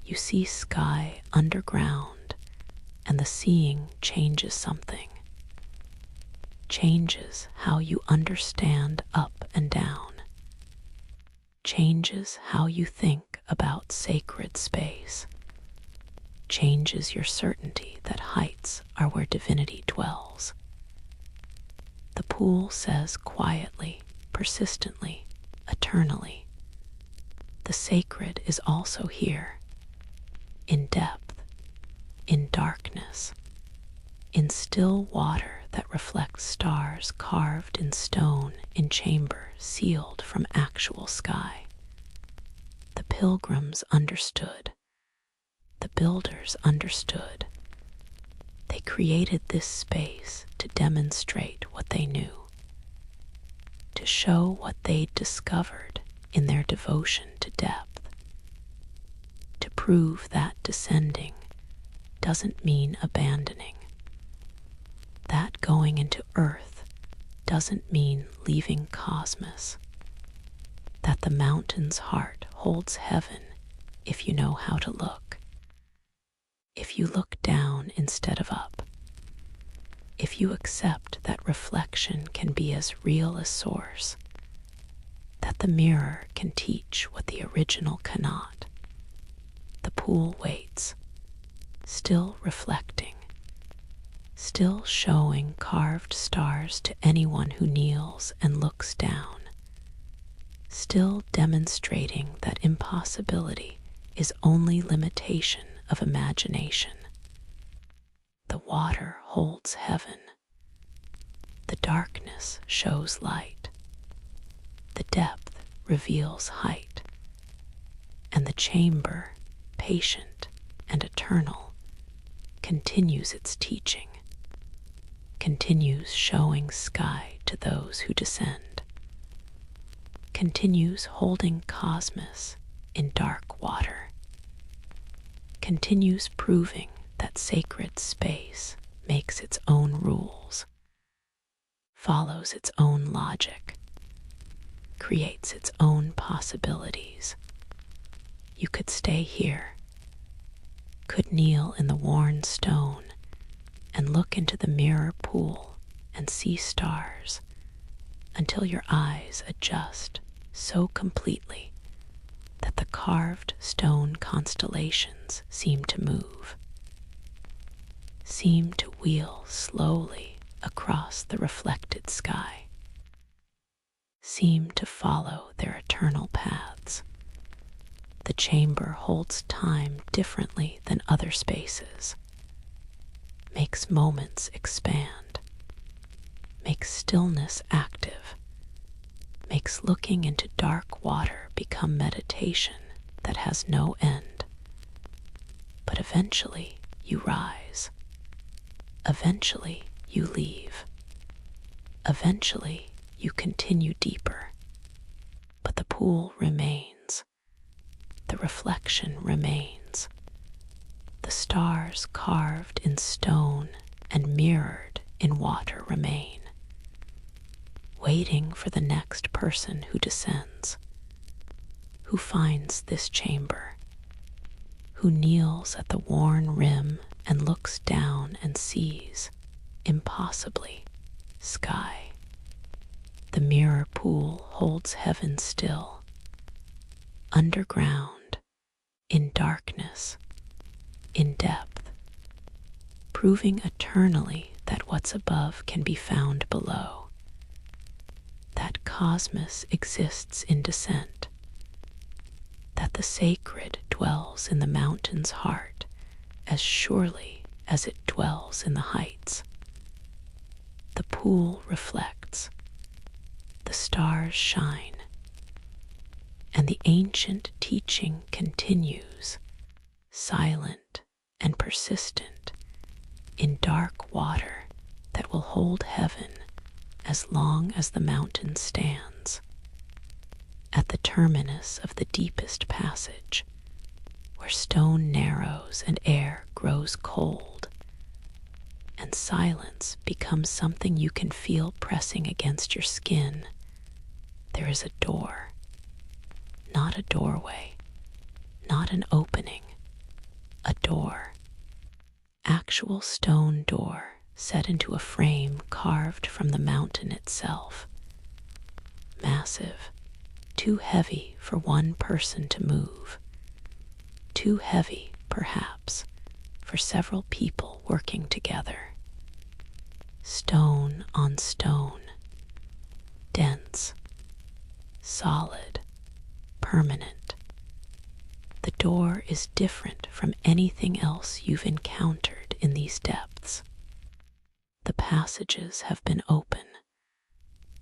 You see sky underground, and the seeing changes something, changes how you understand up and down, changes how you think about sacred space, changes your certainty that heights are where divinity dwells. The pool says quietly, persistently, eternally, the sacred is also here, in depth, in darkness, in still water that reflects stars carved in stone in chamber sealed from actual sky. The pilgrims understood. The builders understood. They created this space to demonstrate what they knew, to show what they'd discovered in their devotion to depth, to prove that descending doesn't mean abandoning, that going into earth doesn't mean leaving cosmos, that the mountain's heart holds heaven if you know how to look, if you look down instead of up, if you accept that reflection can be as real as source, that the mirror can teach what the original cannot. The pool waits, still reflecting, still showing carved stars to anyone who kneels and looks down, still demonstrating that impossibility is only limitation of imagination. The water holds heaven. The darkness shows light. The depth reveals height. And the chamber patient and eternal, continues its teaching, continues showing sky to those who descend, continues holding cosmos in dark water, continues proving that sacred space makes its own rules, follows its own logic, creates its own possibilities. You could stay here, could kneel in the worn stone and look into the mirror pool and see stars until your eyes adjust so completely that the carved stone constellations seem to move, seem to wheel slowly across the reflected sky, seem to follow their eternal paths. The chamber holds time differently than other spaces, makes moments expand, makes stillness active, makes looking into dark water become meditation that has no end. But eventually you rise. Eventually you leave. Eventually you continue deeper. But the pool remains. The reflection remains. The stars carved in stone and mirrored in water remain, waiting for the next person who descends, who finds this chamber, who kneels at the worn rim and looks down and sees, impossibly, sky. The mirror pool holds heaven still, underground, in darkness, in depth, proving eternally that what's above can be found below, that cosmos exists in descent, that the sacred dwells in the mountain's heart as surely as it dwells in the heights. The pool reflects, the stars shine, and the ancient teaching continues, silent and persistent, in dark water that will hold heaven as long as the mountain stands. At the terminus of the deepest passage, where stone narrows and air grows cold, and silence becomes something you can feel pressing against your skin, there is a door. Not a doorway, not an opening, a door. Actual stone door set into a frame carved from the mountain itself. Massive, too heavy for one person to move. Too heavy, perhaps, for several people working together. Stone on stone, dense, solid, permanent. The door is different from anything else you've encountered in these depths. The passages have been open,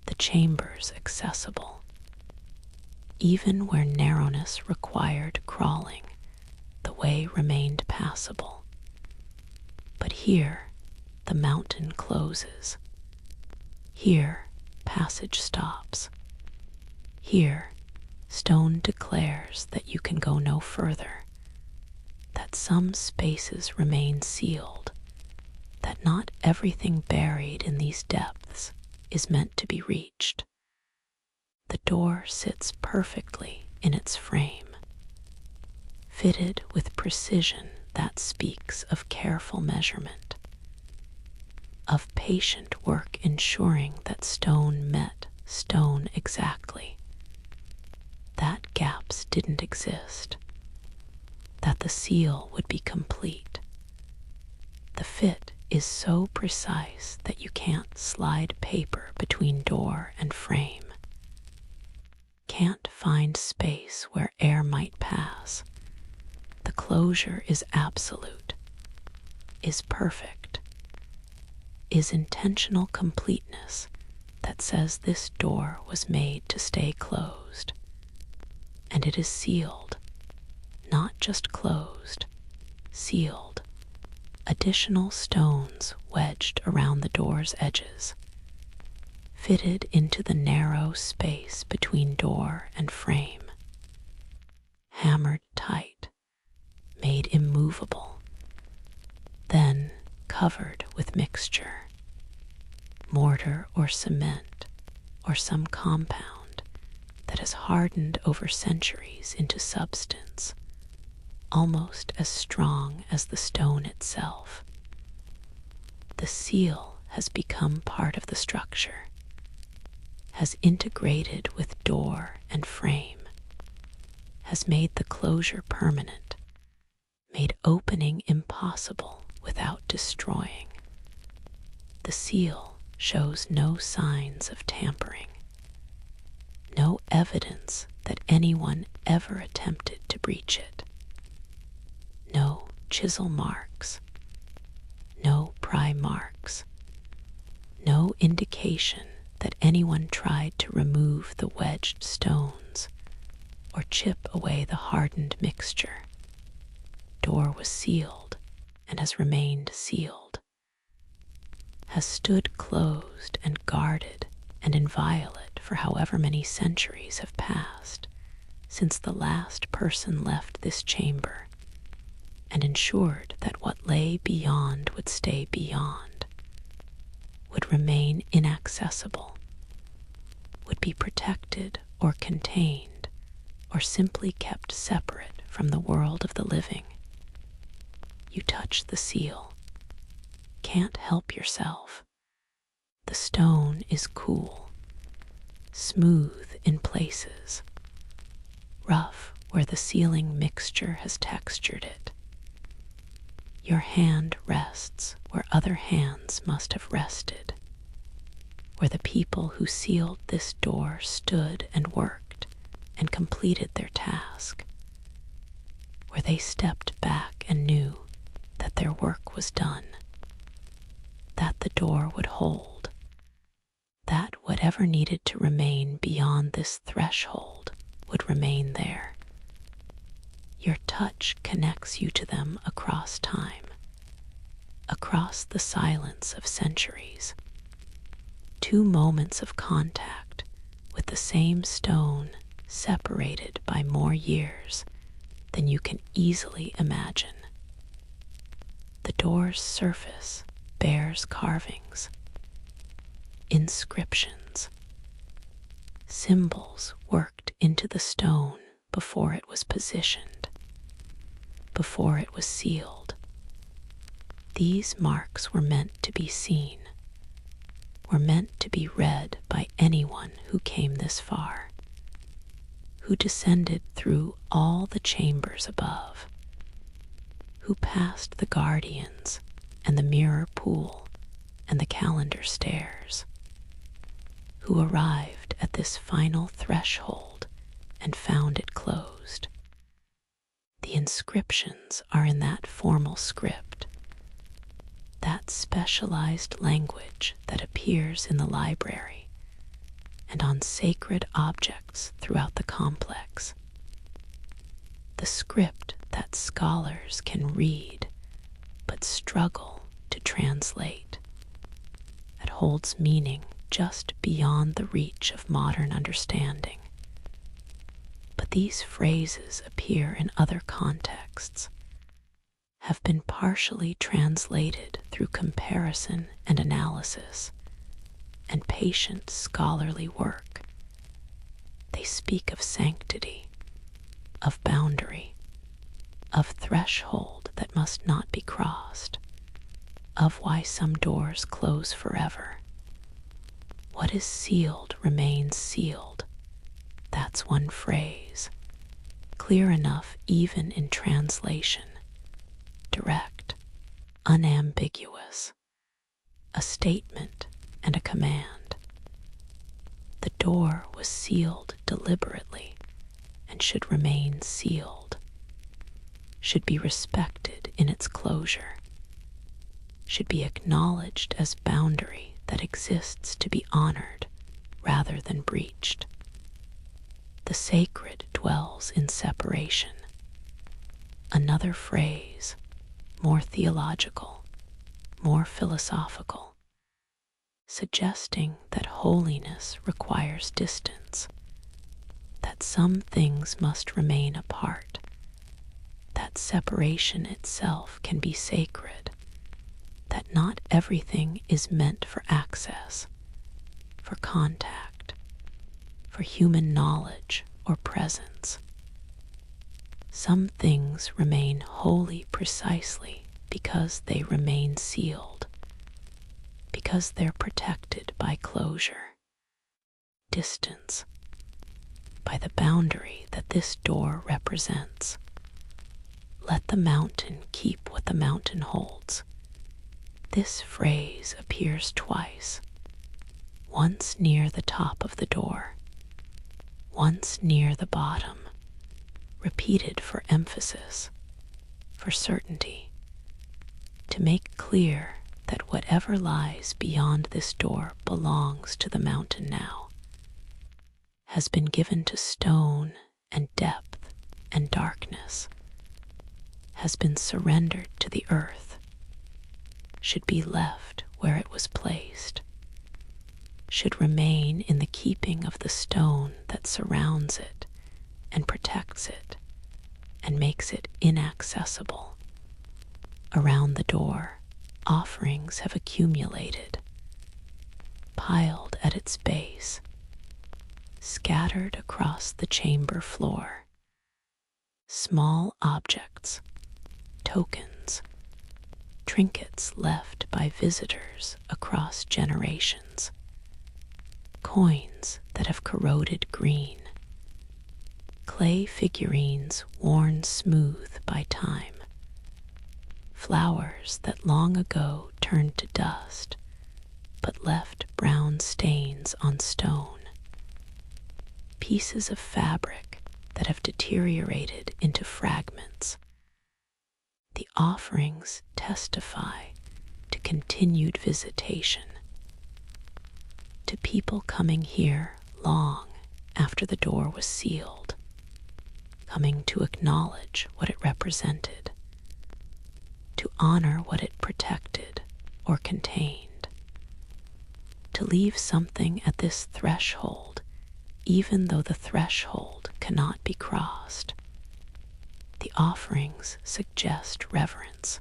the chambers accessible. Even where narrowness required crawling, the way remained passable. But here, the mountain closes. Here, passage stops. Here, stone declares that you can go no further, that some spaces remain sealed, that not everything buried in these depths is meant to be reached. The door sits perfectly in its frame, fitted with precision that speaks of careful measurement, of patient work ensuring that stone met stone exactly, that gaps didn't exist, that the seal would be complete. The fit is so precise that you can't slide paper between door and frame, can't find space where air might pass. The closure is absolute, is perfect, is intentional completeness that says this door was made to stay closed. And it is sealed, not just closed, sealed, additional stones wedged around the door's edges, fitted into the narrow space between door and frame, hammered tight, made immovable, then covered with mixture, mortar or cement or some compound that has hardened over centuries into substance, almost as strong as the stone itself. The seal has become part of the structure, has integrated with door and frame, has made the closure permanent, made opening impossible without destroying. The seal shows no signs of tampering, no evidence that anyone ever attempted to breach it. No chisel marks, no pry marks, no indication that anyone tried to remove the wedged stones or chip away the hardened mixture. Door was sealed and has remained sealed, has stood closed and guarded and inviolate for however many centuries have passed since the last person left this chamber, and ensured that what lay beyond would stay beyond, would remain inaccessible, would be protected or contained, or simply kept separate from the world of the living. You touch the seal, can't help yourself. The stone is cool, smooth in places, rough where the sealing mixture has textured it. Your hand rests where other hands must have rested, where the people who sealed this door stood and worked and completed their task, where they stepped back and knew that their work was done, that the door would hold, that whatever needed to remain beyond this threshold would remain there. Your touch connects you to them across time, across the silence of centuries. 2 moments of contact with the same stone separated by more years than you can easily imagine. The door's surface bears carvings, inscriptions, symbols worked into the stone before it was positioned, before it was sealed. These marks were meant to be seen, were meant to be read by anyone who came this far, who descended through all the chambers above, who passed the guardians and the mirror pool and the calendar stairs, who arrived at this final threshold and found it closed. The inscriptions are in that formal script, that specialized language that appears in the library and on sacred objects throughout the complex. The script that scholars can read but struggle to translate, that holds meaning just beyond the reach of modern understanding. But these phrases appear in other contexts, have been partially translated through comparison and analysis, and patient scholarly work. They speak of sanctity, of boundary, of threshold that must not be crossed, of why some doors close forever. What is sealed remains sealed. That's one phrase, clear enough even in translation, direct, unambiguous, a statement and a command. The door was sealed deliberately and should remain sealed, should be respected in its closure, should be acknowledged as boundary that exists to be honored rather than breached. The sacred dwells in separation, another phrase, more theological, more philosophical, suggesting that holiness requires distance, that some things must remain apart, that separation itself can be sacred, that not everything is meant for access, for contact, for human knowledge or presence. Some things remain holy precisely because they remain sealed, because they're protected by closure, distance, by the boundary that this door represents. Let the mountain keep what the mountain holds. This phrase appears twice, once near the top of the door, once near the bottom, repeated for emphasis, for certainty, to make clear that whatever lies beyond this door belongs to the mountain now, has been given to stone and depth and darkness, has been surrendered to the earth, should be left where it was placed, should remain in the keeping of the stone that surrounds it and protects it and makes it inaccessible. Around the door, offerings have accumulated, piled at its base, scattered across the chamber floor. Small objects, tokens, trinkets left by visitors across generations, coins that have corroded green, clay figurines worn smooth by time, flowers that long ago turned to dust but left brown stains on stone, pieces of fabric that have deteriorated into fragments. The offerings testify to continued visitation, to people coming here long after the door was sealed, coming to acknowledge what it represented, to honor what it protected or contained, to leave something at this threshold even though the threshold cannot be crossed. The offerings suggest reverence,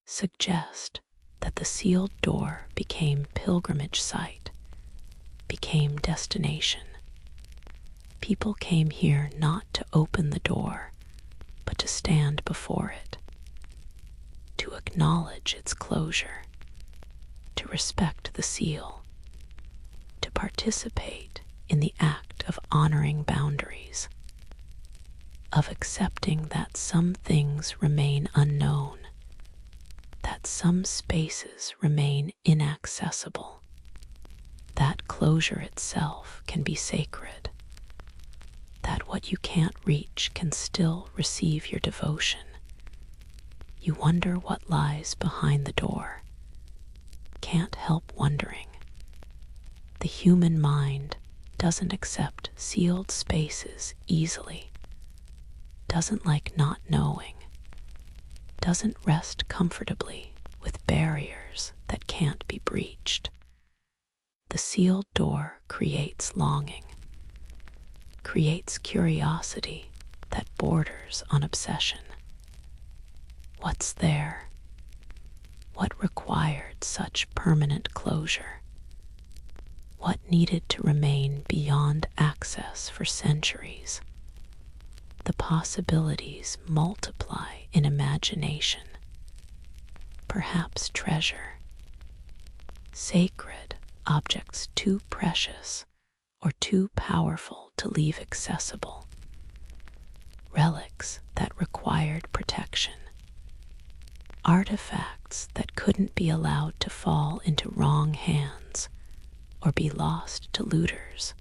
suggest that the sealed door became pilgrimage site, became destination. People came here not to open the door, but to stand before it, to acknowledge its closure, to respect the seal, to participate in the act of honoring boundaries, of accepting that some things remain unknown, that some spaces remain inaccessible, that closure itself can be sacred, that what you can't reach can still receive your devotion. You wonder what lies behind the door. Can't help wondering. The human mind doesn't accept sealed spaces easily, doesn't like not knowing, doesn't rest comfortably with barriers that can't be breached. The sealed door creates longing, creates curiosity that borders on obsession. What's there? What required such permanent closure? What needed to remain beyond access for centuries? The possibilities multiply in imagination. Perhaps treasure, sacred objects too precious or too powerful to leave accessible, relics that required protection, artifacts that couldn't be allowed to fall into wrong hands or be lost to looters,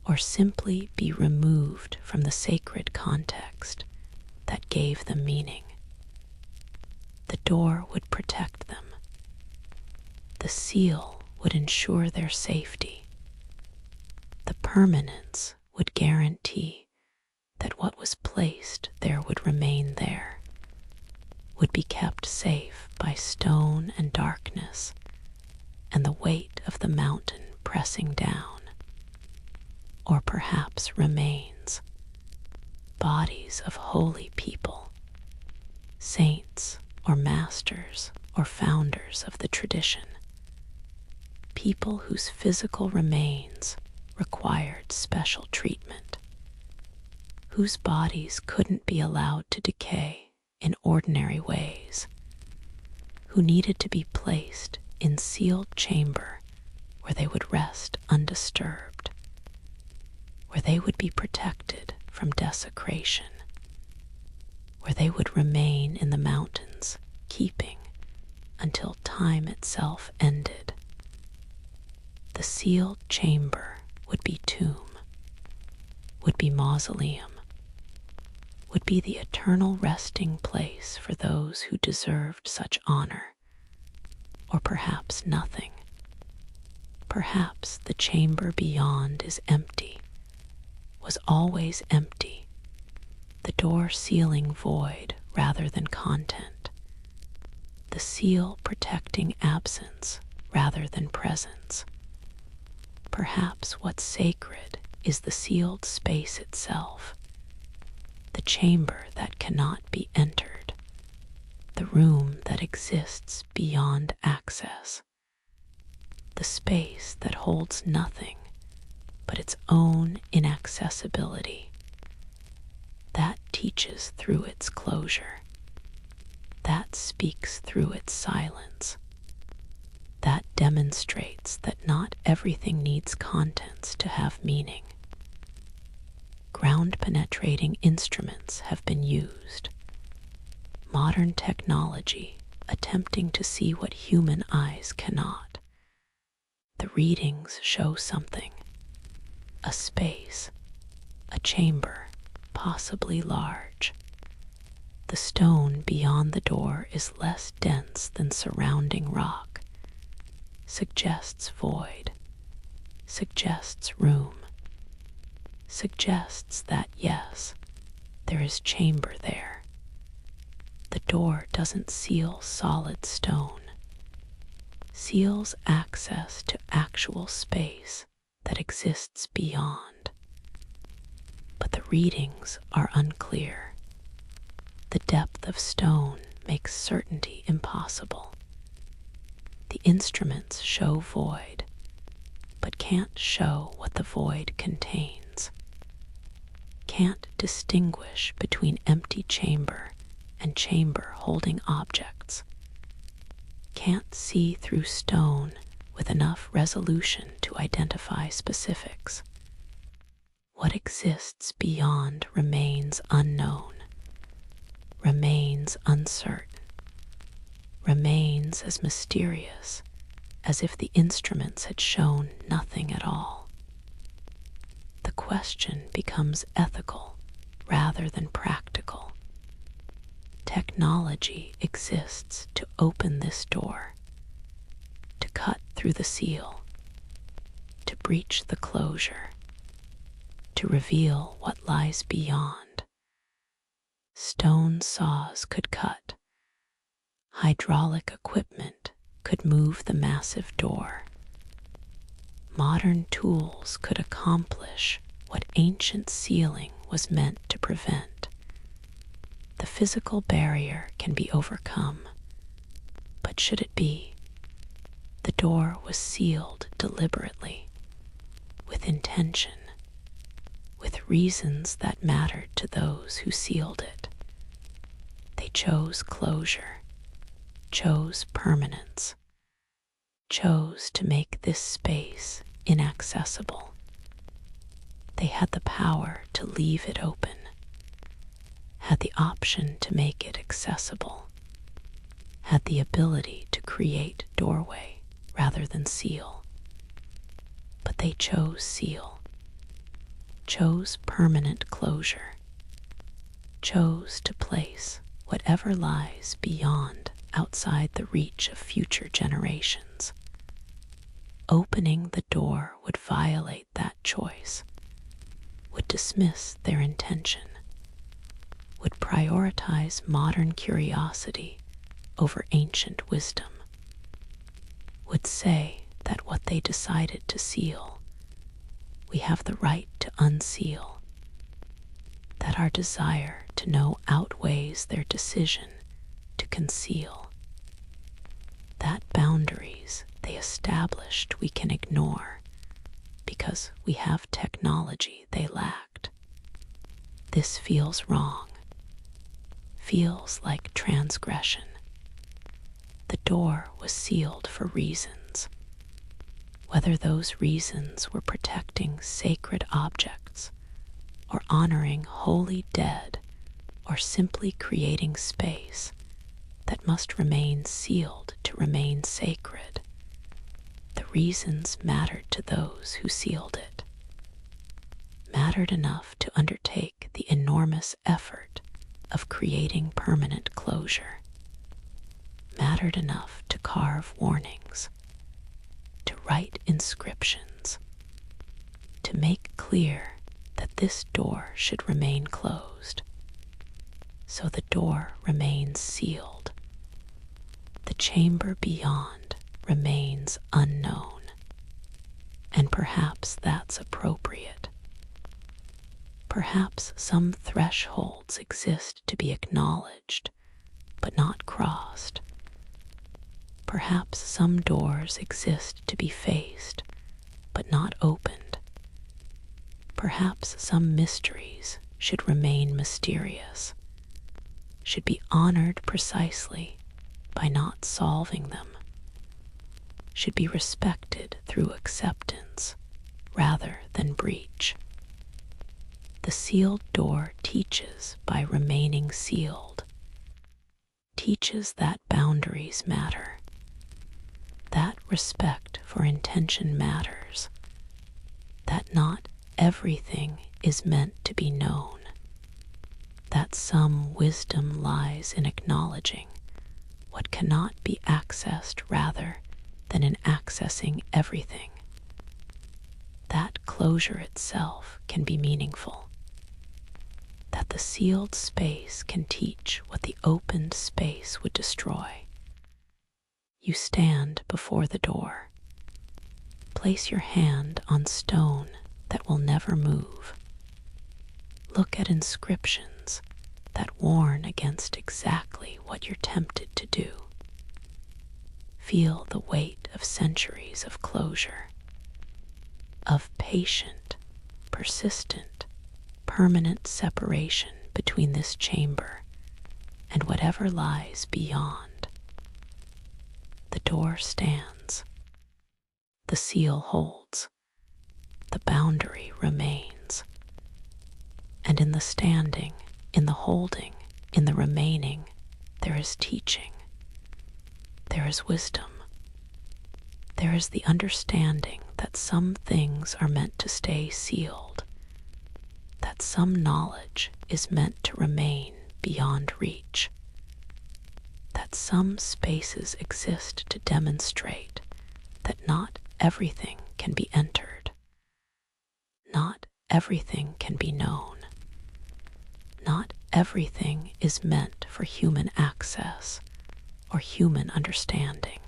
or simply be removed from the sacred context that gave them meaning. The door would protect them. The seal would ensure their safety. The permanence would guarantee that what was placed there would remain there, would be kept safe by stone and darkness and the weight of the mountain pressing down, or perhaps remains, bodies of holy people, saints or masters or founders of the tradition, people whose physical remains required special treatment, whose bodies couldn't be allowed to decay in ordinary ways, who needed to be placed in sealed chamber where they would rest undisturbed, where they would be protected from desecration, where they would remain in the mountains, keeping until time itself ended. The sealed chamber would be tomb, would be mausoleum, would be the eternal resting place for those who deserved such honor, or perhaps nothing. Perhaps the chamber beyond is empty, was always empty, the door sealing void rather than content, the seal protecting absence rather than presence. Perhaps what's sacred is the sealed space itself, the chamber that cannot be entered, the room that exists beyond access, the space that holds nothing but its own inaccessibility, that teaches through its closure, that speaks through its silence, that demonstrates that not everything needs contents to have meaning. Ground-penetrating instruments have been used, modern technology attempting to see what human eyes cannot. The readings show something, a space, a chamber, possibly large. The stone beyond the door is less dense than surrounding rock, suggests void, suggests room, suggests that yes, there is chamber there. The door doesn't seal solid stone, seals access to actual space that exists beyond. But the readings are unclear. The depth of stone makes certainty impossible. The instruments show void, but can't show what the void contains. Can't distinguish between empty chamber and chamber holding objects. Can't see through stone with enough resolution to identify specifics. What exists beyond remains unknown, remains uncertain, remains as mysterious as if the instruments had shown nothing at all. The question becomes ethical rather than practical. Technology exists to open this door, to cut through the seal, to breach the closure, to reveal what lies beyond. Stone saws could cut. Hydraulic equipment could move the massive door. Modern tools could accomplish what ancient sealing was meant to prevent. The physical barrier can be overcome, but should it be? The door was sealed deliberately, with intention, with reasons that mattered to those who sealed it. They chose closure, chose permanence, chose to make this space inaccessible. They had the power to leave it open, had the option to make it accessible, had the ability to create doorway rather than seal. But they chose seal, chose permanent closure, chose to place whatever lies beyond outside the reach of future generations. Opening the door would violate that choice, would dismiss their intention, would prioritize modern curiosity over ancient wisdom, would say that what they decided to seal, we have the right to unseal, that our desire to know outweighs their decision to conceal, that boundaries they established we can ignore because we have technology they lacked. This feels wrong, feels like transgression. The door was sealed for reasons. Whether those reasons were protecting sacred objects, or honoring holy dead, or simply creating space that must remain sealed to remain sacred, the reasons mattered to those who sealed it, mattered enough to undertake the enormous effort of creating permanent closure, mattered enough to carve warnings, to write inscriptions, to make clear that this door should remain closed. So the door remains sealed. The chamber beyond remains unknown. And perhaps that's appropriate. Perhaps some thresholds exist to be acknowledged, but not crossed. Perhaps some doors exist to be faced, but not opened. Perhaps some mysteries should remain mysterious, should be honored precisely by not solving them, should be respected through acceptance rather than breach. The sealed door teaches by remaining sealed, teaches that boundaries matter, that respect for intention matters, that not everything is meant to be known, that some wisdom lies in acknowledging what cannot be accessed rather than in accessing everything. That closure itself can be meaningful, that the sealed space can teach what the opened space would destroy. You stand before the door. Place your hand on stone that will never move. Look at inscriptions that warn against exactly what you're tempted to do. Feel the weight of centuries of closure, of patient, persistent, permanent separation between this chamber and whatever lies beyond. The door stands. The seal holds. The boundary remains. And in the standing, in the holding, in the remaining, there is teaching. There is wisdom. There is the understanding that some things are meant to stay sealed, that some knowledge is meant to remain beyond reach, that some spaces exist to demonstrate that not everything can be entered, not everything can be known, not everything is meant for human access or human understanding.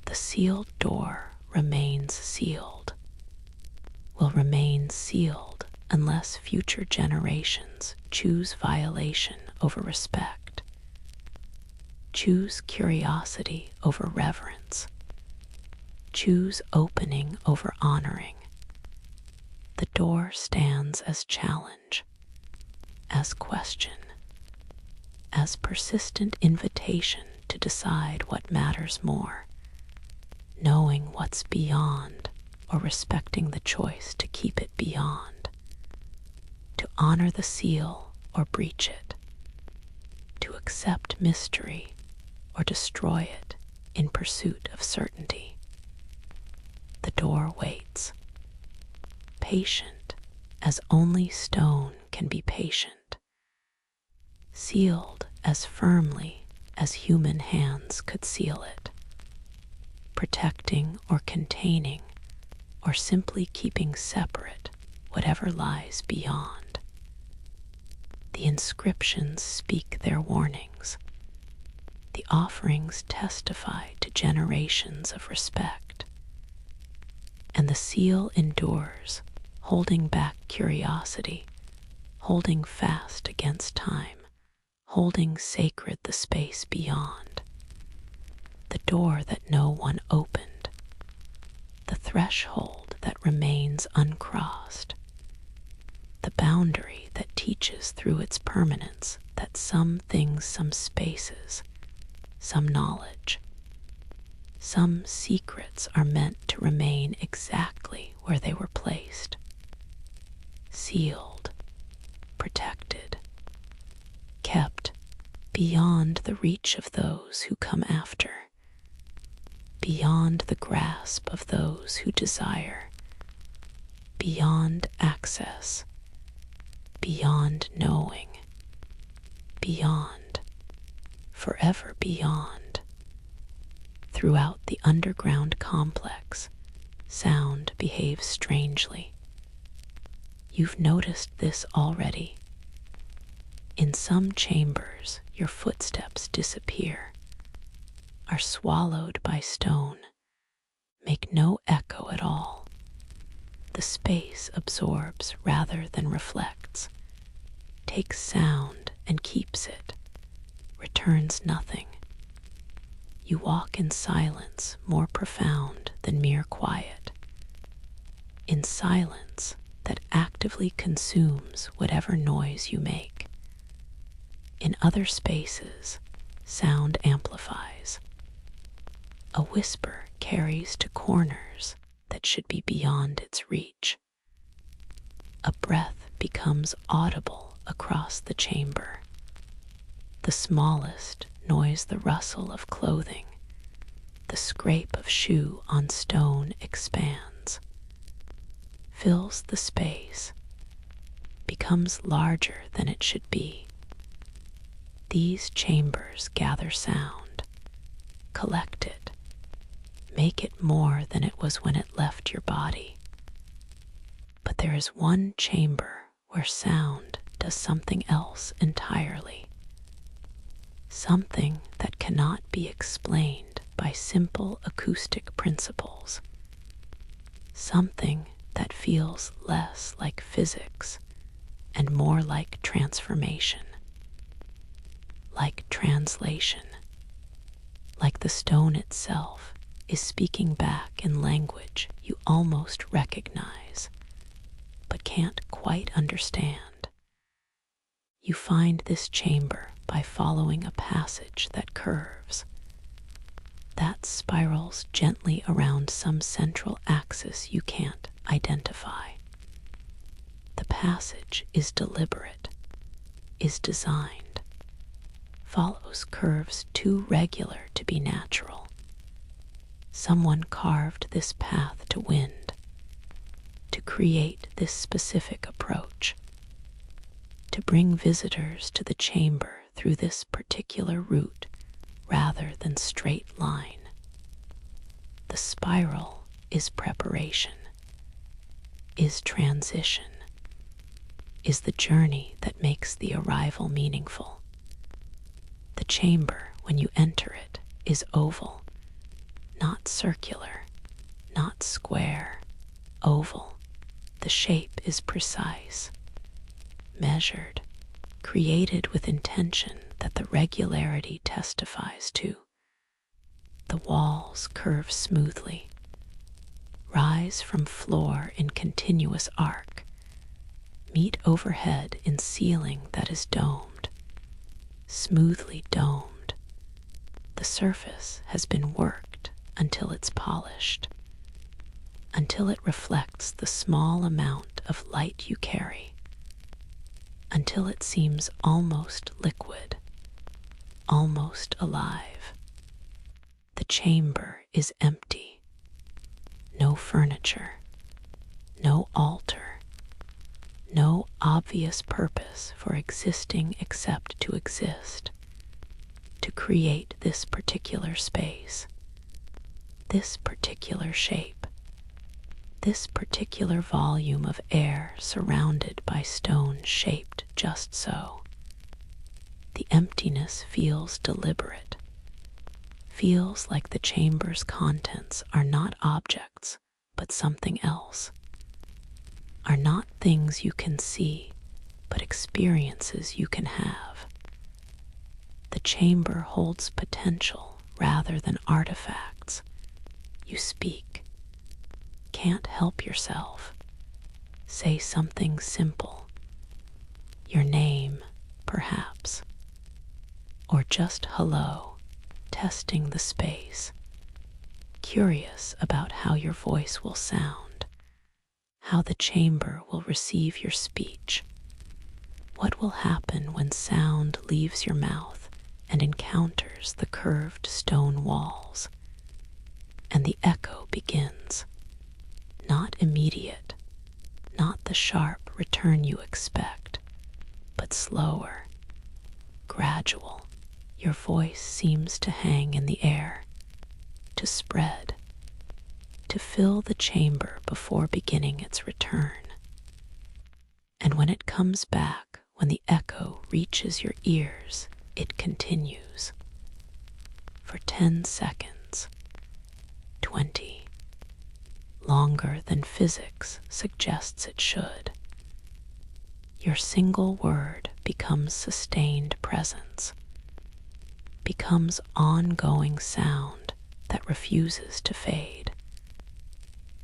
The sealed door remains sealed, will remain sealed unless future generations choose violation over respect, choose curiosity over reverence, choose opening over honoring. The door stands as challenge, as question, as persistent invitation to decide what matters more, knowing what's beyond or respecting the choice to keep it beyond, to honor the seal or breach it, to accept mystery or destroy it in pursuit of certainty. The door waits, patient as only stone can be patient, sealed as firmly as human hands could seal it, protecting or containing or simply keeping separate whatever lies beyond. The inscriptions speak their warnings. The offerings testify to generations of respect. And the seal endures, holding back curiosity, holding fast against time, holding sacred the space beyond. The door that no one opened, the threshold that remains uncrossed, the boundary that teaches through its permanence that some things, some spaces, some knowledge, some secrets are meant to remain exactly where they were placed, sealed, protected, kept beyond the reach of those who come after, beyond the grasp of those who desire, beyond access, beyond knowing, beyond, forever beyond. Throughout the underground complex, sound behaves strangely. You've noticed this already. In some chambers, your footsteps disappear, are swallowed by stone, make no echo at all. The space absorbs rather than reflects, takes sound and keeps it, returns nothing. You walk in silence more profound than mere quiet, in silence that actively consumes whatever noise you make. In other spaces, sound amplifies. A whisper carries to corners that should be beyond its reach. A breath becomes audible across the chamber. The smallest noise, the rustle of clothing, the scrape of shoe on stone expands, fills the space, becomes larger than it should be. These chambers gather sound, collect it, make it more than it was when it left your body. But there is one chamber where sound does something else entirely, something that cannot be explained by simple acoustic principles, something that feels less like physics and more like transformation, like translation, like the stone itself is speaking back in language you almost recognize, but can't quite understand. You find this chamber by following a passage that curves, that spirals gently around some central axis you can't identify. The passage is deliberate, is designed, follows curves too regular to be natural. Someone carved this path to wind, to create this specific approach, to bring visitors to the chamber through this particular route rather than straight line. The spiral is preparation, is transition, is the journey that makes the arrival meaningful. The chamber, when you enter it, is oval, not circular, not square, oval. The shape is precise, measured, created with intention that the regularity testifies to. The walls curve smoothly, rise from floor in continuous arc, meet overhead in ceiling that is domed, smoothly domed. The surface has been worked until it's polished, until it reflects the small amount of light you carry, until it seems almost liquid, almost alive. The chamber is empty. No furniture, no altar, no obvious purpose for existing except to exist, to create this particular space, this particular shape, this particular volume of air surrounded by stones shaped just so. The emptiness feels deliberate, feels like the chamber's contents are not objects, but something else, are not things you can see, but experiences you can have. The chamber holds potential rather than artifacts. You speak. Can't help yourself. Say something simple. Your name, perhaps. Or just hello, testing the space. Curious about how your voice will sound, how the chamber will receive your speech. What will happen when sound leaves your mouth and encounters the curved stone walls? And the echo begins. Not immediate, not the sharp return you expect, but slower, gradual. Your voice seems to hang in the air, to spread, to fill the chamber before beginning its return. And when it comes back, when the echo reaches your ears, it continues. For 10 seconds, 20, longer than physics suggests it should. Your single word becomes sustained presence, becomes ongoing sound that refuses to fade,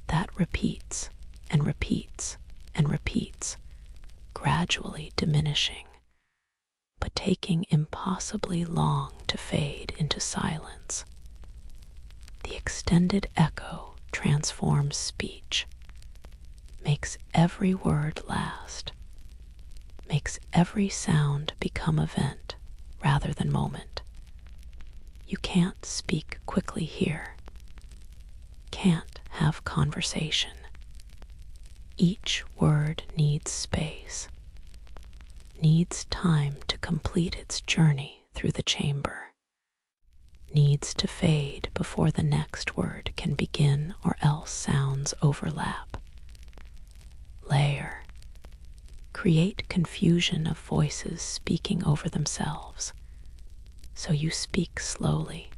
that repeats and repeats and repeats, gradually diminishing, but taking impossibly long to fade into silence. The extended echo transforms speech, makes every word last, makes every sound become event rather than moment. You can't speak quickly here, can't have conversation. Each word needs space, needs time to complete its journey through the chamber, needs to fade before the next word can begin, or else sounds overlap. Layer. Create confusion of voices speaking over themselves. So you speak slowly,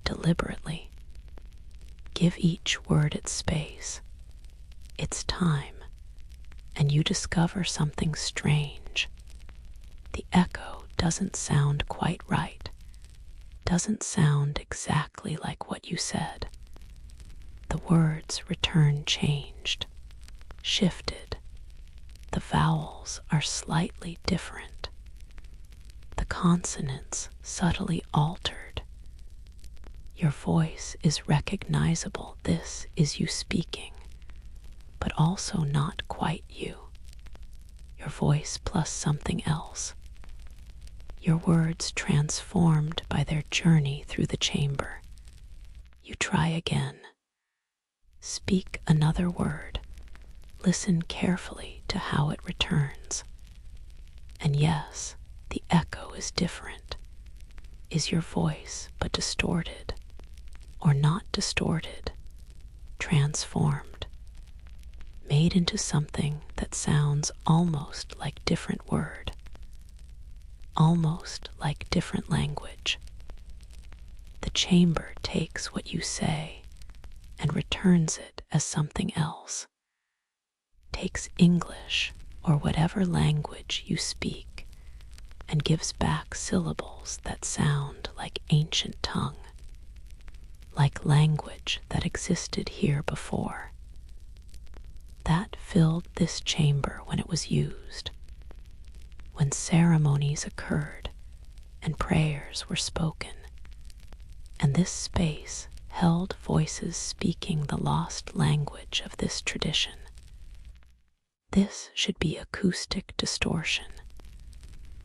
deliberately. Give each word its space, its time, and you discover something strange. The echo doesn't sound quite right, doesn't sound exactly like what you said. The words return changed, shifted. The vowels are slightly different. The consonants subtly altered. Your voice is recognizable. This is you speaking, but also not quite you. Your voice plus something else. Your words transformed by their journey through the chamber. You try again. Speak another word. Listen carefully to how it returns. And yes, the echo is different. Is your voice but distorted, or not distorted, transformed, made into something that sounds almost like different word, almost like different language? The chamber takes what you say and returns it as something else, takes English or whatever language you speak and gives back syllables that sound like ancient tongue, like language that existed here before, that filled this chamber when it was used, when ceremonies occurred and prayers were spoken, and this space held voices speaking the lost language of this tradition. This should be acoustic distortion,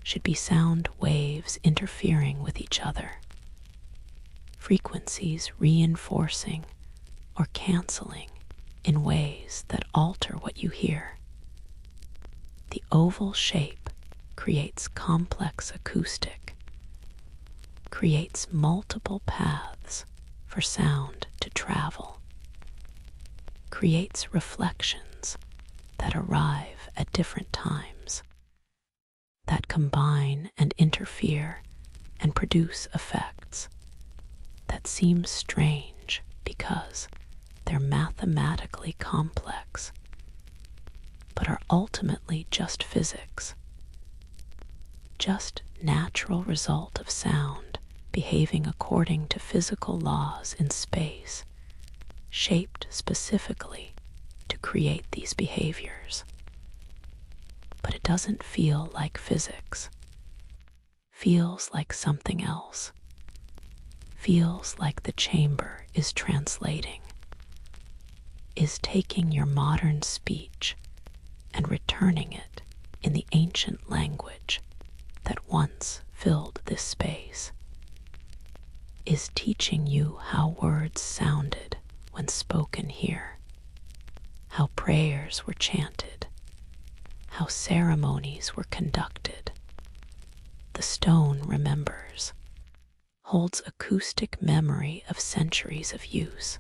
should be sound waves interfering with each other, frequencies reinforcing or canceling in ways that alter what you hear. The oval shape creates complex acoustic, creates multiple paths for sound to travel, creates reflections that arrive at different times, that combine and interfere and produce effects that seem strange because they're mathematically complex, but are ultimately just physics, just natural result of sound behaving according to physical laws in space, shaped specifically to create these behaviors. But it doesn't feel like physics. Feels like something else. Feels like the chamber is translating, is taking your modern speech and returning it in the ancient language that once filled this space, is teaching you how words sounded when spoken here, how prayers were chanted, how ceremonies were conducted. The stone remembers, holds acoustic memory of centuries of use,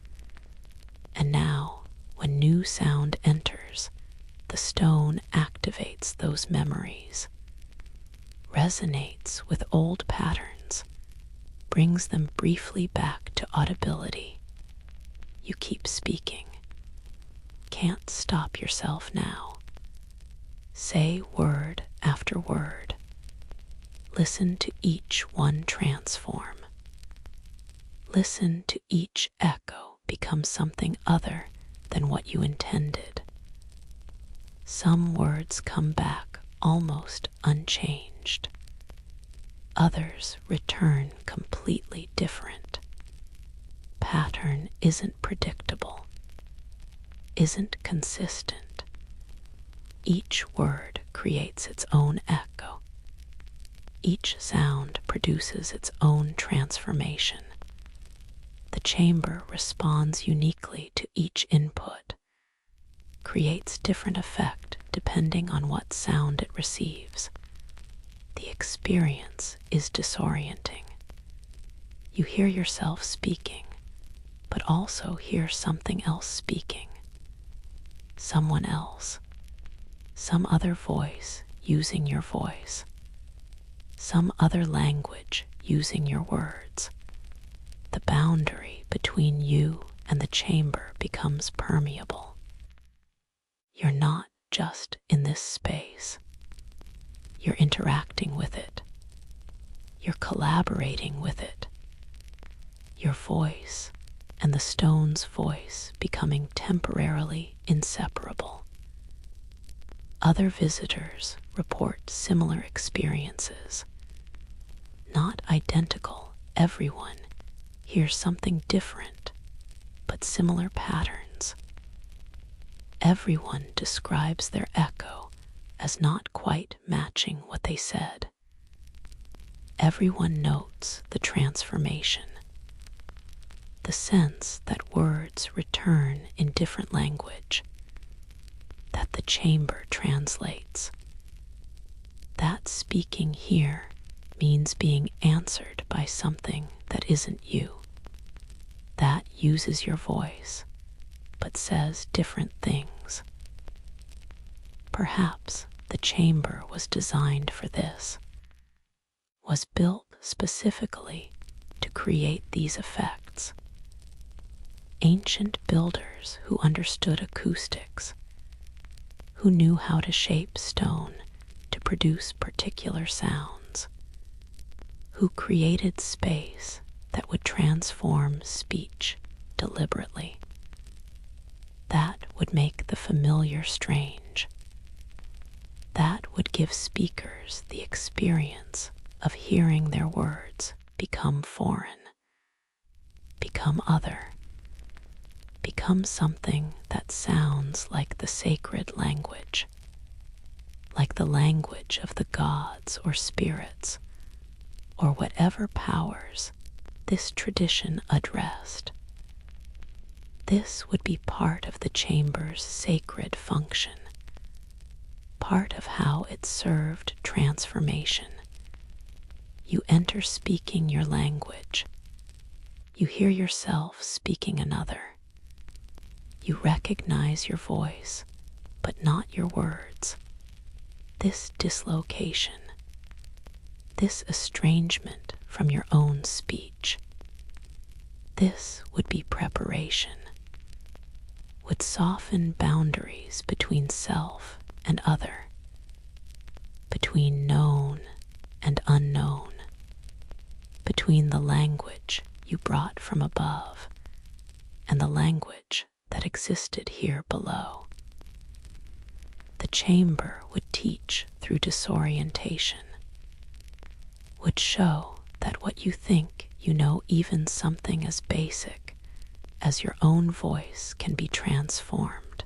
and now, when new sound enters, the stone activates those memories, resonates with old patterns, brings them briefly back to audibility. You keep speaking. Can't stop yourself now. Say word after word. Listen to each one transform. Listen to each echo become something other than what you intended. Some words come back almost unchanged. Others return completely different. Pattern isn't predictable, isn't consistent. Each word creates its own echo. Each sound produces its own transformation. The chamber responds uniquely to each input, creates different effect depending on what sound it receives. The experience is disorienting. You hear yourself speaking, but also hear something else speaking. Someone else, some other voice using your voice, some other language using your words. The boundary between you and the chamber becomes permeable. You're not just in this space. You're interacting with it. You're collaborating with it. Your voice and the stone's voice becoming temporarily inseparable. Other visitors report similar experiences. Not identical, everyone hears something different, but similar patterns. Everyone describes their echo as not quite matching what they said. Everyone notes the transformation, the sense that words return in different language, that the chamber translates. That speaking here means being answered by something that isn't you, that uses your voice, but says different things. Perhaps the chamber was designed for this, was built specifically to create these effects. Ancient builders who understood acoustics, who knew how to shape stone to produce particular sounds, who created space that would transform speech deliberately. That would make the familiar strange. That would give speakers the experience of hearing their words become foreign, become other, become something that sounds like the sacred language, like the language of the gods or spirits, or whatever powers this tradition addressed. This would be part of the chamber's sacred function, part of how it served transformation. You enter speaking your language. You hear yourself speaking another. You recognize your voice, but not your words. This dislocation, this estrangement from your own speech, this would be preparation, would soften boundaries between self and other, between known and unknown, between the language you brought from above and the language that existed here below. The chamber would teach through disorientation, would show that what you think you know, even something as basic as your own voice, can be transformed,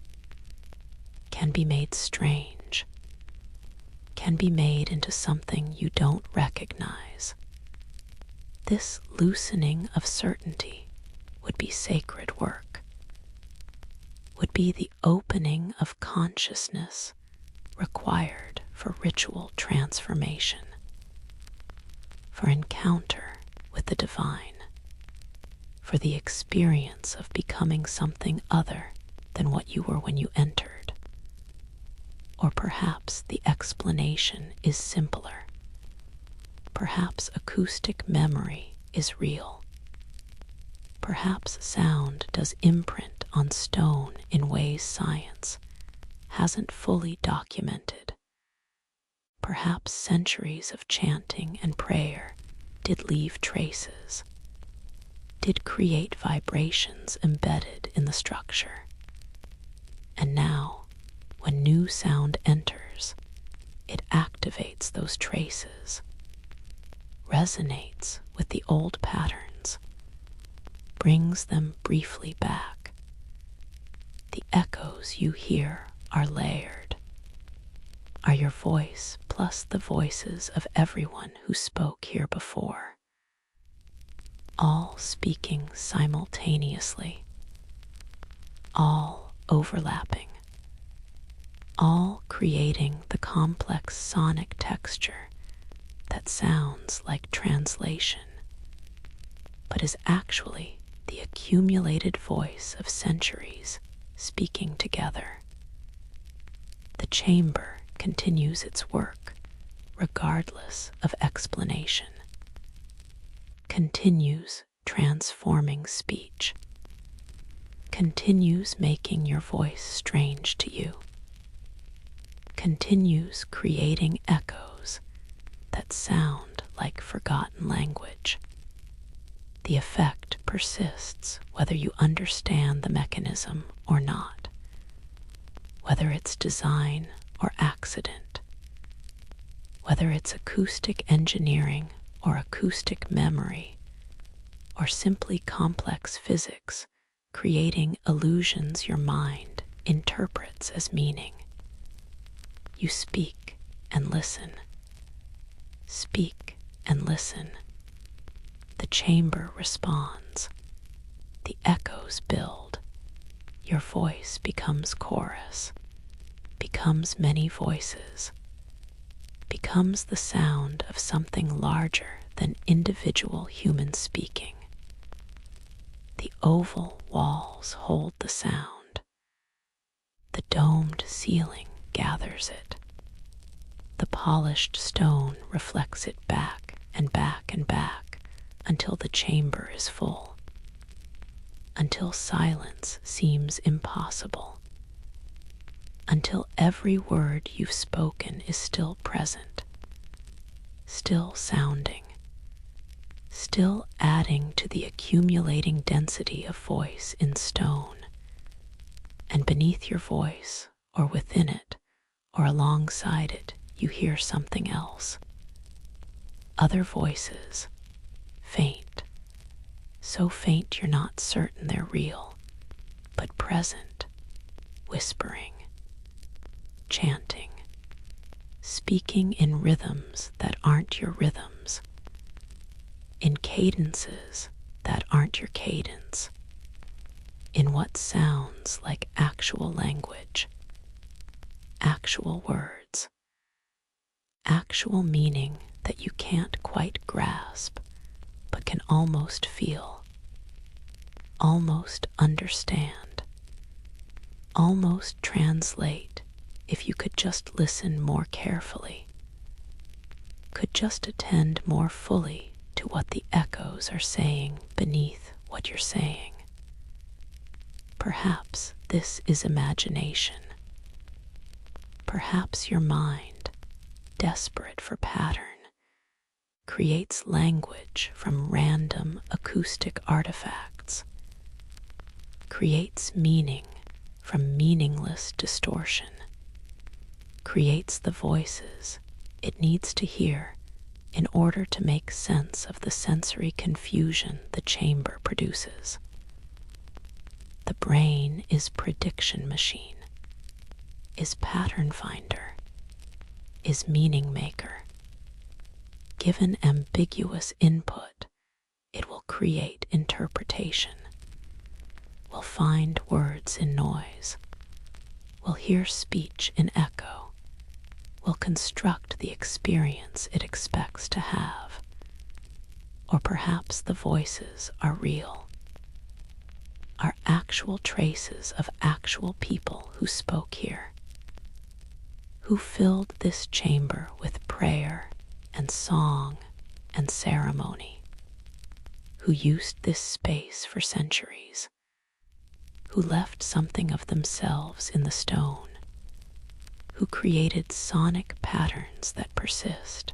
can be made strange, can be made into something you don't recognize. This loosening of certainty would be sacred work, would be the opening of consciousness required for ritual transformation, for encounter with the divine, for the experience of becoming something other than what you were when you entered. Or perhaps the explanation is simpler. Perhaps acoustic memory is real. Perhaps sound does imprint on stone in ways science hasn't fully documented. Perhaps centuries of chanting and prayer did leave traces, did create vibrations embedded in the structure. And now, when new sound enters, it activates those traces, resonates with the old patterns, brings them briefly back. The echoes you hear are layered, are your voice plus the voices of everyone who spoke here before, all speaking simultaneously, all overlapping, all creating the complex sonic texture that sounds like translation, but is actually the accumulated voice of centuries speaking together. The chamber continues its work regardless of explanation, continues transforming speech, continues making your voice strange to you, continues creating echoes that sound like forgotten language. The effect persists whether you understand the mechanism or not, whether it's design or accident, whether it's acoustic engineering or acoustic memory, or simply complex physics creating illusions your mind interprets as meaning. You speak and listen. Speak and listen. The chamber responds. The echoes build. Your voice becomes chorus, becomes many voices, becomes the sound of something larger than individual human speaking. The oval walls hold the sound. The domed ceiling gathers it. The polished stone reflects it back and back and back until the chamber is full, until silence seems impossible, until every word you've spoken is still present, still sounding, still adding to the accumulating density of voice in stone. And beneath your voice, or within it, or alongside it, you hear something else. Other voices, faint, so faint you're not certain they're real, but present, whispering, chanting, speaking in rhythms that aren't your rhythms, in cadences that aren't your cadence, in what sounds like actual language, actual words, actual meaning that you can't quite grasp, but can almost feel, almost understand. almost translate if you could just listen more carefully, could just attend more fully to what the echoes are saying beneath what you're saying. Perhaps this is imagination. Perhaps your mind, desperate for pattern, creates language from random acoustic artifacts, creates meaning from meaningless distortion, creates the voices it needs to hear in order to make sense of the sensory confusion the chamber produces. The brain is prediction machine, is pattern finder, is meaning maker. Given ambiguous input, it will create interpretation, will find words in noise, will hear speech in echo, will construct the experience it expects to have. Or perhaps the voices are real, are actual traces of actual people who spoke here, who filled this chamber with prayer and song and ceremony, who used this space for centuries, who left something of themselves in the stone, who created sonic patterns that persist,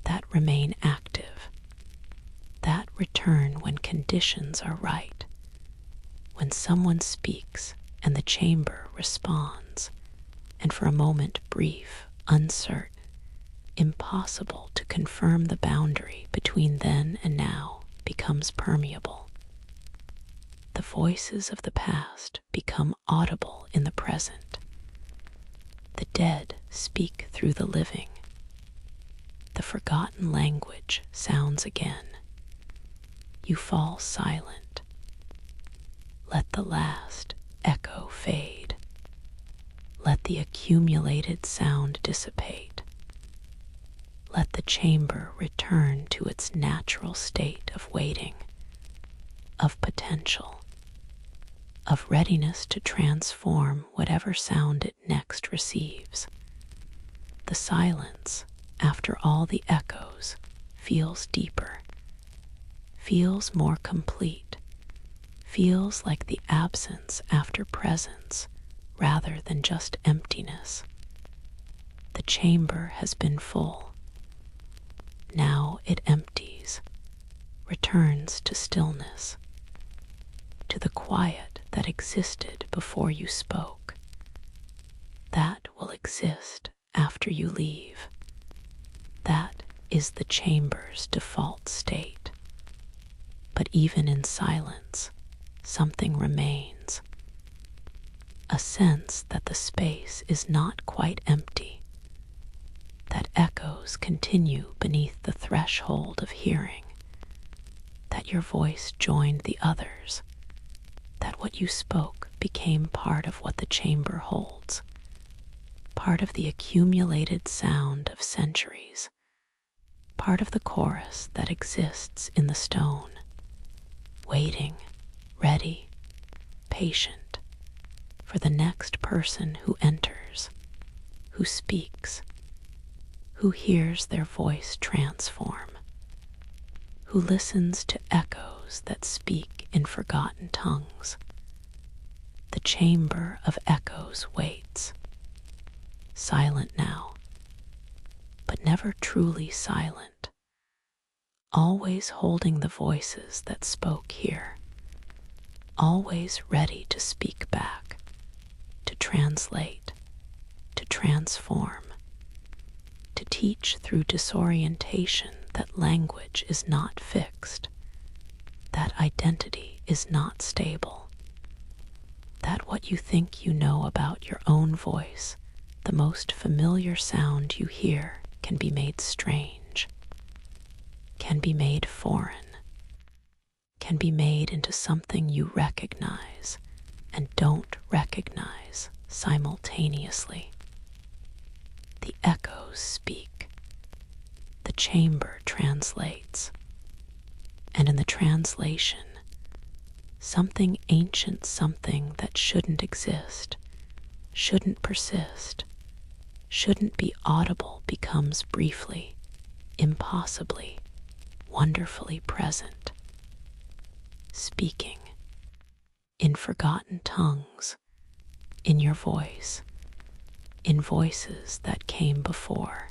that remain active, that return when conditions are right, when someone speaks and the chamber responds, and for a moment brief, uncertain, impossible to confirm the boundary between then and now becomes permeable. The voices of the past become audible in the present. The dead speak through the living. The forgotten language sounds again. You fall silent. Let the last echo fade. Let the accumulated sound dissipate. Let the chamber return to its natural state of waiting, of potential, of readiness to transform whatever sound it next receives. The silence, after all the echoes, feels deeper, feels more complete, feels like the absence after presence rather than just emptiness. The chamber has been full. Now it empties, returns to stillness, to the quiet that existed before you spoke. That will exist after you leave. That is the chamber's default state. But even in silence, something remains. A sense that the space is not quite empty, that echoes continue beneath the threshold of hearing, that your voice joined the others, that what you spoke became part of what the chamber holds, part of the accumulated sound of centuries, part of the chorus that exists in the stone, waiting, ready, patient, for the next person who enters, who speaks, who hears their voice transform, who listens to echoes that speak in forgotten tongues. The chamber of echoes waits, silent now, but never truly silent, always holding the voices that spoke here, always ready to speak back, to translate, to transform, to teach through disorientation that language is not fixed, that identity is not stable, that what you think you know about your own voice, the most familiar sound you hear, can be made strange, can be made foreign, can be made into something you recognize and don't recognize simultaneously. The echoes speak, the chamber translates, and in the translation, Something ancient, something that shouldn't exist, shouldn't persist, shouldn't be audible becomes briefly, impossibly, wonderfully present, speaking in forgotten tongues, in your voice, in voices that came before,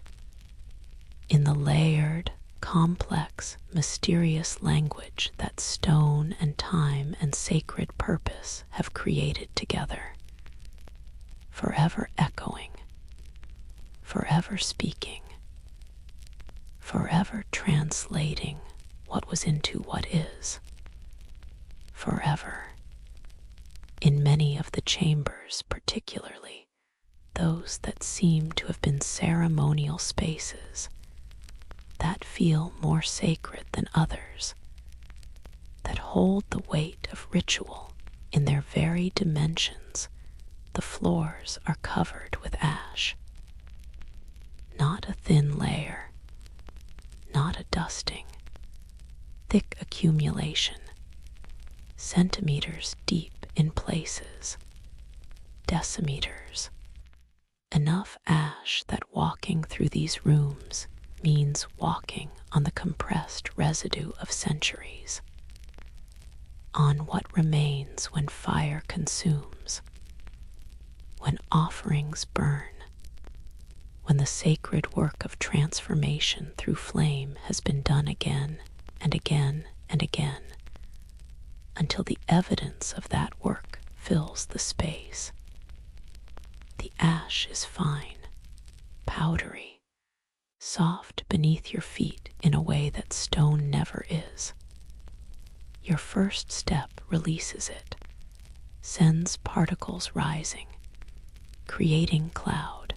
in the layered, complex, mysterious language that stone and time and sacred purpose have created together, forever echoing, forever speaking, forever translating what was into what is, forever. In many of the chambers, particularly those that seem to have been ceremonial spaces, that feel more sacred than others, that hold the weight of ritual in their very dimensions, the floors are covered with ash. Not a thin layer, not a dusting, thick accumulation, centimeters deep in places, decimeters, enough ash that walking through these rooms means walking on the compressed residue of centuries, on what remains when fire consumes, when offerings burn, when the sacred work of transformation through flame has been done again and again and again, until the evidence of that work fills the space. The ash is fine, powdery, soft beneath your feet in a way that stone never is. Your first step releases it, sends particles rising, creating cloud,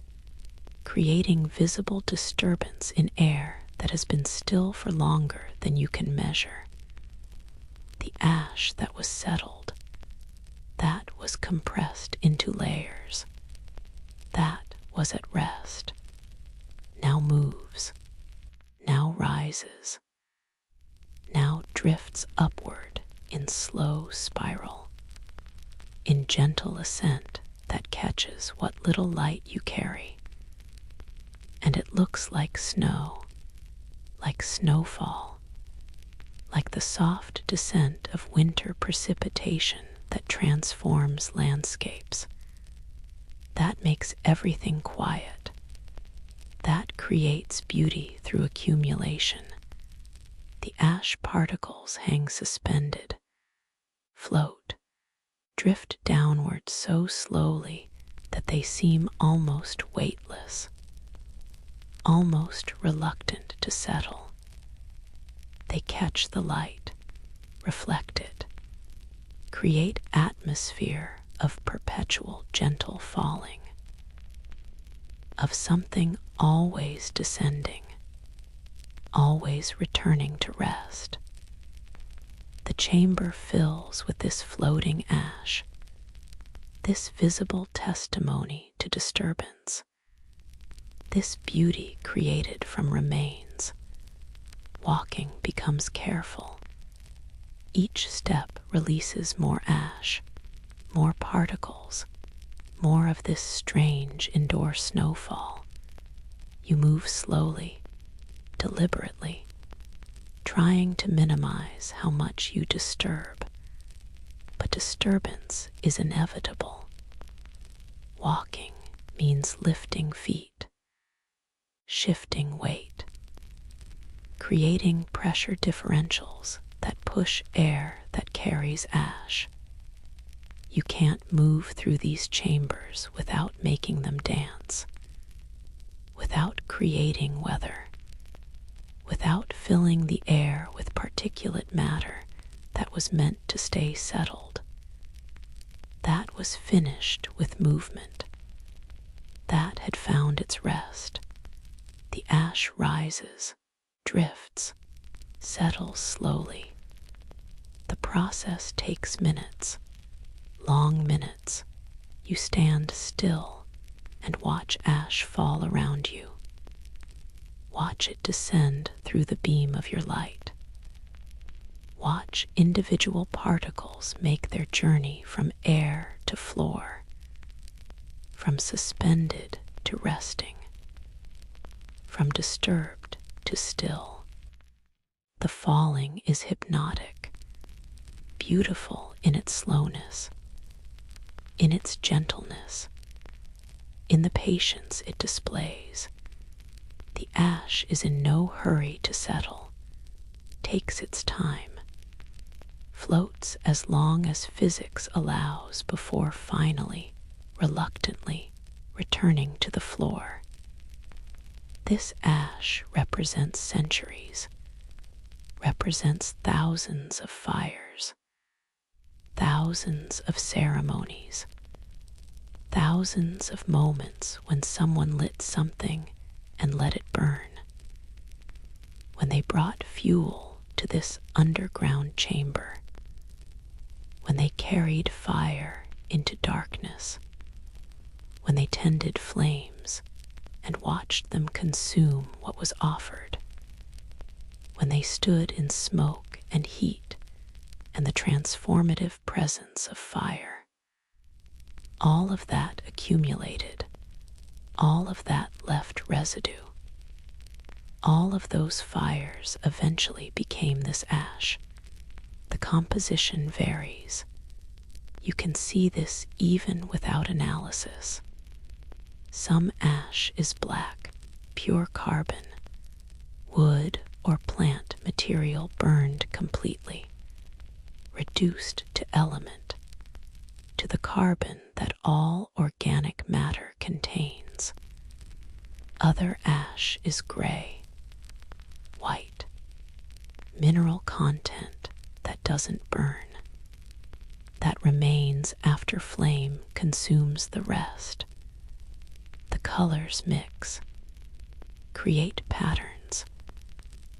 creating visible disturbance in air that has been still for longer than you can measure. The ash that was settled, that was compressed into layers, that was at rest, now moves, now rises, now drifts upward in slow spiral, in gentle ascent that catches what little light you carry. And it looks like snow, like snowfall, like the soft descent of winter precipitation that transforms landscapes. That makes everything quiet. That creates beauty through accumulation. The ash particles hang suspended, float, drift downward so slowly that they seem almost weightless, almost reluctant to settle. They catch the light, reflect it, create atmosphere of perpetual gentle falling, of something always descending, always returning to rest. The chamber fills with this floating ash, this visible testimony to disturbance, this beauty created from remains. Walking becomes careful. Each step releases more ash, more particles, more of this strange indoor snowfall. You move slowly, deliberately, trying to minimize how much you disturb. But disturbance is inevitable. Walking means lifting feet, shifting weight, creating pressure differentials that push air that carries ash. You can't move through these chambers without making them dance, without creating weather, without filling the air with particulate matter that was meant to stay settled. That was finished with movement. That had found its rest. The ash rises, drifts, settles slowly. The process takes minutes, long minutes. You stand still and watch ash fall around you. Watch it descend through the beam of your light. Watch individual particles make their journey from air to floor, from suspended to resting, from disturbed to still. The falling is hypnotic, beautiful in its slowness, in its gentleness, in the patience it displays. The ash is in no hurry to settle, takes its time, floats as long as physics allows before finally, reluctantly, returning to the floor. This ash represents centuries, represents thousands of fires, thousands of ceremonies, thousands of moments when someone lit something and let it burn, when they brought fuel to this underground chamber, when they carried fire into darkness, when they tended flames and watched them consume what was offered, when they stood in smoke and heat and the transformative presence of fire. All of that accumulated, all of that left residue. All of those fires eventually became this ash. The composition varies. You can see this even without analysis. Some ash is black, pure carbon, wood or plant material burned completely, reduced to element, to the carbon that all organic matter contains. Other ash is gray, white, mineral content that doesn't burn, that remains after flame consumes the rest. The colors mix, create patterns,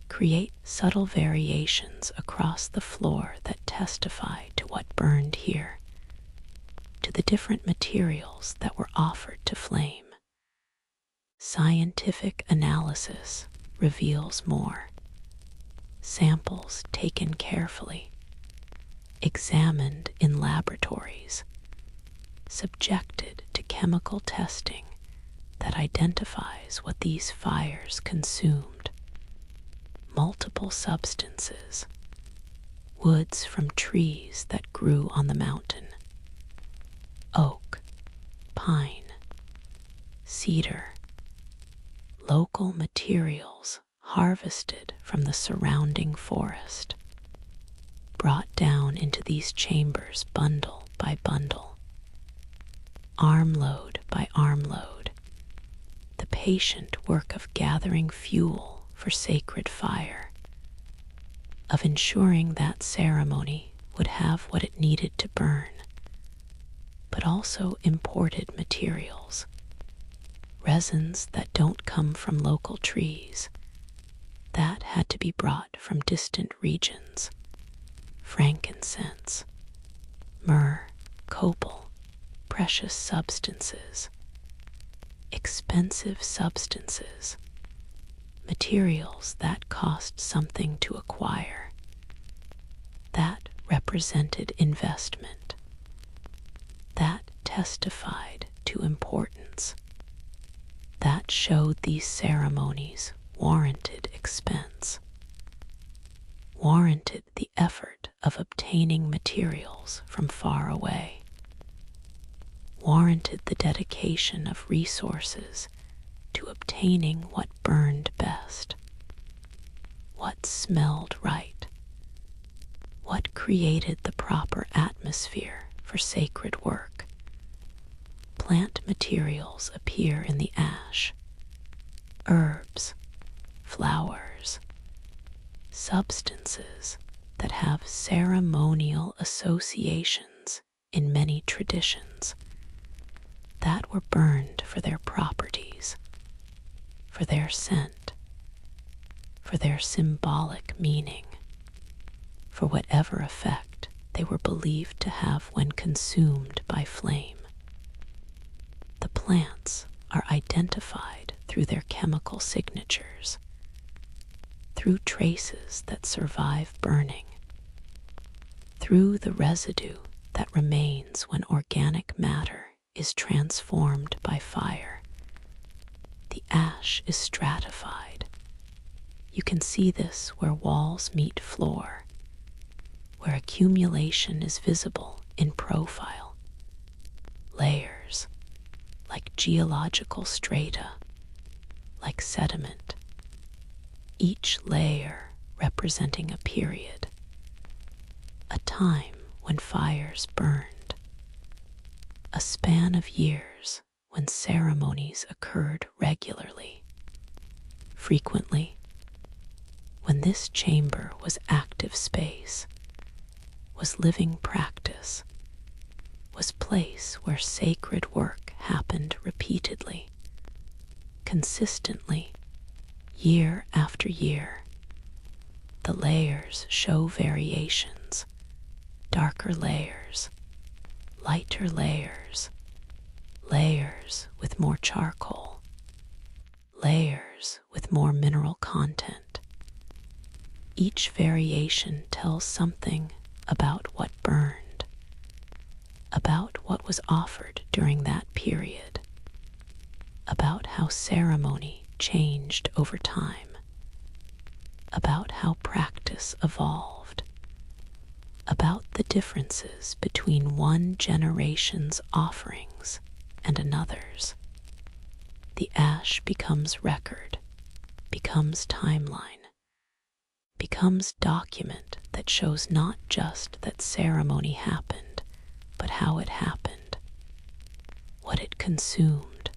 create subtle variations across the floor that testify to what burned here, to the different materials that were offered to flame. Scientific analysis reveals more. Samples taken carefully, examined in laboratories, subjected to chemical testing that identifies what these fires consumed. Multiple substances, woods from trees that grew on the mountain, oak, pine, cedar, local materials harvested from the surrounding forest, brought down into these chambers bundle by bundle, armload by armload, the patient work of gathering fuel for sacred fire, of ensuring that ceremony would have what it needed to burn, but also imported materials, resins that don't come from local trees, that had to be brought from distant regions, frankincense, myrrh, copal, precious substances, expensive substances, materials that cost something to acquire, that represented investment, that testified to importance, that showed these ceremonies warranted expense, warranted the effort of obtaining materials from far away, warranted the dedication of resources to obtaining what burned best, what smelled right, what created the proper atmosphere for sacred work. Plant materials appear in the ash, herbs, flowers, substances that have ceremonial associations in many traditions, that were burned for their properties, for their scent, for their symbolic meaning, for whatever effect they were believed to have when consumed by flame. The plants are identified through their chemical signatures, through traces that survive burning, through the residue that remains when organic matter is transformed by fire. The ash is stratified. You can see this where walls meet floor, where accumulation is visible in profile. Layers, like geological strata, like sediment, each layer representing a period, a time when fires burned, a span of years when ceremonies occurred regularly, frequently, when this chamber was active space, was living practice, was place where sacred work happened repeatedly, consistently, year after year. The layers show variations, darker layers, lighter layers, layers with more charcoal, layers with more mineral content. Each variation tells something about what burned, about what was offered during that period, about how ceremony changed over time, about how practice evolved, about the differences between one generation's offerings and another's. The ash becomes record, becomes timeline, becomes document that shows not just that ceremony happened, but how it happened, what it consumed,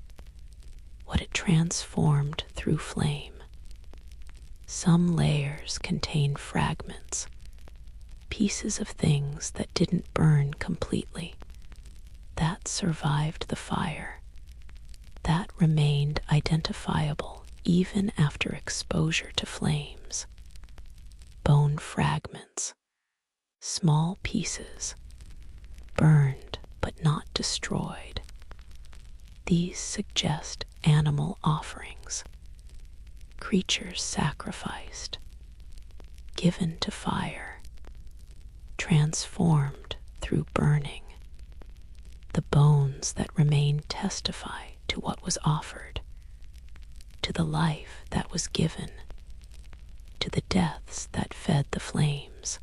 what it transformed through flame. Some layers contain fragments, pieces of things that didn't burn completely, that survived the fire, that remained identifiable even after exposure to flames. Bone fragments, small pieces, burned but not destroyed. These suggest animal offerings, creatures sacrificed, given to fire, transformed through burning. The bones that remain testify to what was offered, to the life that was given, to the deaths that fed the flames.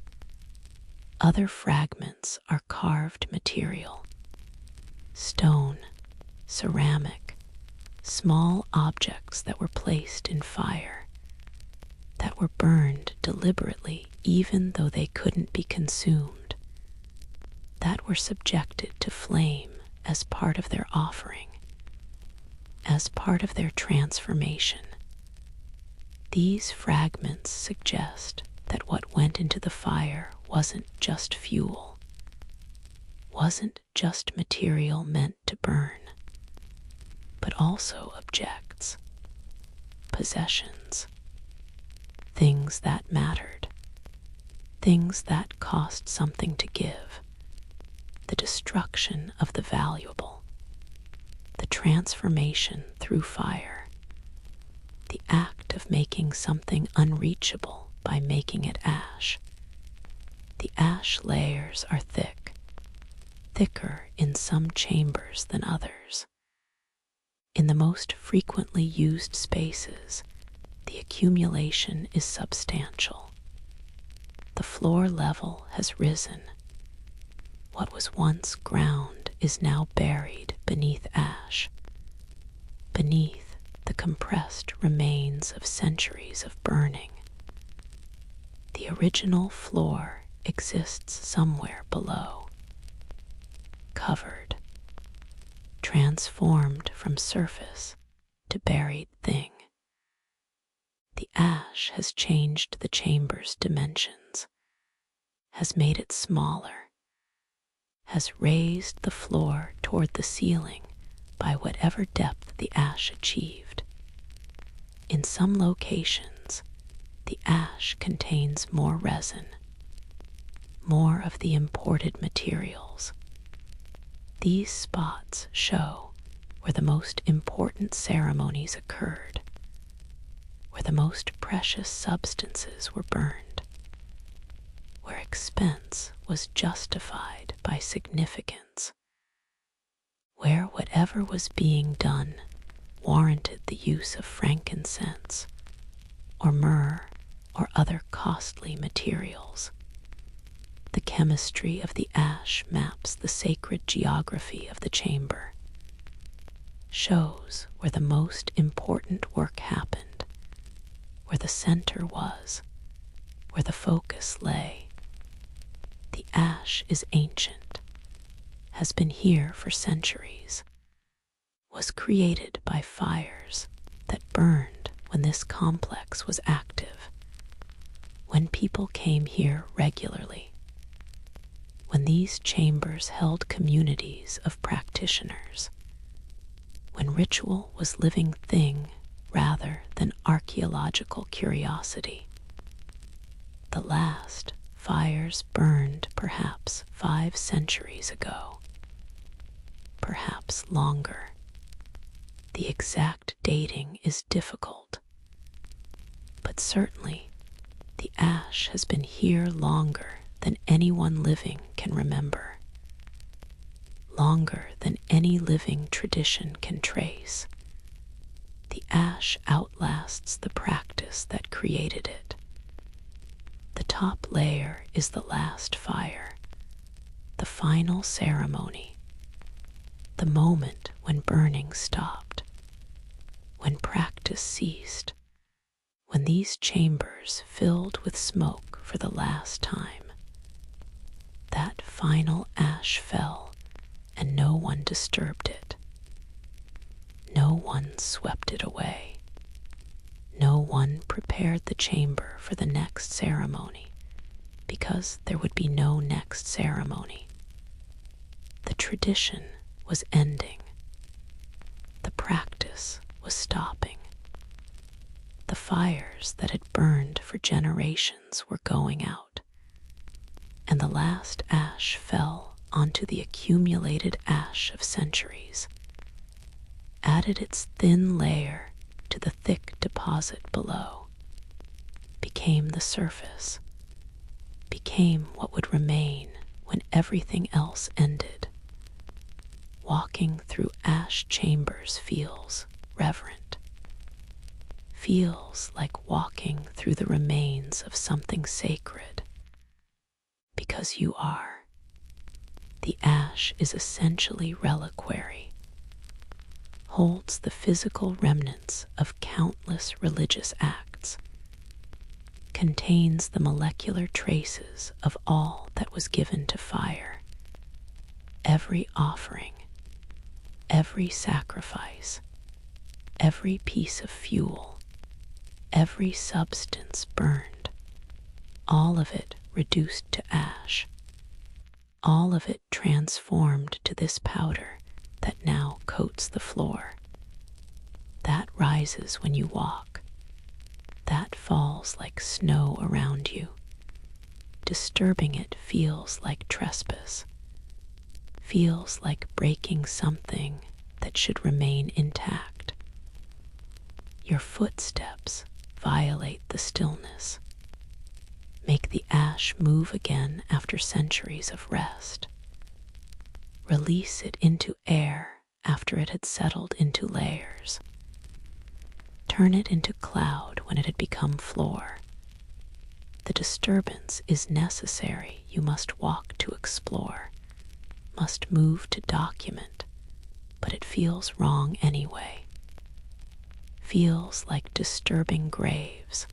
Other fragments are carved material, stone, ceramic, small objects that were placed in fire, that were burned deliberately even though they couldn't be consumed, that were subjected to flame as part of their offering, as part of their transformation. These fragments suggest that what went into the fire wasn't just fuel, wasn't just material meant to burn, but also objects, possessions, things that mattered, things that cost something to give, the destruction of the valuable, the transformation through fire, the act of making something unreachable by making it ash. The ash layers are thick, thicker in some chambers than others. In the most frequently used spaces, the accumulation is substantial. The floor level has risen. What was once ground is now buried beneath ash, beneath the compressed remains of centuries of burning. The original floor exists somewhere below, covered, transformed from surface to buried thing. The ash has changed the chamber's dimensions, has made it smaller, has raised the floor toward the ceiling by whatever depth the ash achieved. In some locations, the ash contains more resin, more of the imported materials. These spots show where the most important ceremonies occurred, where the most precious substances were burned, where expense was justified by significance, where whatever was being done warranted the use of frankincense or myrrh or other costly materials. The chemistry of the ash maps the sacred geography of the chamber, shows where the most important work happened, where the center was, where the focus lay. The ash is ancient, has been here for centuries, was created by fires that burned when this complex was active, when people came here regularly, when these chambers held communities of practitioners, when ritual was living thing rather than archaeological curiosity. The last fires burned perhaps 5 centuries ago, perhaps longer. The exact dating is difficult, but certainly the ash has been here longer than anyone living can remember, longer than any living tradition can trace. The ash outlasts the practice that created it. The top layer is the last fire, the final ceremony, the moment when burning stopped, when practice ceased, when these chambers filled with smoke for the last time. That final ash fell, and no one disturbed it. No one swept it away. No one prepared the chamber for the next ceremony, because there would be no next ceremony. The tradition was ending. The practice was stopping. The fires that had burned for generations were going out, and the last ash fell onto the accumulated ash of centuries, added its thin layer to the thick deposit below, became the surface, became what would remain when everything else ended. Walking through ash chambers feels reverent, feels like walking through the remains of something sacred, because you are. The ash is essentially reliquary, holds the physical remnants of countless religious acts, contains the molecular traces of all that was given to fire, every offering, every sacrifice, every piece of fuel, every substance burned, all of it reduced to ash, all of it transformed to this powder that now coats the floor. That rises when you walk. That falls like snow around you. Disturbing it feels like trespass, feels like breaking something that should remain intact. Your footsteps violate the stillness, make the ash move again after centuries of rest. Release it into air after it had settled into layers. Turn it into cloud when it had become floor. The disturbance is necessary. You must walk to explore, must move to document, but it feels wrong anyway. Feels like disturbing graves,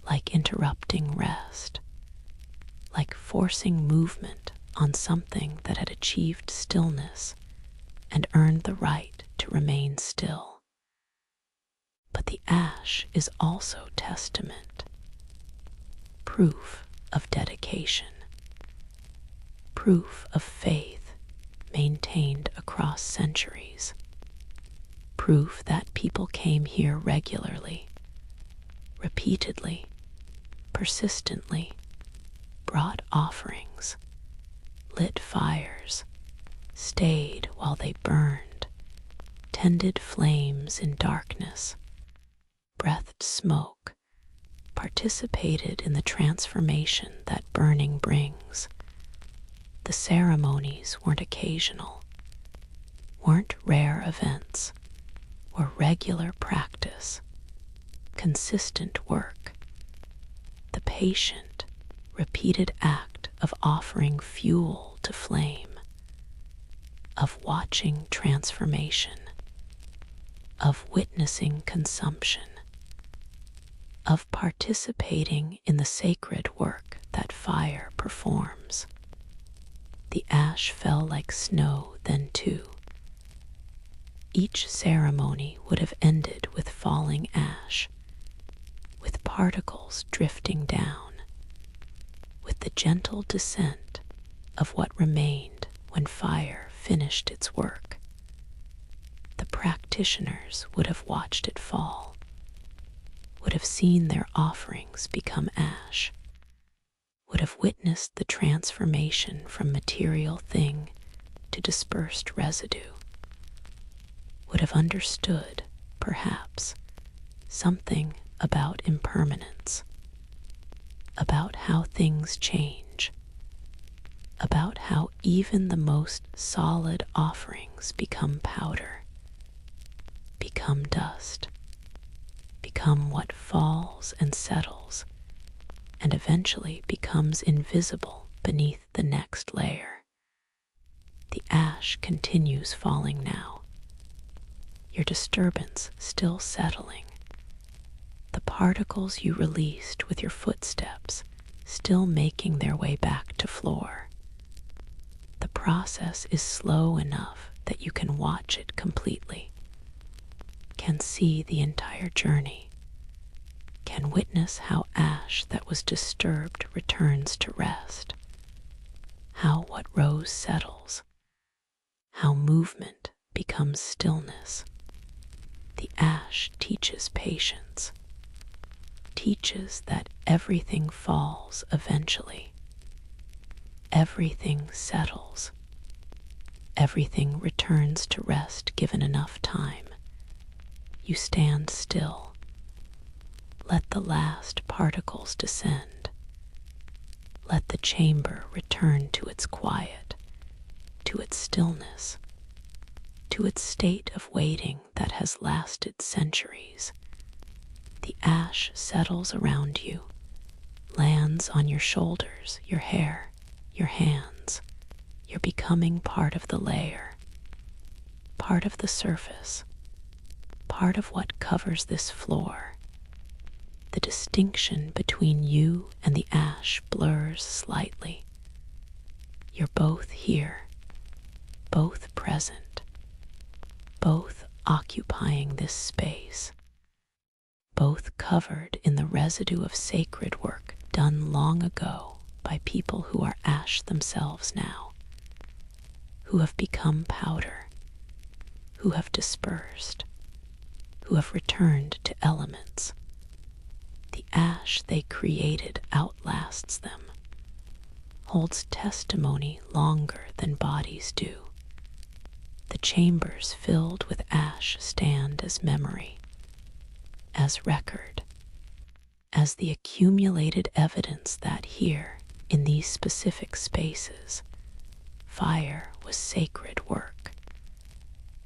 like interrupting rest, like forcing movement on something that had achieved stillness and earned the right to remain still. But the ash is also testament, proof of dedication, proof of faith maintained across centuries, proof that people came here regularly, repeatedly, persistently, brought offerings, lit fires, stayed while they burned, tended flames in darkness, breathed smoke, participated in the transformation that burning brings, The ceremonies weren't occasional, weren't rare events, were regular practice, consistent work, the patient, repeated act of offering fuel to flame, of watching transformation, of witnessing consumption, of participating in the sacred work that fire performs. The ash fell like snow then too. Each ceremony would have ended with falling ash, with particles drifting down, with the gentle descent of what remained when fire finished its work. The practitioners would have watched it fall, would have seen their offerings become ash, would have witnessed the transformation from material thing to dispersed residue, would have understood, perhaps, something about impermanence, about how things change, about how even the most solid offerings become powder, become dust, become what falls and settles, and eventually becomes invisible beneath the next layer. The ash continues falling now, your disturbance still settling, the particles you released with your footsteps still making their way back to floor. The process is slow enough that you can watch it completely, can see the entire journey, can witness how ash that was disturbed returns to rest, how what rose settles, how movement becomes stillness. The ash teaches patience, teaches that everything falls eventually, everything settles, everything returns to rest given enough time. You stand still, let the last particles descend, let the chamber return to its quiet, to its stillness, to its state of waiting that has lasted centuries. The ash settles around you, lands on your shoulders, your hair, your hands. You're becoming part of the layer, part of the surface, part of what covers this floor. The distinction between you and the ash blurs slightly. You're both here, both present, both occupying this space, both covered in the residue of sacred work done long ago by people who are ash themselves now, who have become powder, who have dispersed, who have returned to elements. The ash they created outlasts them, holds testimony longer than bodies do. The chambers filled with ash stand as memory, as record, as the accumulated evidence that here, in these specific spaces, fire was sacred work,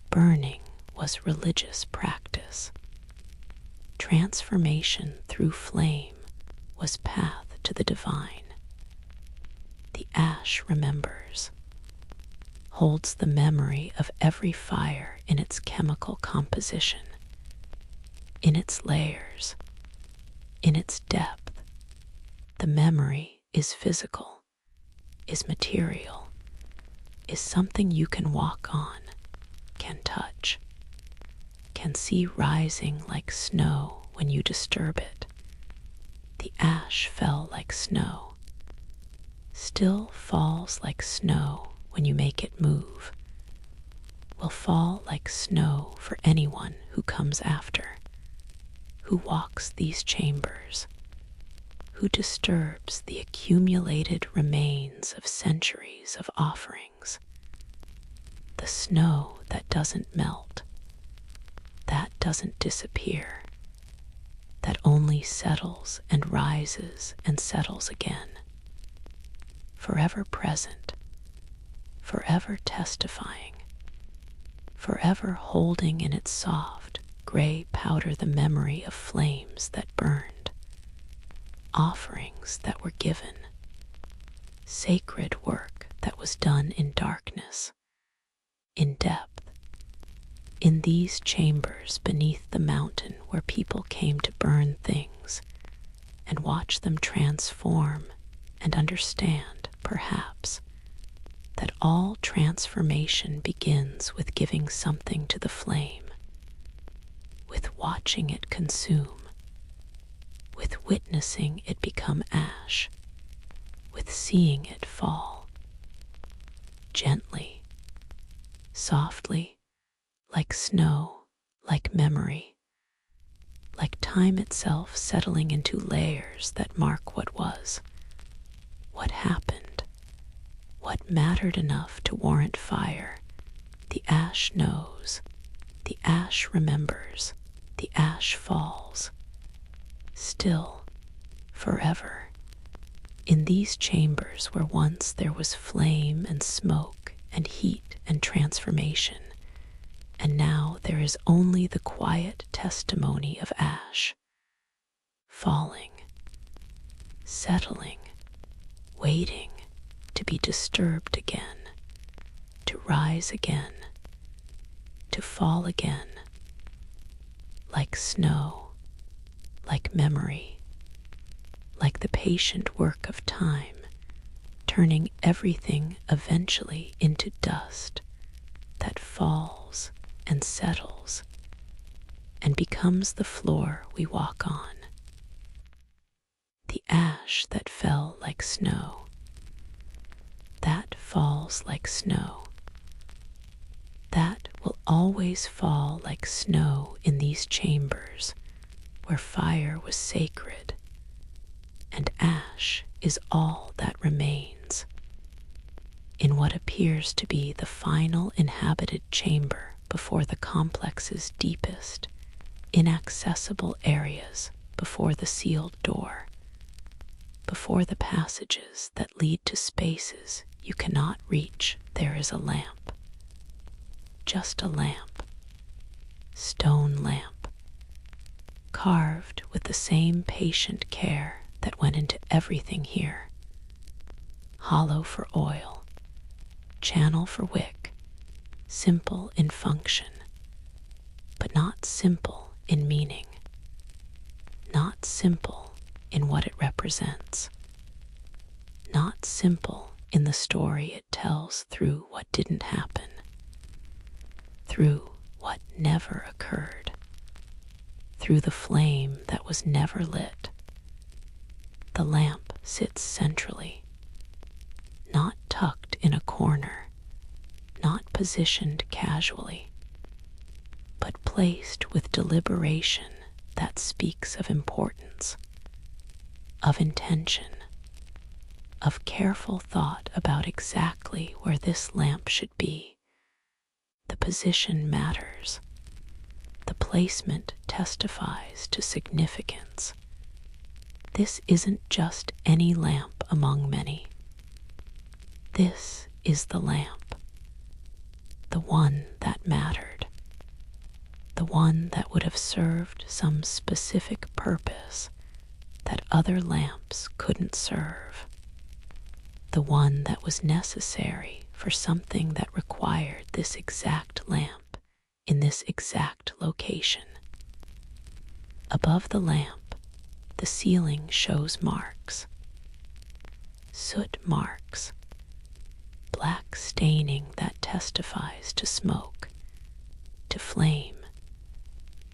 burning was religious practice, transformation through flame was path to the divine. The ash remembers, holds the memory of every fire in its chemical composition, in its layers, in its depth. The memory is physical, is material, is something you can walk on, can touch, can see rising like snow when you disturb it. The ash fell like snow, still falls like snow when you make it move, will fall like snow for anyone who comes after, who walks these chambers, who disturbs the accumulated remains of centuries of offerings. The snow that doesn't melt, that doesn't disappear, that only settles and rises and settles again, forever present, forever testifying, forever holding in its soft, gray powder the memory of flames that burned, offerings that were given, sacred work that was done in darkness, in depth, in these chambers beneath the mountain where people came to burn things and watch them transform and understand, perhaps, that all transformation begins with giving something to the flame, with watching it consume, with witnessing it become ash, with seeing it fall, gently, softly, like snow, like memory, like time itself settling into layers that mark what was, what happened, what mattered enough to warrant fire. The ash knows, the ash remembers, the ash falls, still, forever, in these chambers where once there was flame and smoke and heat and transformation, and now there is only the quiet testimony of ash, falling, settling, waiting to be disturbed again, to rise again, to fall again, like snow, like memory, like the patient work of time, turning everything eventually into dust that falls and settles and becomes the floor we walk on. The ash that fell like snow, that falls like snow, that will always fall like snow in these chambers where fire was sacred and ash is all that remains. In what appears to be the final inhabited chamber before the complex's deepest, inaccessible areas, before the sealed door, before the passages that lead to spaces you cannot reach, there is a lamp. Just a lamp. Stone lamp. Carved with the same patient care that went into everything here. Hollow for oil. Channel for wick. Simple in function, but not simple in meaning. Not simple in what it represents. Not simple in the story it tells through what didn't happen, through what never occurred, through the flame that was never lit. The lamp sits centrally, not tucked in a corner, not positioned casually, but placed with deliberation that speaks of importance, of intention, of careful thought about exactly where this lamp should be. The position matters. The placement testifies to significance. This isn't just any lamp among many. This is the lamp, the one that mattered, the one that would have served some specific purpose that other lamps couldn't serve, the one that was necessary for something that required this exact lamp in this exact location. Above the lamp, the ceiling shows marks, soot marks, black staining that testifies to smoke, to flame,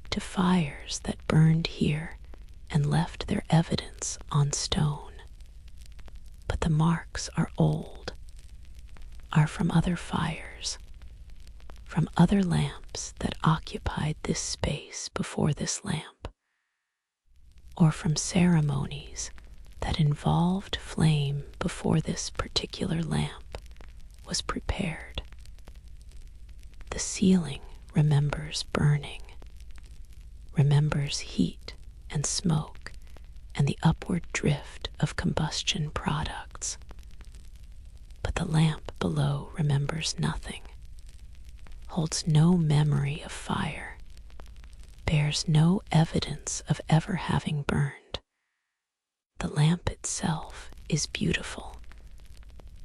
to fires that burned here and left their evidence on stone. But the marks are old, are from other fires, from other lamps that occupied this space before this lamp, or from ceremonies that involved flame before this particular lamp was prepared. The ceiling remembers burning, remembers heat and smoke and the upward drift of combustion products. But the lamp below remembers nothing, holds no memory of fire, bears no evidence of ever having burned. The lamp itself is beautiful,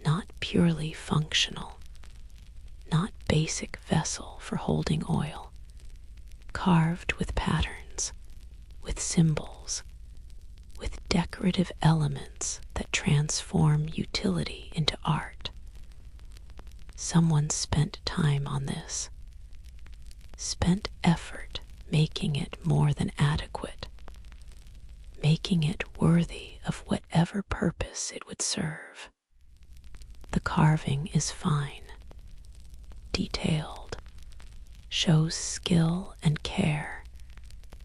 not purely functional, not basic vessel for holding oil, carved with patterns, with symbols, with decorative elements that transform utility into art. Someone spent time on this, spent effort making it more than adequate, making it worthy of whatever purpose it would serve. The carving is fine, detailed, shows skill and care,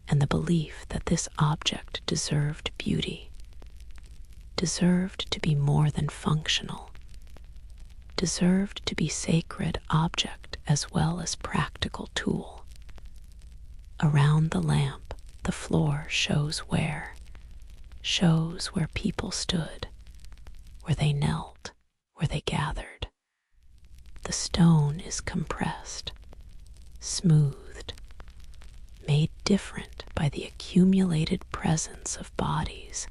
and the belief that this object deserved beauty, deserved to be more than functional, deserved to be sacred object as well as practical tool. Around the lamp, the floor shows where people stood, where they knelt, where they gathered. The stone is compressed, smoothed, made different by the accumulated presence of bodies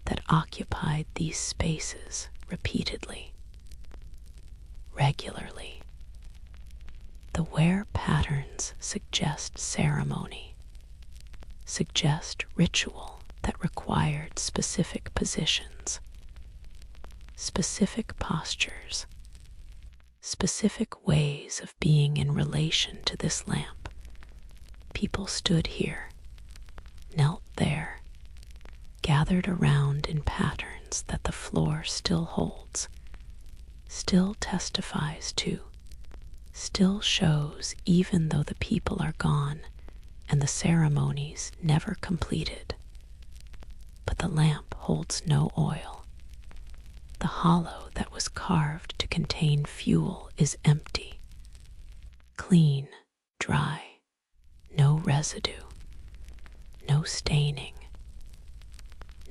that occupied these spaces repeatedly, regularly. The wear patterns suggest ceremony, suggest ritual that required specific positions, specific postures, specific ways of being in relation to this lamp. People stood here, knelt there, gathered around in patterns that the floor still holds, still testifies to, still shows even though the people are gone and the ceremonies never completed. But the lamp holds no oil. The hollow that was carved to contain fuel is empty, clean, dry, no residue, no staining,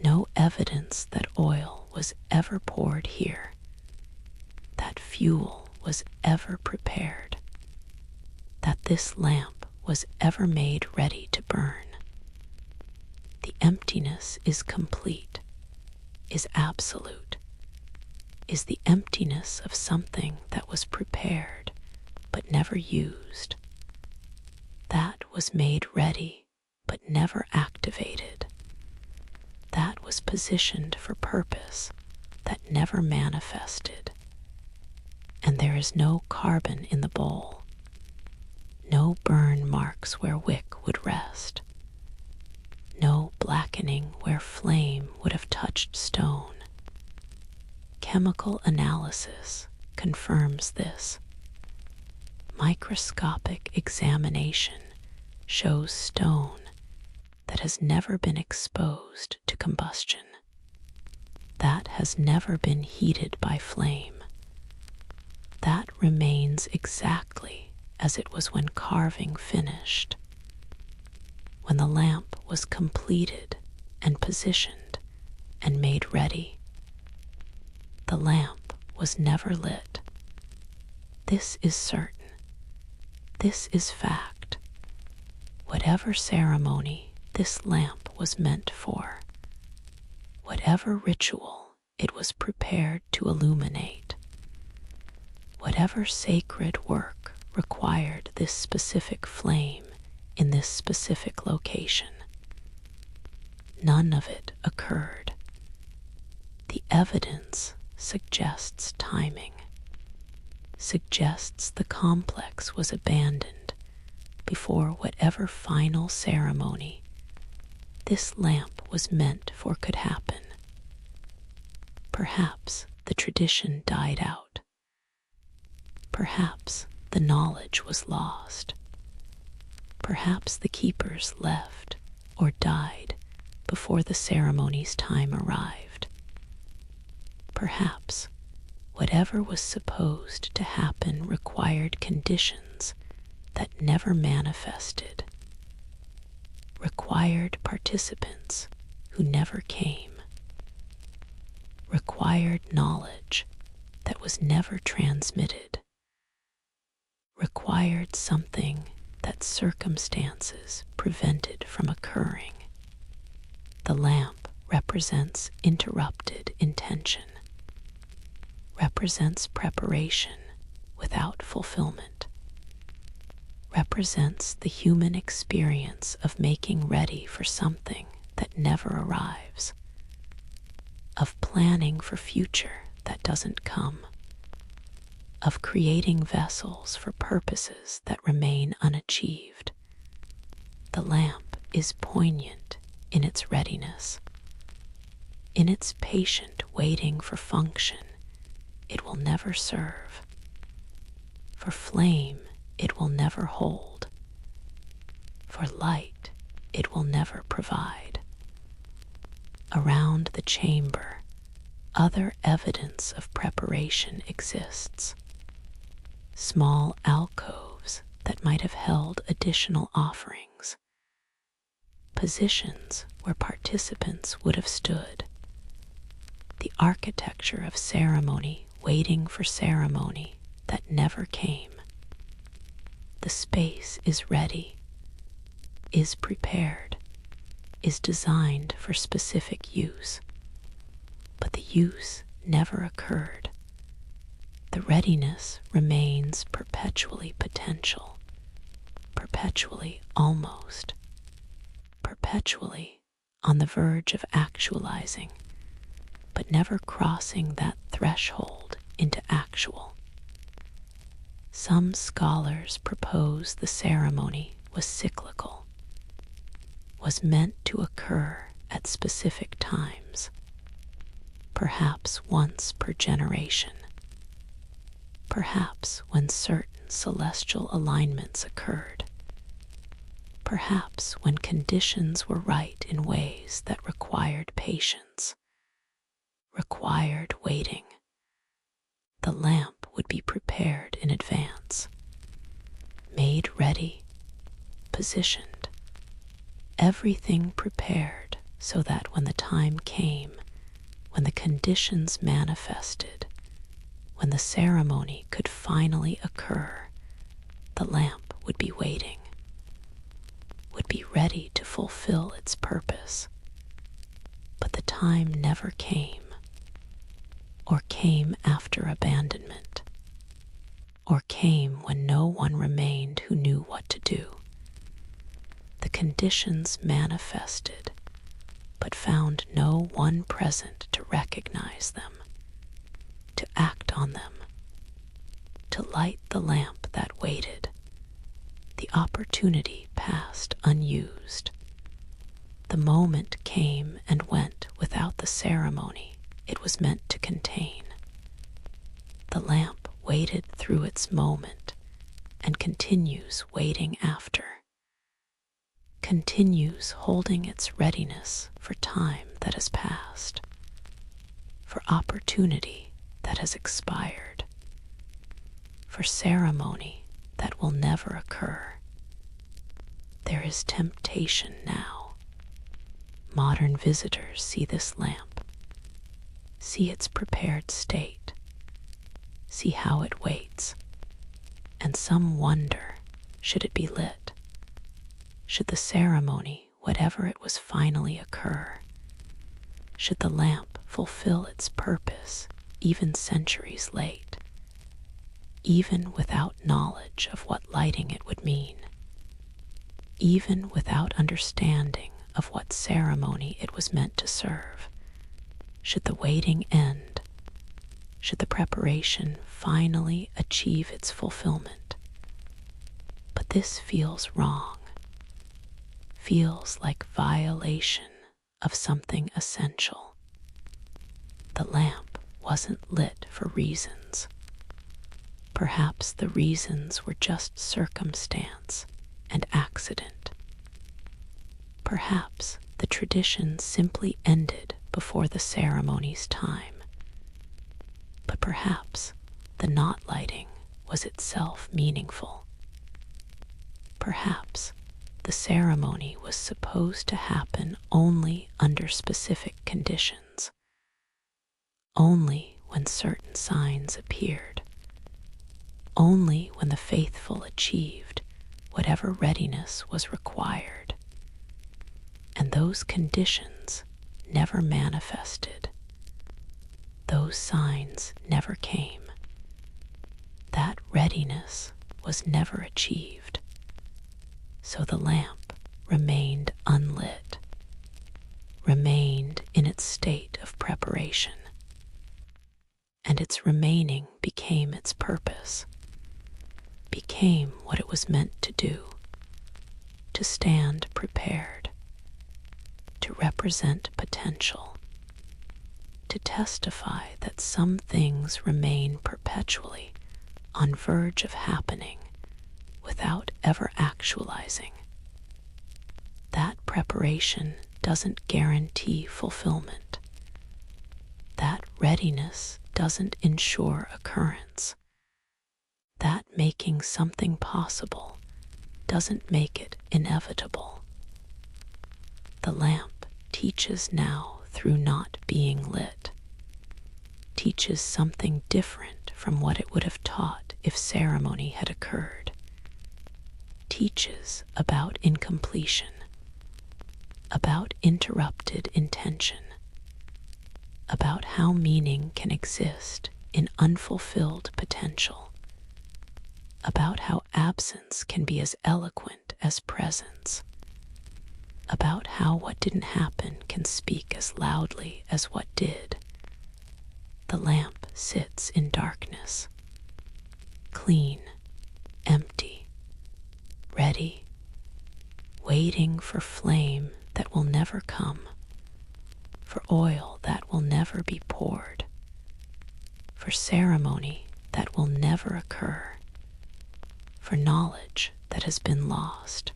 no evidence that oil was ever poured here, that fuel was ever prepared, that this lamp was ever made ready to burn. The emptiness is complete, is absolute, is the emptiness of something that was prepared but never used, that was made ready but never activated, that was positioned for purpose that never manifested. And there is no carbon in the bowl, no burn marks where wick would rest, no blackening where flame would have touched stone. Chemical analysis confirms this. Microscopic examination shows stone that has never been exposed to combustion, that has never been heated by flame, that remains exactly as it was when carving finished, when the lamp was completed and positioned and made ready. The lamp was never lit. This is certain. This is fact. Whatever ceremony this lamp was meant for, whatever ritual it was prepared to illuminate, whatever sacred work required this specific flame in this specific location, none of it occurred. The evidence suggests timing, suggests the complex was abandoned before whatever final ceremony this lamp was meant for could happen. Perhaps the tradition died out. Perhaps the knowledge was lost. Perhaps the keepers left or died before the ceremony's time arrived. Perhaps whatever was supposed to happen required conditions that never manifested, required participants who never came, required knowledge that was never transmitted, required something that circumstances prevented from occurring. The lamp represents interrupted intention, represents preparation without fulfillment, represents the human experience of making ready for something that never arrives, of planning for future that doesn't come, of creating vessels for purposes that remain unachieved. The lamp is poignant in its readiness. In its patient waiting for function, it will never serve. For flame, it will never hold. For light, it will never provide. Around the chamber, other evidence of preparation exists. Small alcoves that might have held additional offerings. Positions where participants would have stood. The architecture of ceremony waiting for ceremony that never came. The space is ready, is prepared, is designed for specific use, but the use never occurred. The readiness remains perpetually potential, perpetually almost, perpetually on the verge of actualizing, but never crossing that threshold into actual. Some scholars propose the ceremony was cyclical, was meant to occur at specific times, perhaps once per generation, perhaps when certain celestial alignments occurred, perhaps when conditions were right in ways that required patience, required waiting. The lamp would be prepared in advance, made ready, positioned, everything prepared so that when the time came, when the conditions manifested, when the ceremony could finally occur, the lamp would be waiting, would be ready to fulfill its purpose. But the time never came, or came after abandonment, or came when no one remained who knew what to do. The conditions manifested, but found no one present to recognize them, to act on them, to light the lamp that waited. The opportunity passed unused. The moment came and went without the ceremony it was meant to contain. The lamp waited through its moment and continues waiting after, continues holding its readiness for time that has passed, for opportunity that has expired, for ceremony that will never occur. There is temptation now. Modern visitors see this lamp, see its prepared state, see how it waits, and some wonder, should it be lit? Should the ceremony, whatever it was, finally occur? Should the lamp fulfill its purpose, even centuries late, even without knowledge of what lighting it would mean, even without understanding of what ceremony it was meant to serve? Should the waiting end? Should the preparation finally achieve its fulfillment? But this feels wrong, feels like violation of something essential. The lamp wasn't lit for reasons. Perhaps the reasons were just circumstance and accident. Perhaps the tradition simply ended before the ceremony's time. But perhaps the not lighting was itself meaningful. Perhaps the ceremony was supposed to happen only under specific conditions, only when certain signs appeared, only when the faithful achieved whatever readiness was required, and those conditions never manifested. Those signs never came. That readiness was never achieved. So the lamp remained unlit, remained in its state of preparation, and its remaining became its purpose, became what it was meant to do, to stand prepared, to represent potential, to testify that some things remain perpetually on verge of happening without ever actualizing. That preparation doesn't guarantee fulfillment. That readiness doesn't ensure occurrence. That making something possible doesn't make it inevitable. The lamp teaches now through not being lit, teaches something different from what it would have taught if ceremony had occurred, teaches about incompletion, about interrupted intention, about how meaning can exist in unfulfilled potential, about how absence can be as eloquent as presence, about how what didn't happen can speak as loudly as what did. The lamp sits in darkness, clean, empty, ready, waiting for flame that will never come, for oil that will never be poured, for ceremony that will never occur, for knowledge that has been lost.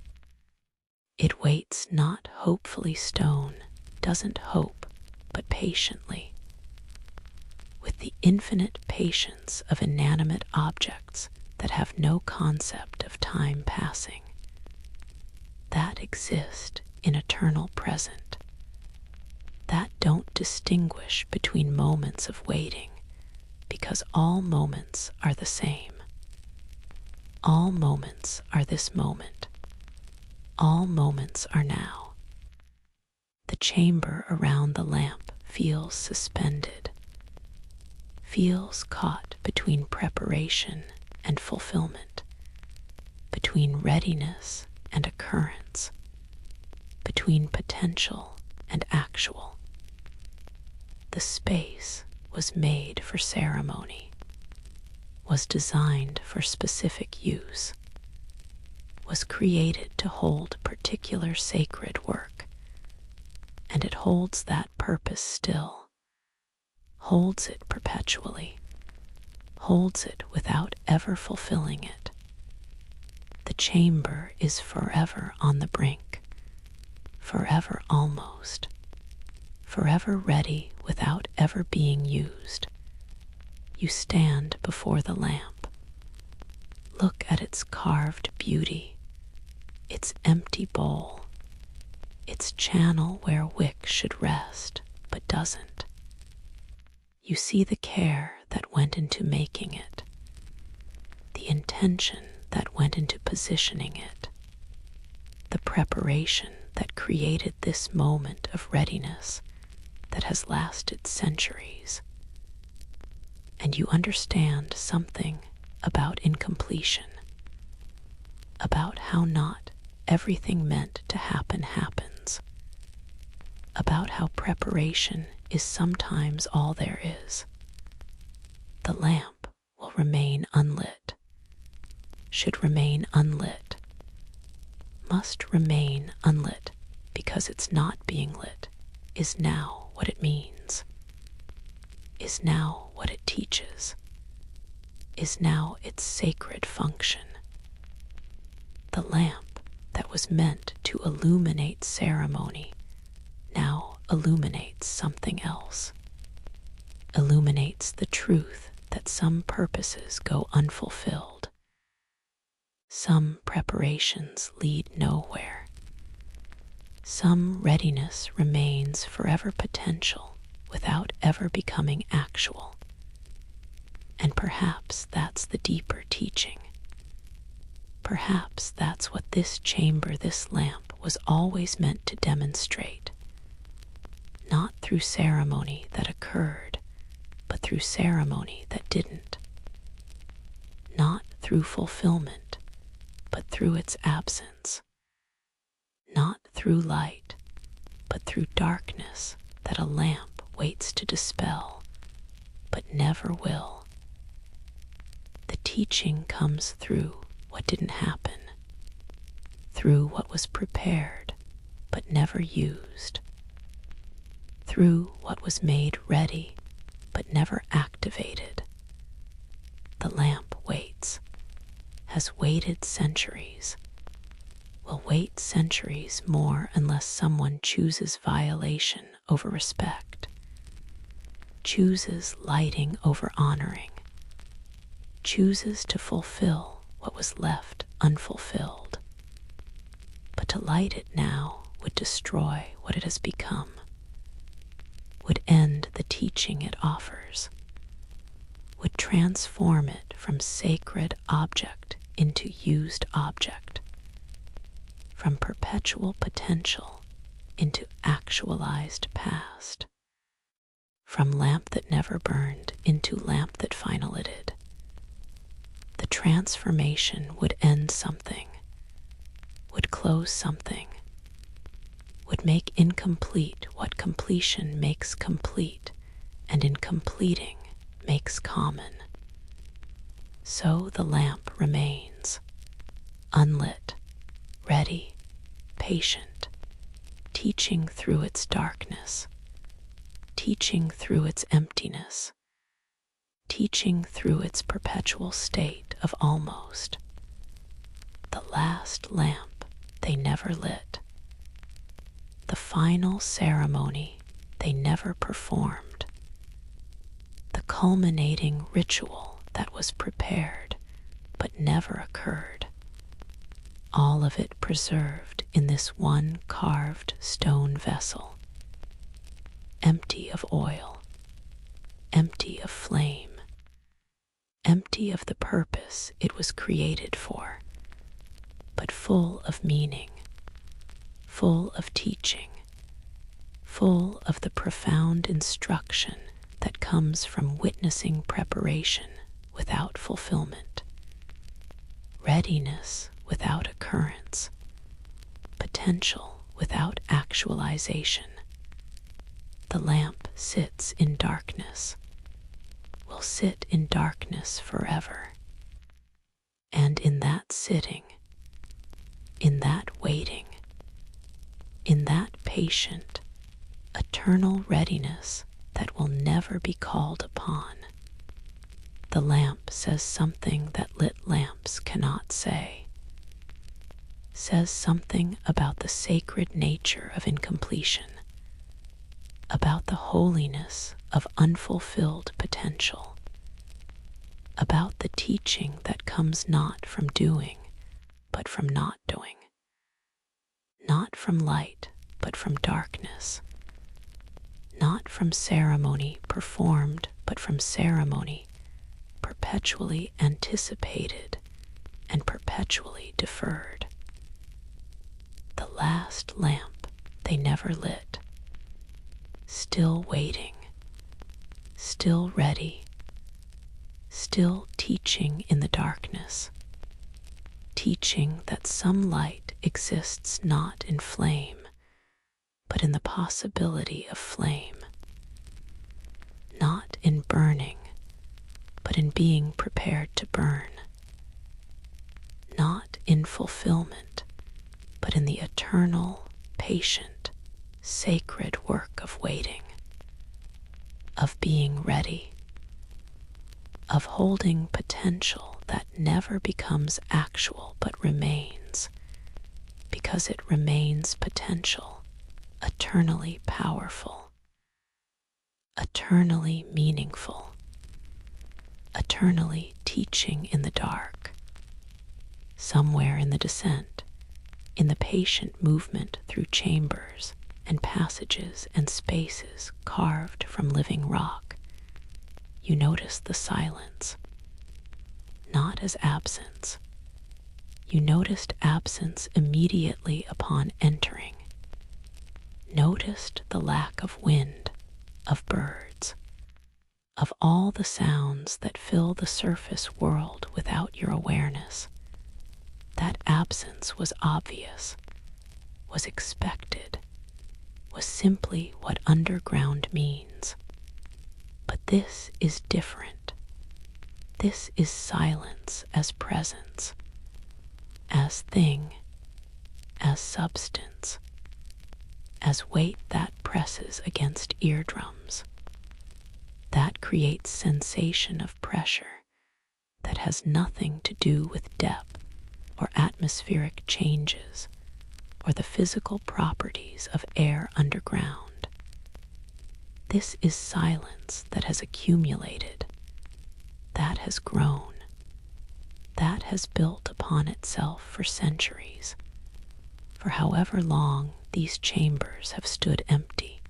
It waits not hopefully. Stone doesn't hope, but patiently, with the infinite patience of inanimate objects that have no concept of time passing, that exist in eternal present, that don't distinguish between moments of waiting, because all moments are the same. All moments are this moment. All moments are now. The chamber around the lamp feels suspended, feels caught between preparation and fulfillment, between readiness and occurrence, between potential and actual. The space was made for ceremony, was designed for specific use, was created to hold particular sacred work, and it holds that purpose still, holds it perpetually, holds it without ever fulfilling it. The chamber is forever on the brink, forever almost, forever ready without ever being used. You stand before the lamp. Look at its carved beauty, its empty bowl, its channel where wick should rest but doesn't. You see the care that went into making it, the intention that went into positioning it, the preparation that created this moment of readiness that has lasted centuries. And you understand something about incompletion, about how not everything meant to happen happens, about how preparation is sometimes all there is. The lamp will remain unlit, should remain unlit, must remain unlit, because it's not being lit is now what it means, is now what it teaches, is now its sacred function. The lamp that was meant to illuminate ceremony now illuminates something else, illuminates the truth that some purposes go unfulfilled. Some preparations lead nowhere. Some readiness remains forever potential without ever becoming actual. And perhaps that's the deeper teaching. Perhaps that's what this chamber, this lamp, was always meant to demonstrate. Not through ceremony that occurred, but through ceremony that didn't. Not through fulfillment, but through its absence. Not through light, but through darkness that a lamp waits to dispel, but never will. The teaching comes through what didn't happen, through what was prepared but never used, through what was made ready but never activated. The lamp waits, has waited centuries, will wait centuries more unless someone chooses violation over respect, chooses lighting over honoring, chooses to fulfill what was left unfulfilled. But to light it now would destroy what it has become, would end the teaching it offers, would transform it from sacred object into used object, from perpetual potential into actualized past, from lamp that never burned into lamp that finalited. The transformation would end something, would close something, would make incomplete what completion makes complete, and in completing makes common. So the lamp remains, unlit, ready, patient, teaching through its darkness, teaching through its emptiness, teaching through its perpetual state of almost. The last lamp they never lit, the final ceremony they never performed, the culminating ritual that was prepared but never occurred, all of it preserved in this one carved stone vessel, empty of oil, empty of flame, empty of the purpose it was created for, but full of meaning, full of teaching, full of the profound instruction that comes from witnessing preparation without fulfillment, readiness without occurrence, potential without actualization. The lamp sits in darkness, will sit in darkness forever. And in that sitting, in that waiting, in that patient, eternal readiness that will never be called upon, the lamp says something that lit lamps cannot say, says something about the sacred nature of incompletion, about the holiness of unfulfilled potential, about the teaching that comes not from doing, but from not doing, not from light, but from darkness, not from ceremony performed, but from ceremony perpetually anticipated and perpetually deferred. The last lamp they never lit, still waiting, still ready, still teaching in the darkness, teaching that some light exists not in flame, but in the possibility of flame, not in burning, but in being prepared to burn, not in fulfillment, but in the eternal, patient, sacred work of waiting, of being ready, of holding potential that never becomes actual but remains, because it remains potential, eternally powerful, eternally meaningful, eternally teaching in the dark, somewhere in the descent, in the patient movement through chambers and passages and spaces carved from living rock, you notice the silence, not as absence. You noticed absence immediately upon entering. Noticed the lack of wind, of birds, of all the sounds that fill the surface world without your awareness. That absence was obvious, was expected, was simply what underground means. But this is different. This is silence as presence, as thing, as substance, as weight that presses against eardrums, that creates sensation of pressure that has nothing to do with depth or atmospheric changes or the physical properties of air underground. This is silence that has accumulated, that has grown, that has built upon itself for centuries, for however long these chambers have stood empty,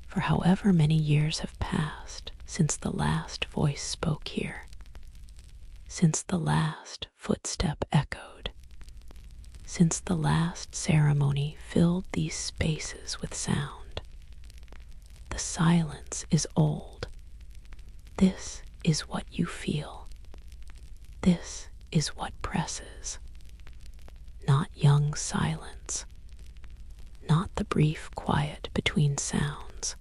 for however many years have passed since the last voice spoke here, since the last footstep echoed, since the last ceremony filled these spaces with sound. The silence is old. This is what you feel. This is what presses. Not young silence, not the brief quiet between sounds,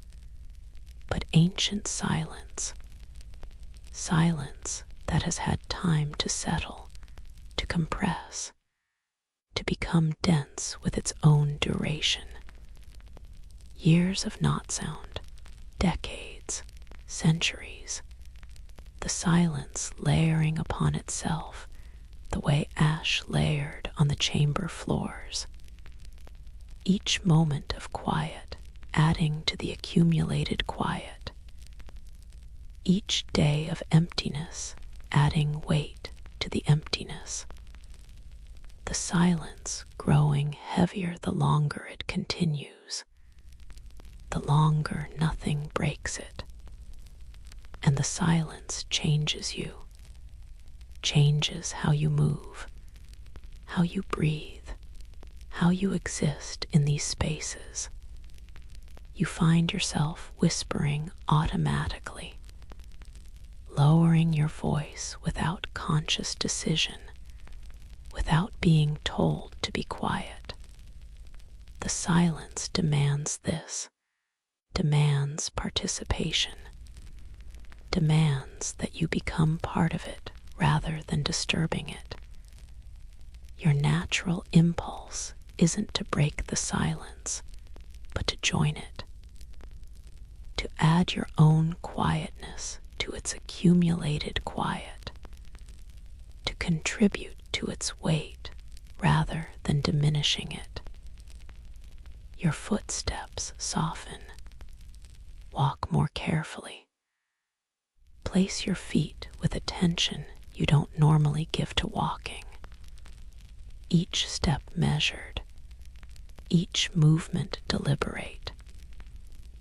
but ancient silence. Silence that has had time to settle, to compress, to become dense with its own duration. Years of not sound, decades, centuries, the silence layering upon itself the way ash layered on the chamber floors. Each moment of quiet adding to the accumulated quiet. Each day of emptiness adding weight to the emptiness. The silence growing heavier the longer it continues, the longer nothing breaks it. And the silence changes you, changes how you move, how you breathe, how you exist in these spaces. You find yourself whispering automatically, lowering your voice without conscious decision, without being told to be quiet. The silence demands this, demands participation, demands that you become part of it rather than disturbing it. Your natural impulse isn't to break the silence, but to join it, to add your own quietness to its accumulated quiet, to contribute to its weight rather than diminishing it. Your footsteps soften. Walk more carefully. Place your feet with attention you don't normally give to walking. Each step measured, each movement deliberate.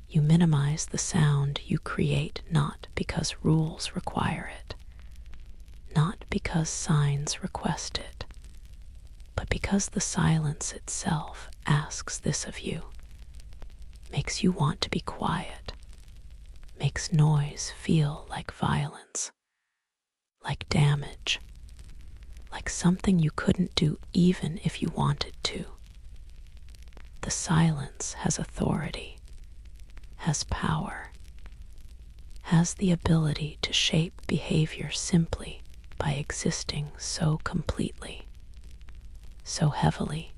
You minimize the sound you create not because rules require it, not because signs request it, but because the silence itself asks this of you, makes you want to be quiet, makes noise feel like violence, like damage, like something you couldn't do even if you wanted to. The silence has authority, has power, has the ability to shape behavior simply by existing so completely, so heavily,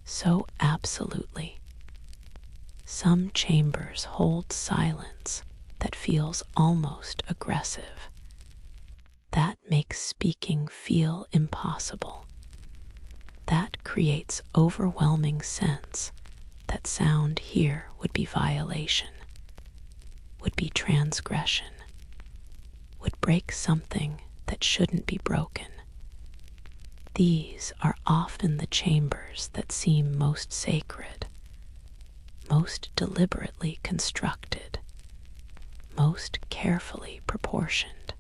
so absolutely. Some chambers hold silence that feels almost aggressive. That makes speaking feel impossible. That creates overwhelming sense that sound here would be violation, would be transgression, would break something that shouldn't be broken. These are often the chambers that seem most sacred, most deliberately constructed, most carefully proportioned,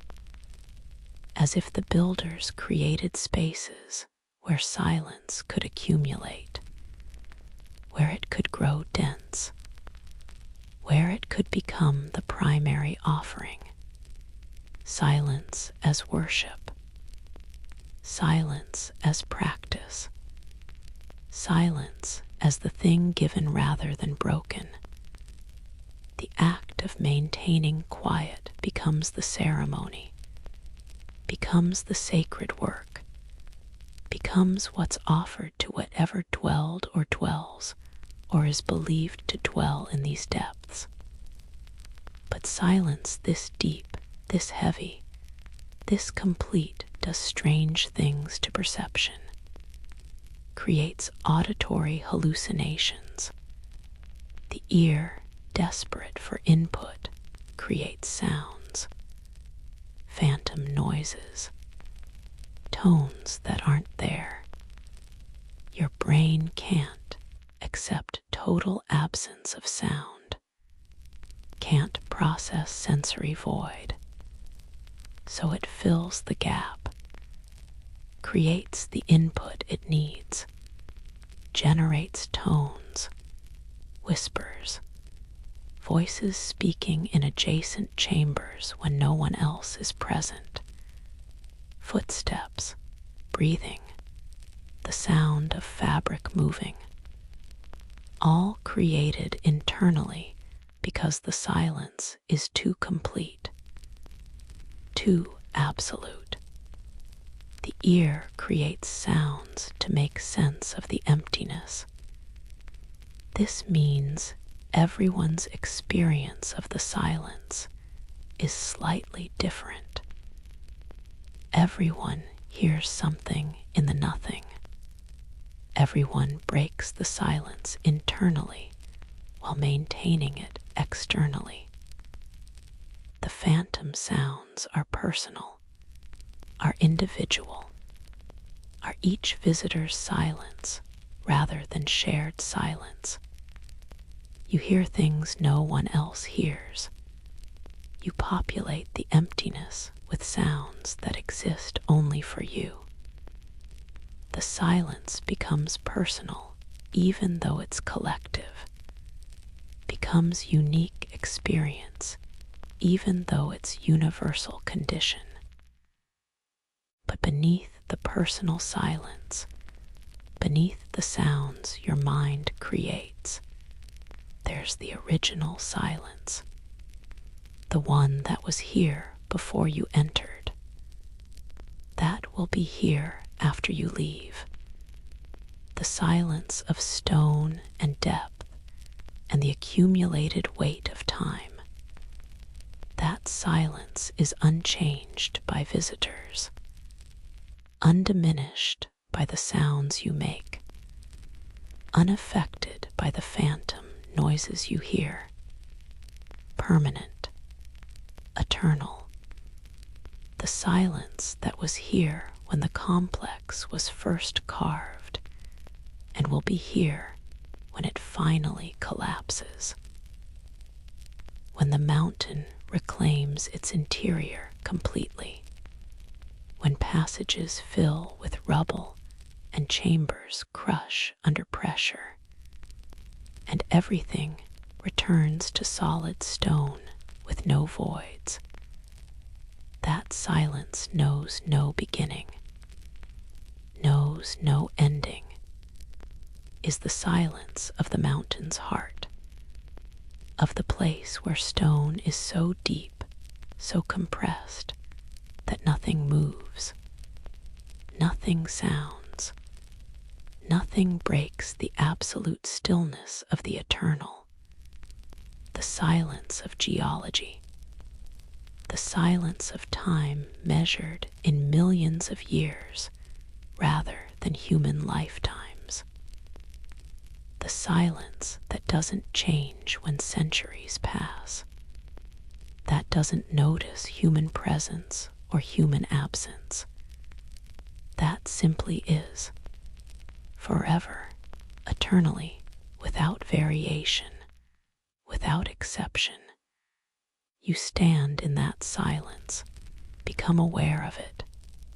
as if the builders created spaces where silence could accumulate, where it could grow dense, where it could become the primary offering. Silence as worship, silence as practice, silence as the thing given rather than broken. The act of maintaining quiet becomes the ceremony, becomes the sacred work, becomes what's offered to whatever dwelled or dwells or is believed to dwell in these depths. But silence this deep, this heavy, this complete does strange things to perception, creates auditory hallucinations. The ear, desperate for input, creates sounds, phantom noises, tones that aren't there. Your brain can't accept total absence of sound, can't process sensory void, so it fills the gap, creates the input it needs, generates tones, whispers, voices speaking in adjacent chambers when no one else is present, footsteps, breathing, the sound of fabric moving, all created internally because the silence is too complete, too absolute. The ear creates sounds to make sense of the emptiness. This means everyone's experience of the silence is slightly different. Everyone hears something in the nothing. Everyone breaks the silence internally while maintaining it externally. The phantom sounds are personal, are individual, are each visitor's silence rather than shared silence. You hear things no one else hears. You populate the emptiness with sounds that exist only for you. The silence becomes personal, even though it's collective, becomes unique experience, even though it's universal condition. But beneath the personal silence, beneath the sounds your mind creates, there's the original silence, the one that was here before you entered. That will be here after you leave. The silence of stone and depth and the accumulated weight of time. That silence is unchanged by visitors, undiminished by the sounds you make, unaffected by the phantom noises you hear, permanent, eternal. The silence that was here when the complex was first carved and will be here when it finally collapses. When the mountain reclaims its interior completely, when passages fill with rubble and chambers crush under pressure, and everything returns to solid stone with no voids. That silence knows no beginning, knows no ending, is the silence of the mountain's heart, of the place where stone is so deep, so compressed, that nothing moves, nothing sounds, nothing breaks the absolute stillness of the eternal, the silence of geology, the silence of time measured in millions of years rather than human lifetimes, the silence that doesn't change when centuries pass, that doesn't notice human presence or human absence, that simply is, forever, eternally, without variation, without exception. You stand in that silence, become aware of it,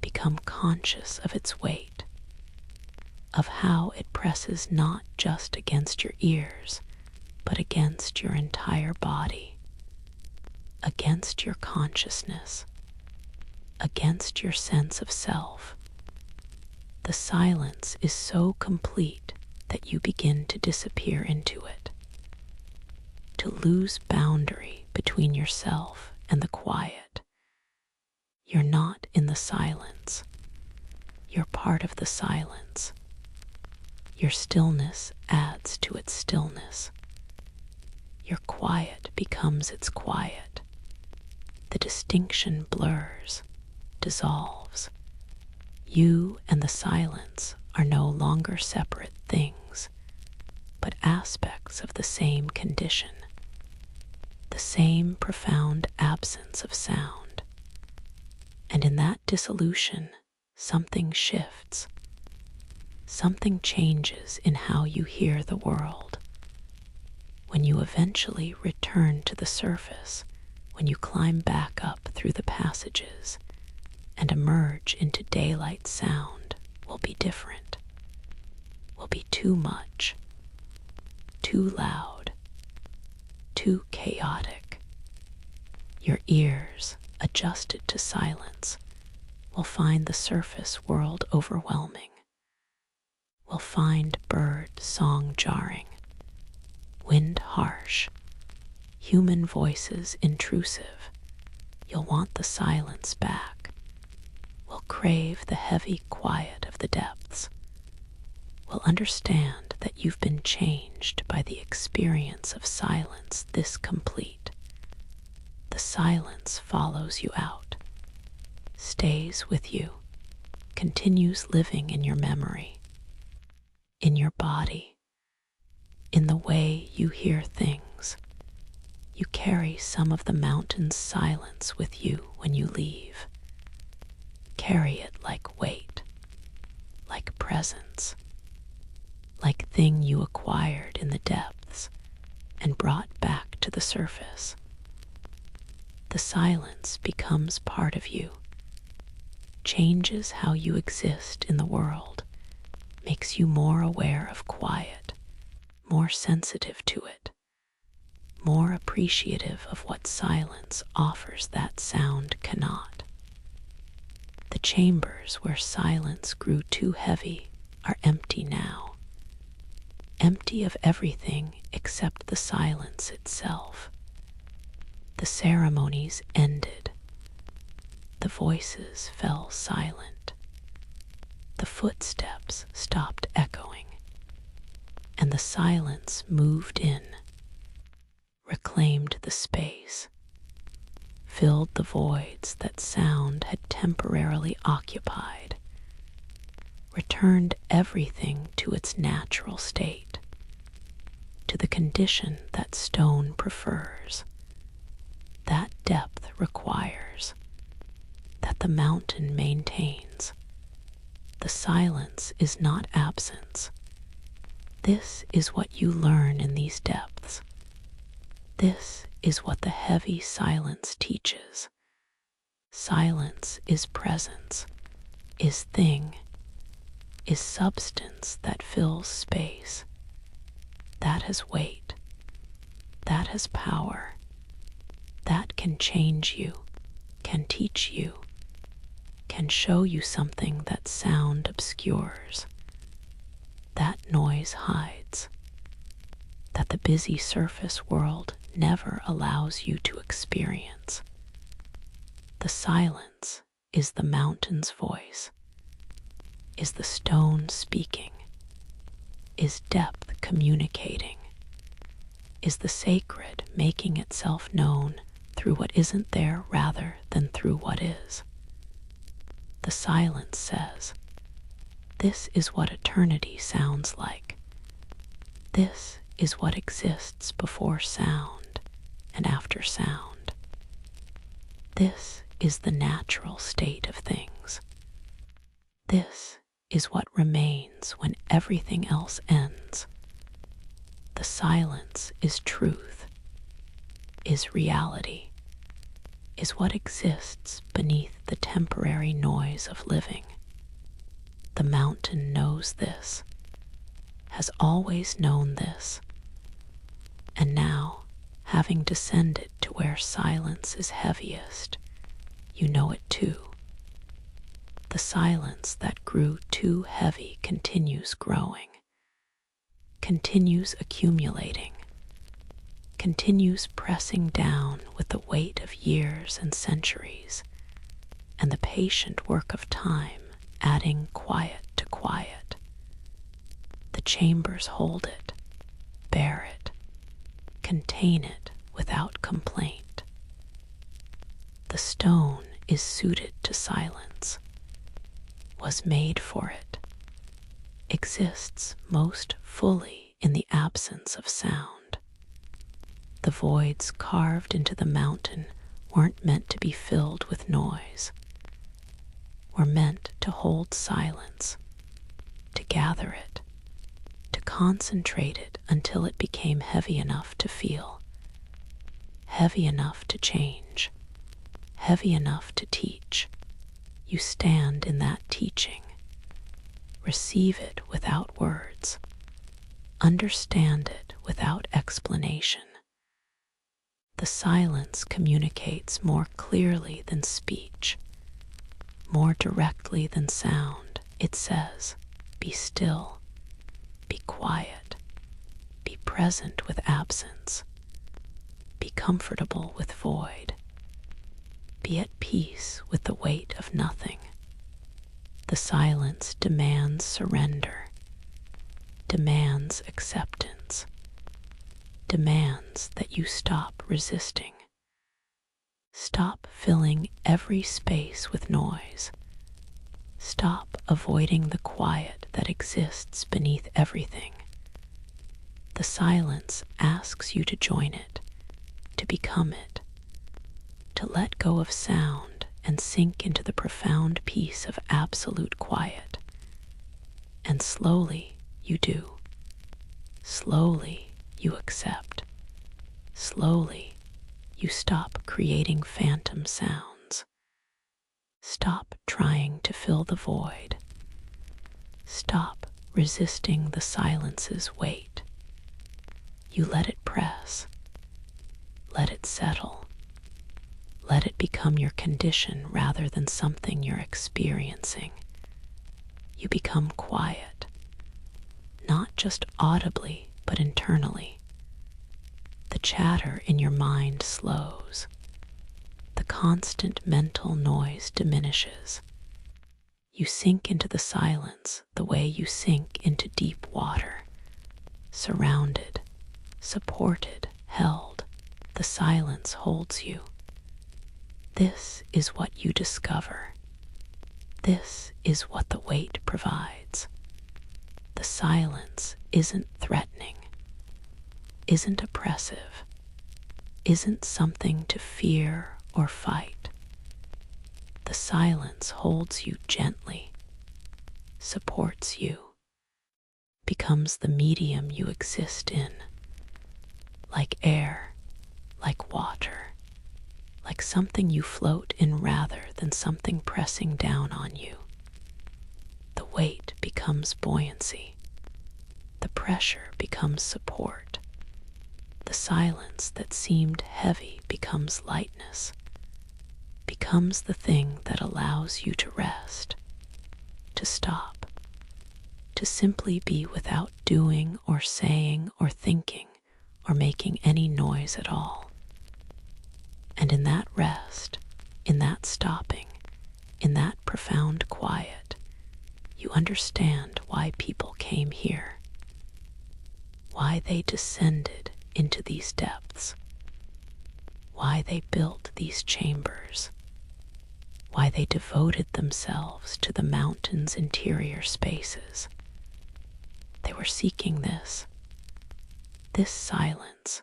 become conscious of its weight, of how it presses not just against your ears, but against your entire body, against your consciousness, against your sense of self. The silence is so complete that you begin to disappear into it, to lose boundary between yourself and the quiet. You're not in the silence. You're part of the silence. Your stillness adds to its stillness. Your quiet becomes its quiet. The distinction blurs, dissolves. You and the silence are no longer separate things, but aspects of the same condition, the same profound absence of sound. And in that dissolution, something shifts. Something changes in how you hear the world. When you eventually return to the surface, when you climb back up through the passages and emerge into daylight, sound will be different, will be too much, too loud, too chaotic. Your ears, adjusted to silence, will find the surface world overwhelming, will find bird song jarring, wind harsh, human voices intrusive. You'll want the silence back, will crave the heavy quiet of the depths, will understand that you've been changed by the experience of silence this complete. The silence follows you out, stays with you, continues living in your memory, in your body, in the way you hear things. You carry some of the mountain's silence with you when you leave. Carry it like weight, like presence, like thing you acquired in the depths and brought back to the surface. The silence becomes part of you, changes how you exist in the world, makes you more aware of quiet, more sensitive to it, more appreciative of what silence offers that sound cannot. The chambers where silence grew too heavy are empty now, empty of everything except the silence itself. The ceremonies ended. The voices fell silent. The footsteps stopped echoing, and the silence moved in, reclaimed the space, filled the voids that sound had temporarily occupied, returned everything to its natural state, to the condition that stone prefers, that depth requires, that the mountain maintains. The silence is not absence. This is what you learn in these depths. This is what the heavy silence teaches. Silence is presence, is thing, is substance that fills space. That has weight, that has power, that can change you, can teach you, can show you something that sound obscures, that noise hides, that the busy surface world never allows you to experience. The silence is the mountain's voice, is the stone speaking, is depth communicating, is the sacred making itself known through what isn't there rather than through what is. The silence says, this is what eternity sounds like. This is what exists before sound and after sound. This is the natural state of things. This is what remains when everything else ends. The silence is truth, is reality, is what exists beneath the temporary noise of living. The mountain knows this, has always known this, and now, having descended to where silence is heaviest, you know it too. The silence that grew too heavy continues growing, continues accumulating, continues pressing down with the weight of years and centuries, and the patient work of time adding quiet to quiet. The chambers hold it, bear it, contain it without complaint. The stone is suited to silence, was made for it, exists most fully in the absence of sound. The voids carved into the mountain weren't meant to be filled with noise, were meant to hold silence, to gather it, to concentrate it until it became heavy enough to feel, heavy enough to change, heavy enough to teach. You stand in that teaching, receive it without words, understand it without explanation. The silence communicates more clearly than speech, more directly than sound. It says, be still, be quiet, be present with absence, be comfortable with void, be at peace with the weight of nothing. The silence demands surrender, demands acceptance, demands that you stop resisting. Stop filling every space with noise. Stop avoiding the quiet that exists beneath everything. The silence asks you to join it, to become it, to let go of sound and sink into the profound peace of absolute quiet. And slowly you do. Slowly you accept. Slowly you stop creating phantom sounds. Stop trying to fill the void. Stop resisting the silence's weight. You let it press. Let it settle. Let it become your condition rather than something you're experiencing. You become quiet, not just audibly, but internally. The chatter in your mind slows. The constant mental noise diminishes. You sink into the silence the way you sink into deep water. Surrounded, supported, held, the silence holds you. This is what you discover. This is what the weight provides. The silence isn't threatening, isn't oppressive, isn't something to fear or fight. The silence holds you gently, supports you, becomes the medium you exist in, like air, like water, like something you float in rather than something pressing down on you. The weight becomes buoyancy. The pressure becomes support. The silence that seemed heavy becomes lightness, becomes the thing that allows you to rest, to stop, to simply be without doing or saying or thinking or making any noise at all. And in that rest, in that stopping, in that profound quiet, you understand why people came here, why they descended into these depths, why they built these chambers, why they devoted themselves to the mountain's interior spaces. They were seeking this silence,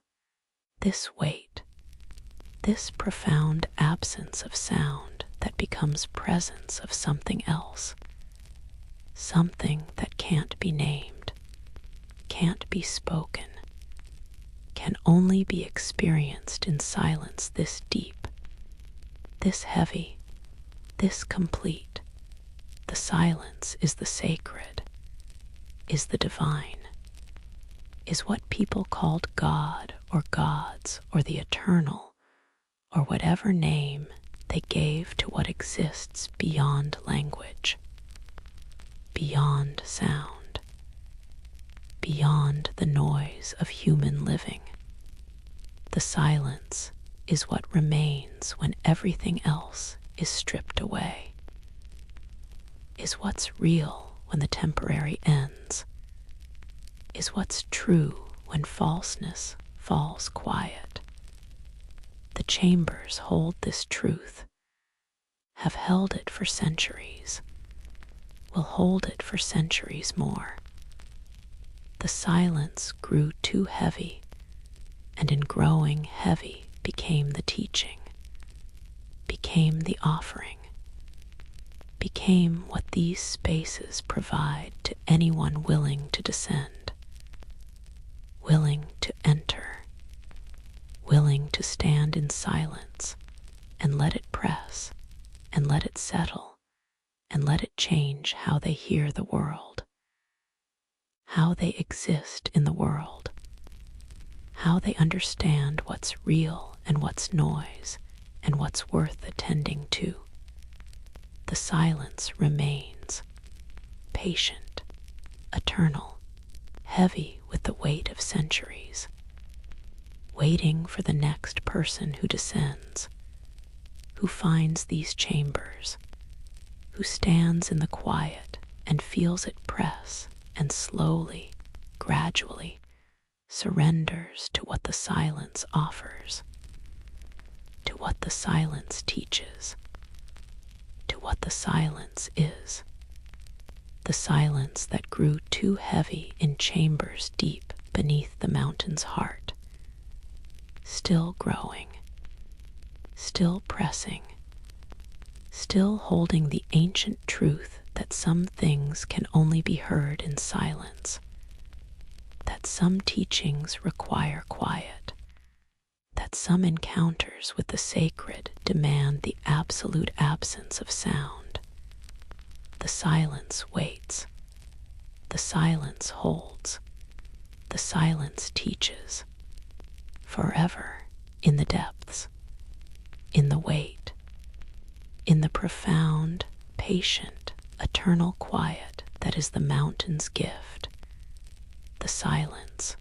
this weight, this profound absence of sound that becomes presence of something else, something that can't be named, can't be spoken, can only be experienced in silence this deep, this heavy, this complete. The silence is the sacred, is the divine, is what people called God or gods or the eternal, or whatever name they gave to what exists beyond language, beyond sound, beyond the noise of human living. The silence is what remains when everything else is stripped away, is what's real when the temporary ends, is what's true when falseness falls quiet. The chambers hold this truth, have held it for centuries, will hold it for centuries more. The silence grew too heavy, and in growing heavy became the teaching, became the offering, became what these spaces provide to anyone willing to descend, willing to enter, willing to stand in silence and let it press and let it settle and let it change how they hear the world, how they exist in the world, how they understand what's real and what's noise and what's worth attending to. The silence remains, patient, eternal, heavy with the weight of centuries, waiting for the next person who descends, who finds these chambers, who stands in the quiet and feels it press and slowly, gradually, surrenders to what the silence offers, to what the silence teaches, to what the silence is. The silence that grew too heavy in chambers deep beneath the mountain's heart, still growing, still pressing, still holding the ancient truth that some things can only be heard in silence, that some teachings require quiet, that some encounters with the sacred demand the absolute absence of sound. The silence waits, the silence holds, the silence teaches, forever in the depths, in the wait, in the profound, patient, eternal quiet that is the mountain's gift. The silence,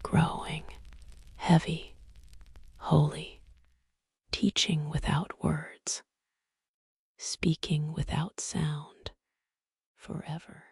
growing, heavy, holy, teaching without words, speaking without sound, forever.